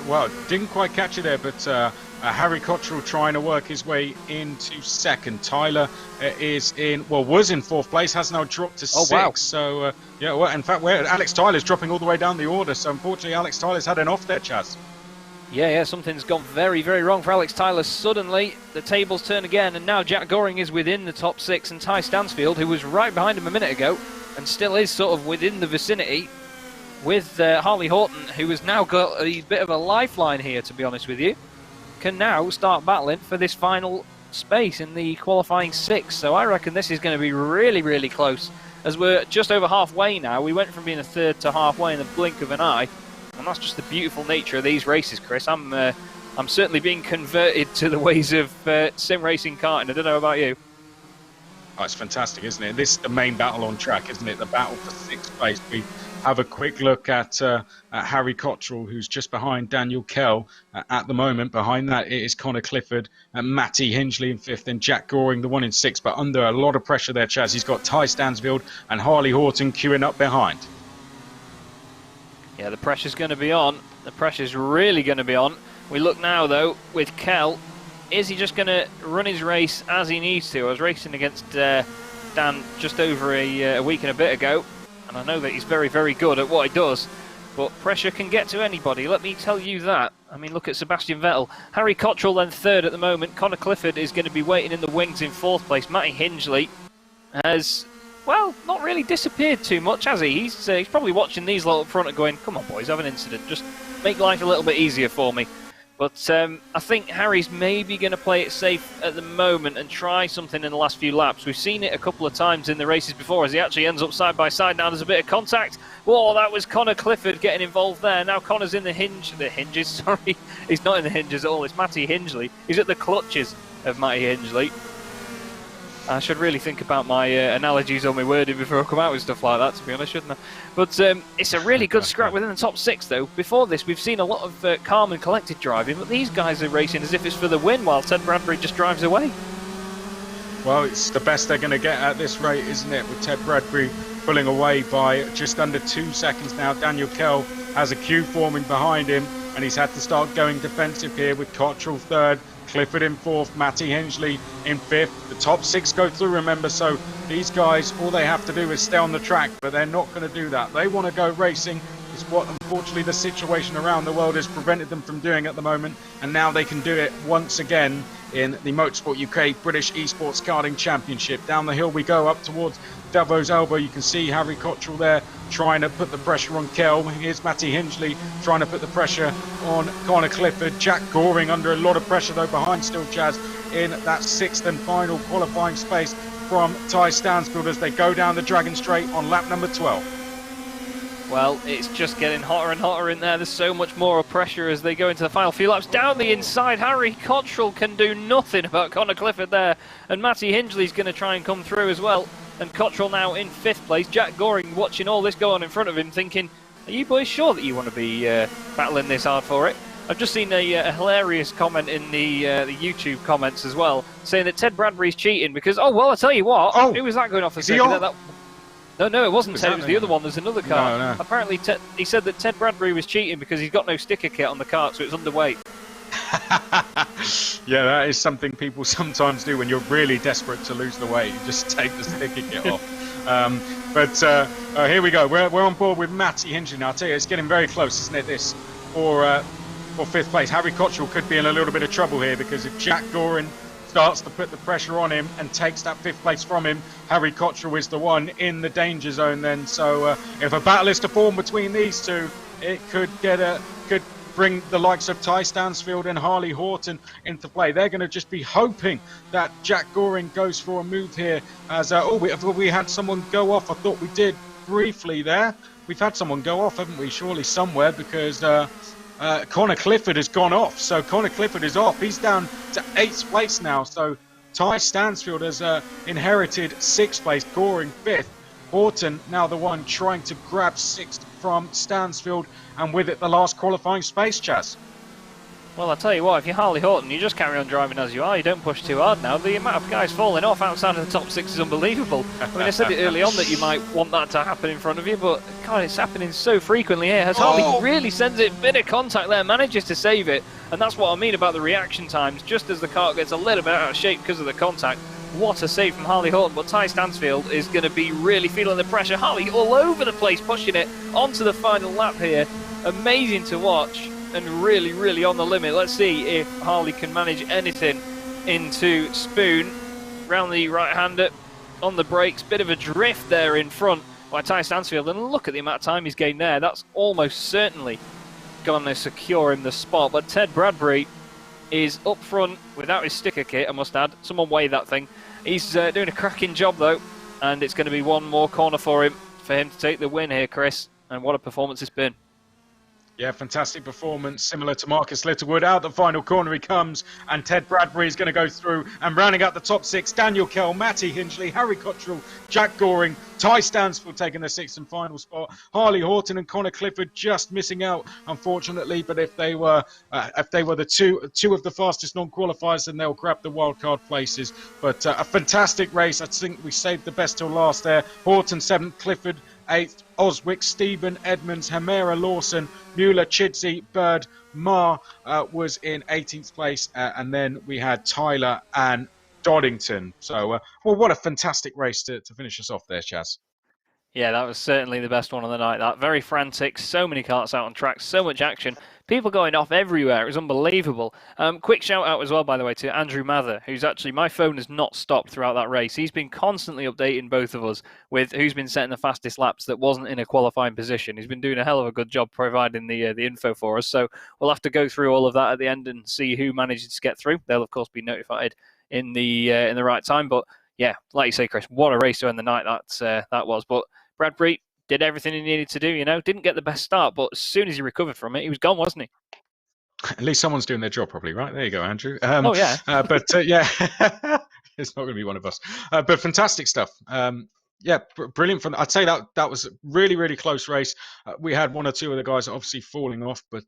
Well, didn't quite catch it there, but Harry Cottrell trying to work his way into 2nd. Tyler is in, well, was in 4th place, has now dropped to 6th. Wow. So, yeah, well, in fact, Alex Tyler's dropping all the way down the order. So, unfortunately, Alex Tyler's had an off there, Chaz. Yeah, something's gone very wrong for Alex Tyler. Suddenly, the tables turn again, and now Jack Goring is within the top 6, and Ty Stansfield, who was right behind him a minute ago, and still is sort of within the vicinity, with Harley Horton, who has now got a bit of a lifeline here, to be honest with you, can now start battling for this final space in the qualifying 6. So I reckon this is going to be really close, as we're just over halfway now. We went from being a 3rd to halfway in the blink of an eye, and that's just the beautiful nature of these races, Chris. I'm certainly being converted to the ways of sim racing karting. I don't know about you. Oh, it's fantastic, isn't it? This is the main battle on track, isn't it? The battle for 6th place. We have a quick look at Harry Cottrell, who's just behind Daniel Kell at the moment. Behind that, it is Connor Clifford and Matty Hingley in 5th, and Jack Goring, the one in 6th. But under a lot of pressure there, Chaz. He's got Ty Stansfield and Harley Horton queuing up behind. Yeah, the pressure's going to be on. The pressure's really going to be on. We look now, though, with Kel. Is he just going to run his race as he needs to? I was racing against Dan just over a week and a bit ago, and I know that he's very, very good at what he does, but pressure can get to anybody, let me tell you that. I mean, look at Sebastian Vettel. Harry Cottrell then third at the moment. Connor Clifford is going to be waiting in the wings in fourth place. Matty Hingley has, well, not really disappeared too much, has he? He's probably watching these lot up front and going, come on, boys, have an incident. Just make life a little bit easier for me. But I think Harry's maybe going to play it safe at the moment and try something in the last few laps. We've seen it a couple of times in the races before as he actually ends up side by side. Now there's a bit of contact. Whoa, that was Connor Clifford getting involved there. Now Connor's in the hinges, sorry. He's not in the hinges at all. It's Matty Hingley. He's at the clutches of Matty Hingley. I should really think about my analogies on my wording before I come out with stuff like that, to be honest, shouldn't I? But it's a really good scrap within the top six, though. Before this, we've seen a lot of calm and collected driving, but these guys are racing as if it's for the win, while Ted Bradbury just drives away. Well, it's the best they're going to get at this rate, isn't it? With Ted Bradbury pulling away by just under 2 seconds now. Daniel Kell has a queue forming behind him, and he's had to start going defensive here with Cottrell third, Clifford in fourth, Matty Hingley in fifth. The top six go through, remember, so these guys, all they have to do is stay on the track, but they're not going to do that. They want to go racing. It's what, unfortunately, the situation around the world has prevented them from doing at the moment, and now they can do it once again in the Motorsport UK British Esports Karting Championship. Down the hill we go up towards Davo's Elbow. You can see Harry Cottrell there trying to put the pressure on Kell. Here's Matty Hingley trying to put the pressure on Connor Clifford. Jack Goring under a lot of pressure though behind still, Chaz, in that sixth and final qualifying space from Ty Stansfield as they go down the Dragon Straight on lap number 12. Well, it's just getting hotter and hotter in there. There's so much more pressure as they go into the final few laps. Down the inside, Harry Cottrell can do nothing about Connor Clifford there. And Matty Hingley's going to try and come through as well. And Cottrell now in fifth place. Jack Goring watching all this go on in front of him, thinking, are you boys sure that you want to be battling this hard for it? I've just seen a hilarious comment in the YouTube comments as well, saying that Ted Bradbury's cheating because, oh, well, I tell you what, who was that going off the second? No, it wasn't Ted, it was the other one. There's another car. No. Apparently, he said that Ted Bradbury was cheating because he's got no sticker kit on the kart, so it's underweight. Yeah, that is something people sometimes do when you're really desperate to lose the weight. You just take the sticker kit off. But here we go. We're on board with Matty Hingley now. I tell you, it's getting very close, isn't it, this, for fifth place. Harry Cottrell could be in a little bit of trouble here because if Jack Goring starts to put the pressure on him and takes that fifth place from him, Harry Cottrell is the one in the danger zone then. So if a battle is to form between these two, it could bring the likes of Ty Stansfield and Harley Horton into play. They're going to just be hoping that Jack Goring goes for a move here. As we had someone go off. I thought we did briefly there. We've had someone go off, haven't we? Surely somewhere, because Connor Clifford has gone off. So Connor Clifford is off. He's down to 8th place now. So Ty Stansfield has inherited 6th place, Goring 5th. Horton now the one trying to grab 6th from Stansfield, and with it the last qualifying space, Chaz. Well, I'll tell you what, if you're Harley Horton, you just carry on driving as you are. You don't push too hard now. The amount of guys falling off outside of the top 6 is unbelievable. I mean, I said it early on that you might want that to happen in front of you, but God, it's happening so frequently here. As Harley really sends it, bit of contact there, manages to save it, and that's what I mean about the reaction times. Just as the car gets a little bit out of shape because of the contact, what a save from Harley Horton, but Ty Stansfield is going to be really feeling the pressure. Harley all over the place, pushing it onto the final lap here. Amazing to watch and really, really on the limit. Let's see if Harley can manage anything into Spoon. Round the right-hander, on the brakes, bit of a drift there in front by Ty Stansfield. And look at the amount of time he's gained there. That's almost certainly going to secure him the spot. But Ted Bradbury is up front without his sticker kit, I must add. Someone weigh that thing. He's doing a cracking job, though, and it's going to be one more corner for him to take the win here, Chris. And what a performance it's been. Yeah, fantastic performance, similar to Marcus Littlewood. Out the final corner he comes, and Ted Bradbury is going to go through. And rounding out the top 6, Daniel Kell, Matty Hingley, Harry Cottrell, Jack Goring, Ty Stansfield taking the 6th and final spot. Harley Horton and Connor Clifford just missing out, unfortunately. But if they were the two of the fastest non-qualifiers, then they'll grab the wildcard places. But a fantastic race. I think we saved the best till last there. Horton 7th, Clifford 8th, Oswick, Stephen, Edmonds, Hamera, Lawson, Mueller, Chidsey, Bird, Marr was in 18th place. And then we had Tyler and Doddington. So, well, what a fantastic race to finish us off there, Chaz. Yeah, that was certainly the best one of the night. That very frantic, so many karts out on track, so much action, people going off everywhere. It was unbelievable. Quick shout out as well, by the way, to Andrew Mather, who's actually, my phone has not stopped throughout that race. He's been constantly updating both of us with who's been setting the fastest laps that wasn't in a qualifying position. He's been doing a hell of a good job providing the info for us. So we'll have to go through all of that at the end and see who manages to get through. They'll of course be notified in the right time. But yeah, like you say, Chris, what a race to end the night that was. But Bradbury did everything he needed to do, didn't get the best start, but as soon as he recovered from it, he was gone, wasn't he? At least someone's doing their job properly, right? There you go, Andrew. Oh, yeah. Yeah, it's not going to be one of us. But fantastic stuff. Yeah, brilliant. I'd say that was a really, really close race. We had one or two of the guys obviously falling off, but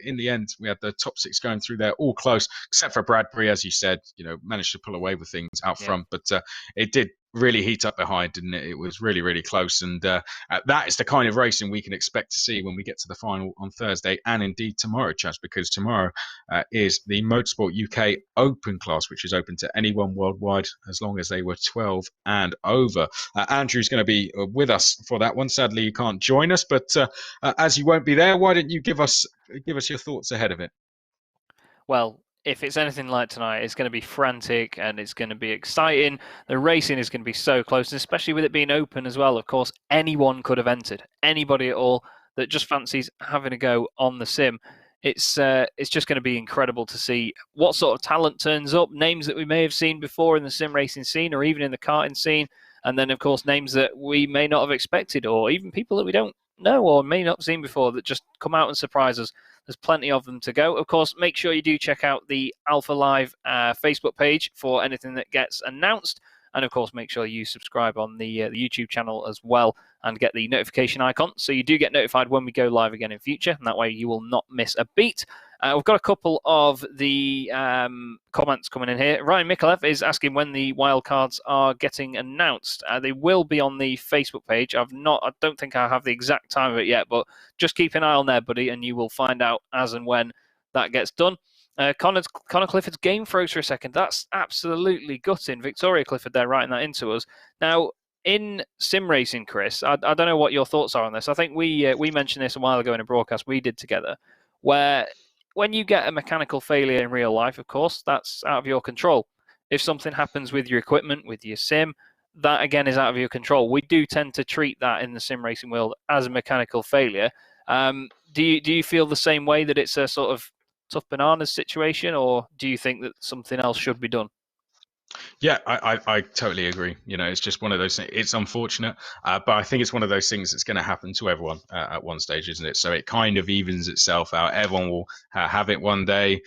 in the end, we had the top 6 going through there, all close, except for Bradbury, as you said, managed to pull away with things out front. But it did really heat up behind, didn't it? It was really, really close. And that is the kind of racing we can expect to see when we get to the final on Thursday and indeed tomorrow, Chaz, because tomorrow is the Motorsport UK Open class, which is open to anyone worldwide as long as they were 12 and over. Andrew's going to be with us for that one. Sadly, you can't join us, but as you won't be there, why don't you give us your thoughts ahead of it? Well, if it's anything like tonight, it's going to be frantic and it's going to be exciting. The racing is going to be so close, and especially with it being open as well. Of course, anyone could have entered. Anybody at all that just fancies having a go on the sim. It's just going to be incredible to see what sort of talent turns up, names that we may have seen before in the sim racing scene or even in the karting scene, and then, of course, names that we may not have expected or even people that we don't know or may not have seen before that just come out and surprise us. There's plenty of them to go. Of course, make sure you do check out the Alpha Live Facebook page for anything that gets announced. And of course, make sure you subscribe on the YouTube channel as well and get the notification icon so you do get notified when we go live again in future. And that way you will not miss a beat. We've got a couple of the comments coming in here. Ryan Mikulev is asking when the wildcards are getting announced. They will be on the Facebook page. I don't think I have the exact time of it yet, but just keep an eye on there, buddy, and you will find out as and when that gets done. Connor Clifford's game froze for a second. That's absolutely gutting. Victoria Clifford there writing that into us. Now, in sim racing, Chris, I don't know what your thoughts are on this. I think we mentioned this a while ago in a broadcast we did together, where when you get a mechanical failure in real life, of course, that's out of your control. If something happens with your equipment, with your sim, that again is out of your control. We do tend to treat that in the sim racing world as a mechanical failure. Do you feel the same way, that it's a sort of tough bananas situation, or do you think that something else should be done? Yeah, I totally agree. It's just one of those things. It's unfortunate, but I think it's one of those things that's going to happen to everyone at one stage, isn't it? So it kind of evens itself out. Everyone will have it one day.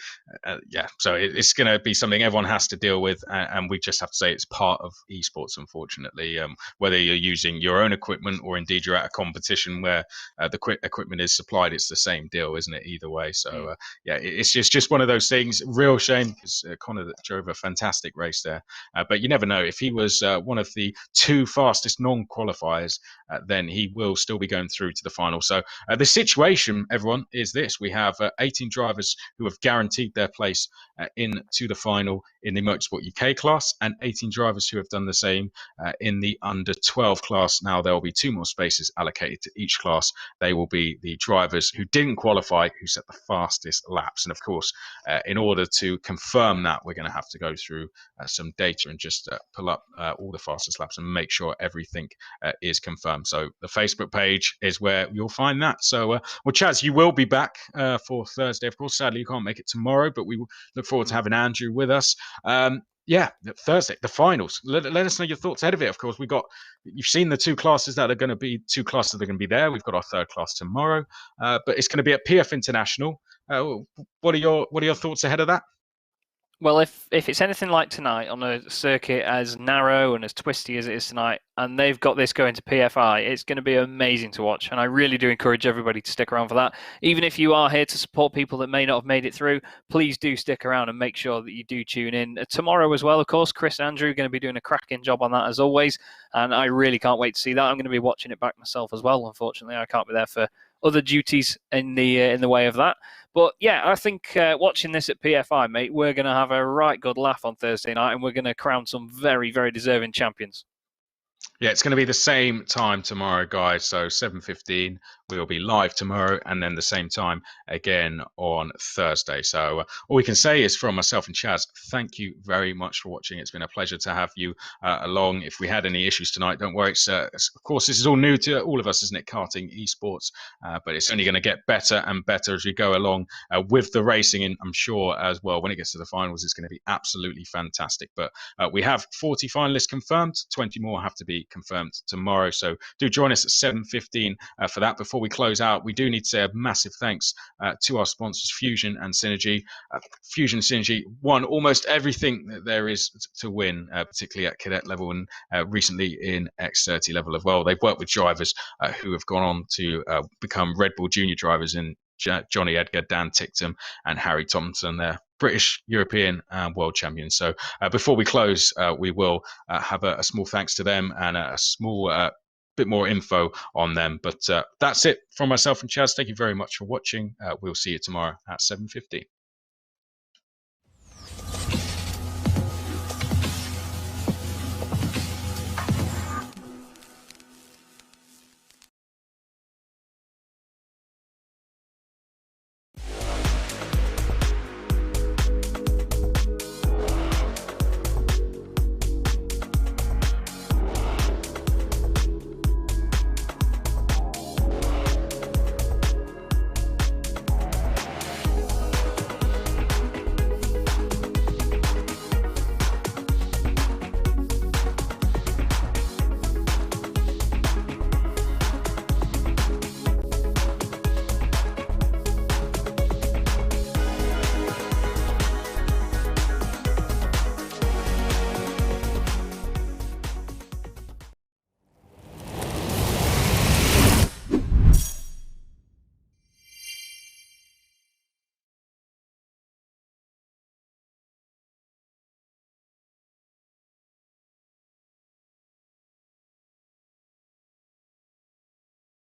So it's going to be something everyone has to deal with, and we just have to say it's part of esports, unfortunately. Whether you're using your own equipment or indeed you're at a competition where the equipment is supplied, it's the same deal, isn't it? Either way. So it's just one of those things. Real shame, because Connor drove a fantastic race there. But you never know. If he was one of the 2 fastest non-qualifiers, then he will still be going through to the final. So the situation, everyone, is this. We have 18 drivers who have guaranteed their place into the final in the Motorsport UK class, and 18 drivers who have done the same in the under 12 class. Now there will be 2 more spaces allocated to each class. They will be the drivers who didn't qualify, who set the fastest laps. And of course, in order to confirm that, we're going to have to go through some data and just pull up all the fastest laps and make sure everything is confirmed. So the Facebook page is where you'll find that. So, well, Chaz, you will be back for Thursday. Of course, sadly, you can't make it tomorrow, but we look forward to having Andrew with us. Thursday, the finals. Let us know your thoughts ahead of it. Of course, you've seen the 2 classes that are going to be there. We've got our 3rd class tomorrow, but it's going to be at PF International. What are your thoughts ahead of that? Well, if it's anything like tonight on a circuit as narrow and as twisty as it is tonight, and they've got this going to PFI, it's going to be amazing to watch. And I really do encourage everybody to stick around for that. Even if you are here to support people that may not have made it through, please do stick around and make sure that you do tune in. Tomorrow as well, of course, Chris and Andrew are going to be doing a cracking job on that as always. And I really can't wait to see that. I'm going to be watching it back myself as well. Unfortunately, I can't be there for other duties in the way of that. But yeah, I think watching this at PFI, mate, we're going to have a right good laugh on Thursday night, and we're going to crown some very, very deserving champions. Yeah, it's going to be the same time tomorrow, guys. So 7:15, we'll be live tomorrow, and then the same time again on Thursday. So all we can say is from myself and Chaz, thank you very much for watching. It's been a pleasure to have you along. If we had any issues tonight, don't worry. Of course, this is all new to all of us, isn't it? Karting Esports, but it's only going to get better and better as we go along with the racing, and I'm sure as well when it gets to the finals, it's going to be absolutely fantastic. But we have 40 finalists confirmed. 20 more have to be confirmed tomorrow, so do join us at 7:15 for that. Before we close out, we do need to say a massive thanks to our sponsors Fusion and Synergy. Fusion and Synergy won almost everything that there is to win, particularly at cadet level and recently in X30 level as well. They've worked with drivers who have gone on to become Red Bull junior drivers in Johnny Edgar, Dan Ticktum and Harry Thompson. They're British, European and world champions. So before we close, we will have a small thanks to them and a small bit more info on them. But that's it from myself and Chaz. Thank you very much for watching. We'll see you tomorrow at 7:15.